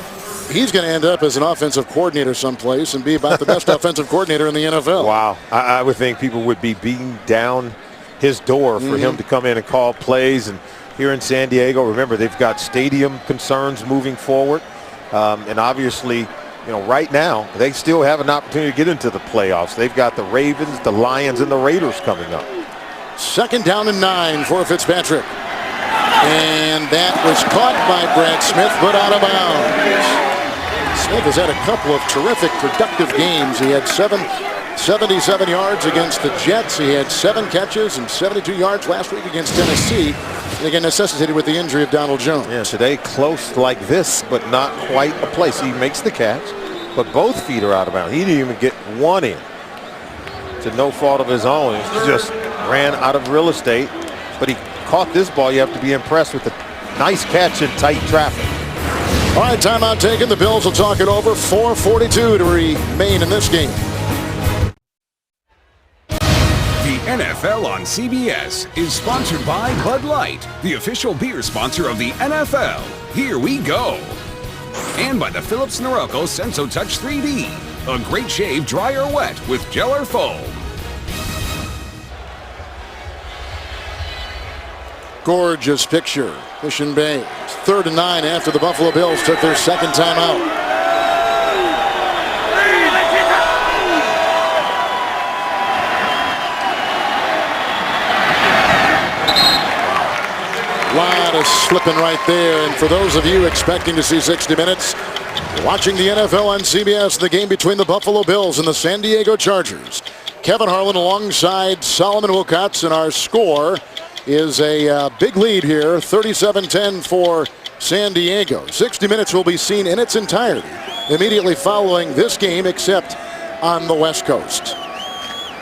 he's going to end up as an offensive coordinator someplace and be about the best offensive coordinator in the NFL. Wow. I would think people would be beating down his door for him to come in and call plays. And here in San Diego, remember, they've got stadium concerns moving forward. And obviously, You know, right now, they still have an opportunity to get into the playoffs. They've got the Ravens, the Lions, and the Raiders coming up. 2nd down and 9 for Fitzpatrick. And that was caught by Brad Smith, but out of bounds. Smith has had a couple of terrific, productive games. He had 77 yards against the Jets. He had 7 catches and 72 yards last week against Tennessee. Again, necessitated with the injury of Donald Jones. Yeah, today close like this, but not quite a place. He makes the catch, but both feet are out of bounds. He didn't even get one in. To no fault of his own. He just ran out of real estate, but he caught this ball. You have to be impressed with the nice catch in tight traffic. All right, timeout taken. The Bills will talk it over. 4:42 to remain in this game. The NFL on CBS is sponsored by Bud Light, the official beer sponsor of the NFL. Here we go. And by the Philips Norelco Senso Touch 3D, a great shave dry or wet with gel or foam. Gorgeous picture. Mission Bay. 3rd and 9 after the Buffalo Bills took their 2nd timeout. Lot of slipping right there. And for those of you expecting to see 60 minutes, watching the NFL on CBS, the game between the Buffalo Bills and the San Diego Chargers. Kevin Harlan alongside Solomon Wilcots, and our score is a big lead here, 37-10 for San Diego. 60 minutes will be seen in its entirety immediately following this game, except on the West Coast.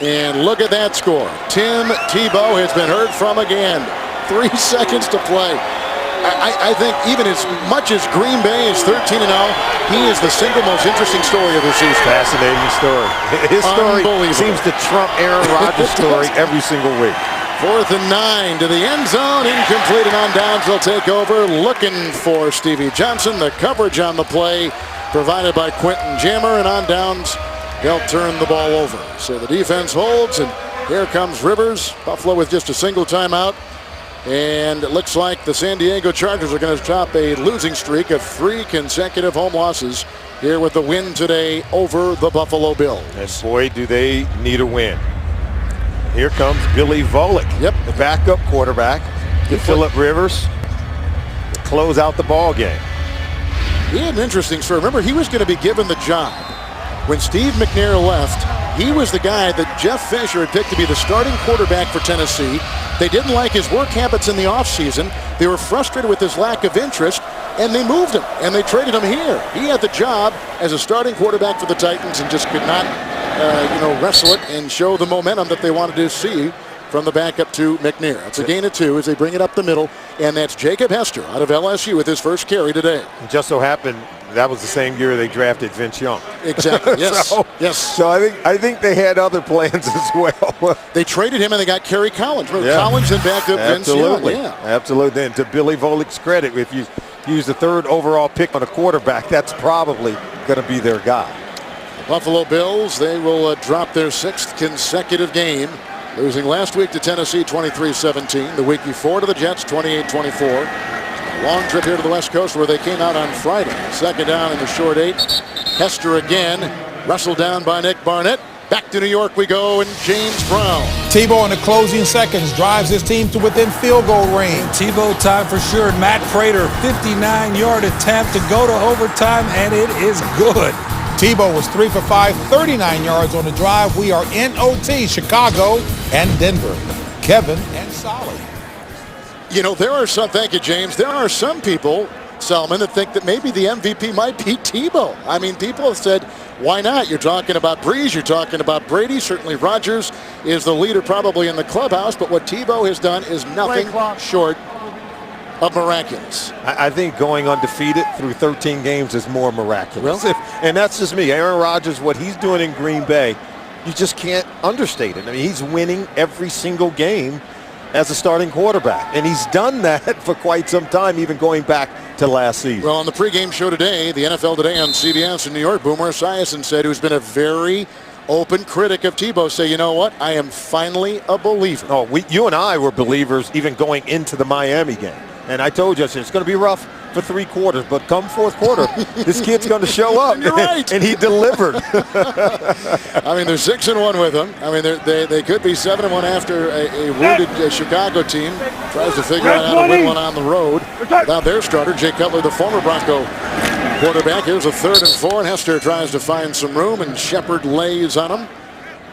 And look at that score. Tim Tebow has been heard from again. 3 seconds to play. I think even as much as Green Bay is 13-0, he is the single most interesting story of the season. Fascinating story. His story seems to trump Aaron Rodgers' story every single week. 4th and 9 to the end zone. Incomplete, and on downs they'll take over. Looking for Stevie Johnson. The coverage on the play provided by Quentin Jammer, and on downs they'll turn the ball over. So the defense holds, and here comes Rivers. Buffalo with just a single timeout. And it looks like the San Diego Chargers are going to top a losing streak of 3 consecutive home losses here with the win today over the Buffalo Bills. And boy, do they need a win. Here comes Billy Volek, the backup quarterback, to Phillip Rivers to close out the ball game. He had an interesting story. Remember, he was going to be given the job when Steve McNair left. He was the guy that Jeff Fisher had picked to be the starting quarterback for Tennessee. They didn't like his work habits in the offseason. They were frustrated with his lack of interest, and they moved him, and they traded him here. He had the job as a starting quarterback for the Titans and just could not, wrestle it and show the momentum that they wanted to see from the backup to McNair. It's a gain of 2 as they bring it up the middle, and that's Jacob Hester out of LSU with his first carry today. It just so happened that was the same year they drafted Vince Young. Exactly. Yes. Yes. So I think they had other plans as well. They traded him and they got Kerry Collins. Collins and backed up Vince Young. Yeah. Absolutely. And to Billy Volek's credit, if you use the 3rd overall pick on a quarterback, that's probably going to be their guy. The Buffalo Bills, they will drop their 6th consecutive game, losing last week to Tennessee 23-17. The week before to the Jets 28-24. Long trip here to the West Coast where they came out on Friday. 2nd down in the short 8. Hester again, wrestled down by Nick Barnett. Back to New York we go, and James Brown. Tebow in the closing seconds drives his team to within field goal range. Tebow time for sure. Matt Prater, 59-yard attempt to go to overtime, and it is good. Tebow was 3 for 5, 39 yards on the drive. We are in OT, Chicago and Denver. Kevin and Solly. You know, thank you, James. There are some people, Solomon, that think that maybe the MVP might be Tebow. I mean, people have said, why not? You're talking about Breeze, you're talking about Brady. Certainly Rodgers is the leader probably in the clubhouse, but what Tebow has done is nothing short of miraculous. I think going undefeated through 13 games is more miraculous. And that's just me. Aaron Rodgers, what he's doing in Green Bay, you just can't understate it. I mean, he's winning every single game as a starting quarterback. And he's done that for quite some time, even going back to last season. Well, on the pregame show today, the NFL Today on CBS in New York, Boomer Esiason said, who's been a very open critic of Tebow, say, you know what, I am finally a believer. Oh, you and I were believers even going into the Miami game. And I told you, it's going to be rough. for 3 quarters, but come fourth quarter, this kid's going to show up. You're right. And he delivered. I mean, they're 6-1 with him. I mean, they could be 7-1 after a wounded Chicago team tries to figure out how to win one on the road without their starter, Jay Cutler, the former Bronco quarterback. Here's a 3rd and 4, and Hester tries to find some room, and Shepard lays on him,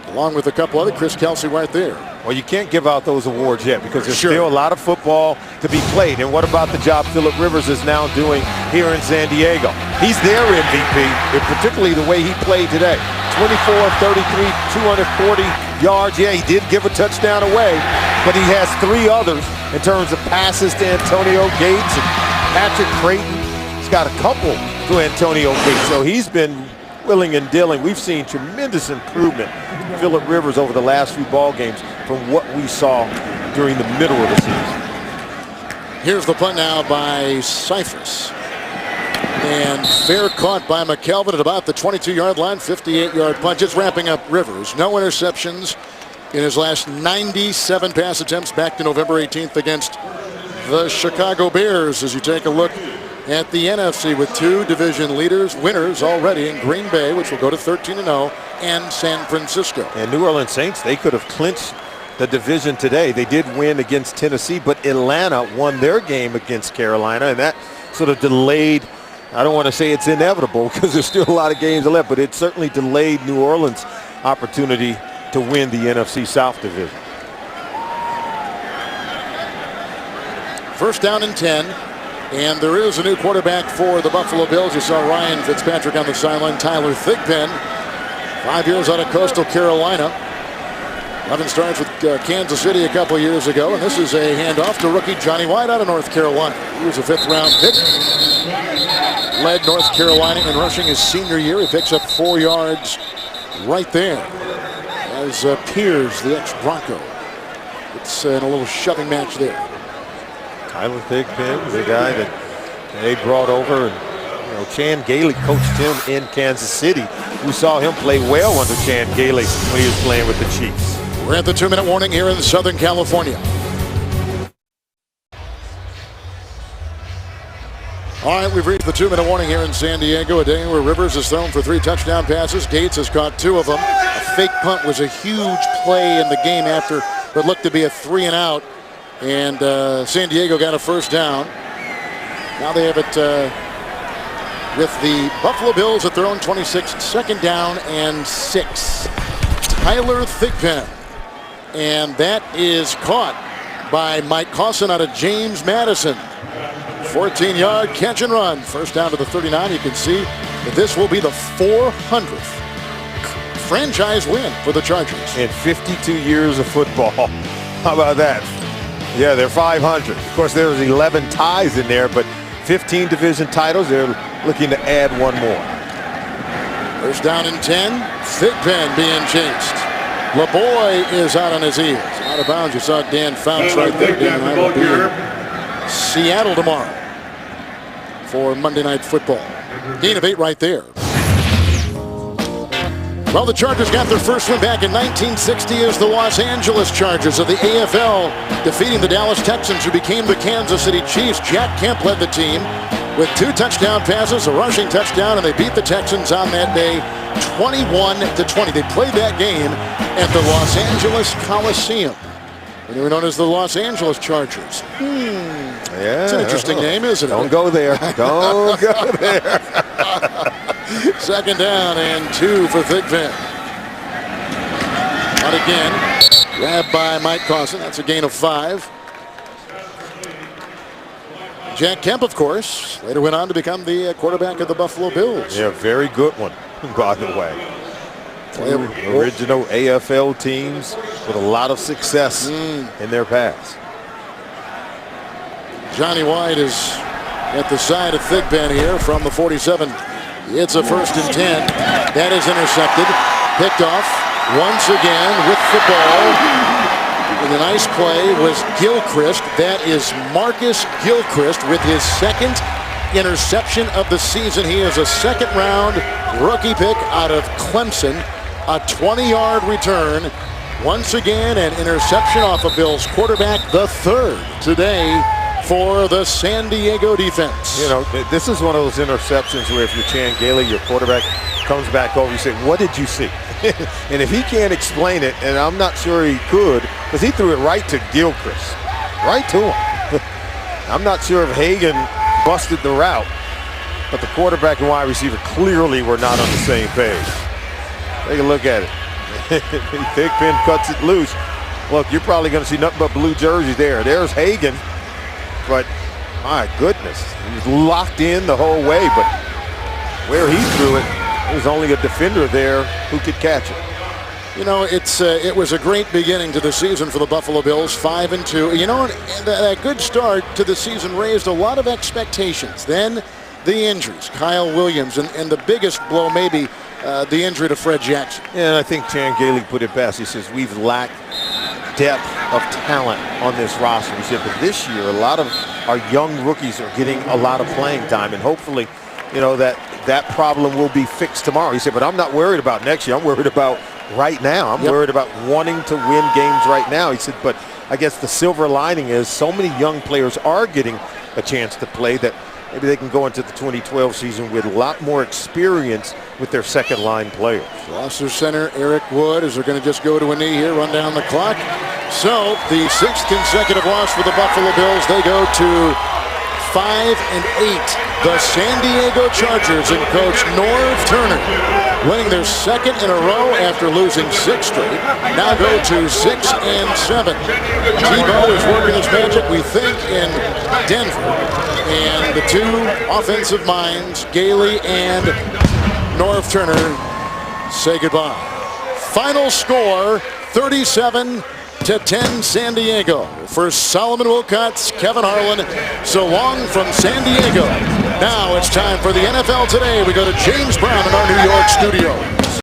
along with a couple other. Chris Kelsey right there. Well, you can't give out those awards yet because there's Sure. still a lot of football to be played. And what about the job Phillip Rivers is now doing here in San Diego? He's their MVP, and particularly the way he played today. 24 of 33, 240 yards. Yeah, he did give a touchdown away, but he has 3 others in terms of passes to Antonio Gates and Patrick Creighton. He's got a couple to Antonio Gates, so he's been willing and dealing. We've seen tremendous improvement in Phillip Rivers over the last few ball games from what we saw during the middle of the season. Here's the punt now by Cyphers. And fair caught by McKelvin at about the 22-yard line, 58-yard punt. Just wrapping up Rivers. No interceptions in his last 97 pass attempts back to November 18th against the Chicago Bears. As you take a look at the NFC with 2 division winners already in Green Bay, which will go to 13-0, and San Francisco. And New Orleans Saints, they could have clinched the division today. They did win against Tennessee, but Atlanta won their game against Carolina, and that sort of delayed. I don't want to say it's inevitable because there's still a lot of games left, but it certainly delayed New Orleans' opportunity to win the NFC South division. First down and 10. And there is a new quarterback for the Buffalo Bills. You saw Ryan Fitzpatrick on the sideline. Tyler Thigpen, 5 years out of Coastal Carolina. 11 starts with Kansas City a couple years ago. And this is a handoff to rookie Johnny White out of North Carolina. He was a 5th-round pick. Led North Carolina in rushing his senior year. He picks up 4 yards right there. As Piers, the ex-Bronco. It's in a little shoving match there. Tyler Thigpen, the guy that they brought over, and Chan Gailey coached him in Kansas City. We saw him play well under Chan Gailey when he was playing with the Chiefs. We're at the 2-minute warning here in Southern California. All right, we've reached the 2-minute warning here in San Diego, a day where Rivers has thrown for 3 touchdown passes. Gates has caught 2 of them. A fake punt was a huge play in the game after what looked to be a 3-and-out. And San Diego got a first down. Now they have it with the Buffalo Bills at their own 26, 2nd down and 6. Tyler Thigpen. And that is caught by Mike Cosson out of James Madison. 14-yard catch and run. First down to the 39. You can see that this will be the 400th franchise win for the Chargers. In 52 years of football. How about that? Yeah, they're 500. Of course, there's 11 ties in there, but 15 division titles. They're looking to add 1 more. First down and 10. Thigpen being chased. LeBoy is out on his heels. Out of bounds. You saw Dan Fouts right there. Dan and I will be in Seattle tomorrow for Monday Night Football. Gain of 8 right there. Well, the Chargers got their first win back in 1960 as the Los Angeles Chargers of the AFL, defeating the Dallas Texans, who became the Kansas City Chiefs. Jack Kemp led the team with 2 touchdown passes, a rushing touchdown, and they beat the Texans on that day 21-20. They played that game at the Los Angeles Coliseum. They were known as the Los Angeles Chargers. Yeah, it's an interesting name, isn't it? Don't go there. Don't go there. 2nd down and 2 for Thigpen. Out again. Grabbed by Mike Cosson. That's a gain of 5. Jack Kemp, of course, later went on to become the quarterback of the Buffalo Bills. Yeah, very good one, by the way. 2 original AFL teams with a lot of success in their past. Johnny White is at the side of Thigpen here from the 47. It's a 1st and 10. That is intercepted. Picked off once again with the ball. And the nice play was Gilchrist. That is Marcus Gilchrist with his 2nd interception of the season. He is a 2nd-round rookie pick out of Clemson. A 20-yard return. Once again, an interception off of Bills quarterback, the 3rd today for the San Diego defense. You know, this is one of those interceptions where if you're Chan Gailey, your quarterback comes back over, you say, what did you see? And if he can't explain it, and I'm not sure he could, because he threw it right to Gilchrist, right to him. I'm not sure if Hagan busted the route, but the quarterback and wide receiver clearly were not on the same page. Take a look at it. Thigpen cuts it loose. Look, you're probably going to see nothing but blue jerseys there. There's Hagan, but my goodness, he was locked in the whole way, but where he threw it, there was only a defender there who could catch it. You know, it was a great beginning to the season for the Buffalo Bills, 5-2. You know, that good start to the season raised a lot of expectations. Then the injuries, Kyle Williams, and the biggest blow maybe the injury to Fred Jackson. And I think Chan Gailey put it best. He says, we've lacked depth of talent on this roster. He said, but this year, a lot of our young rookies are getting a lot of playing time, and hopefully, you know, that problem will be fixed tomorrow. He said, but I'm not worried about next year. I'm worried about right now. I'm worried about wanting to win games right now. He said, but I guess the silver lining is so many young players are getting a chance to play that maybe they can go into the 2012 season with a lot more experience with their second line players. Gloucester center Eric Wood, is they're going to just go to a knee here, run down the clock. So the 6th consecutive loss for the Buffalo Bills. They go to 5-8. The San Diego Chargers and coach Norv Turner, winning their 2nd in a row after losing 6 straight, now go to 6-7. Tebow is working his magic, we think, in Denver. And the two offensive minds, Gailey and Norv Turner, say goodbye. Final score, 37-10 San Diego. For Solomon Wilcots, Kevin Harlan, so long from San Diego. Now it's time for the NFL Today. We go to James Brown in our New York studio.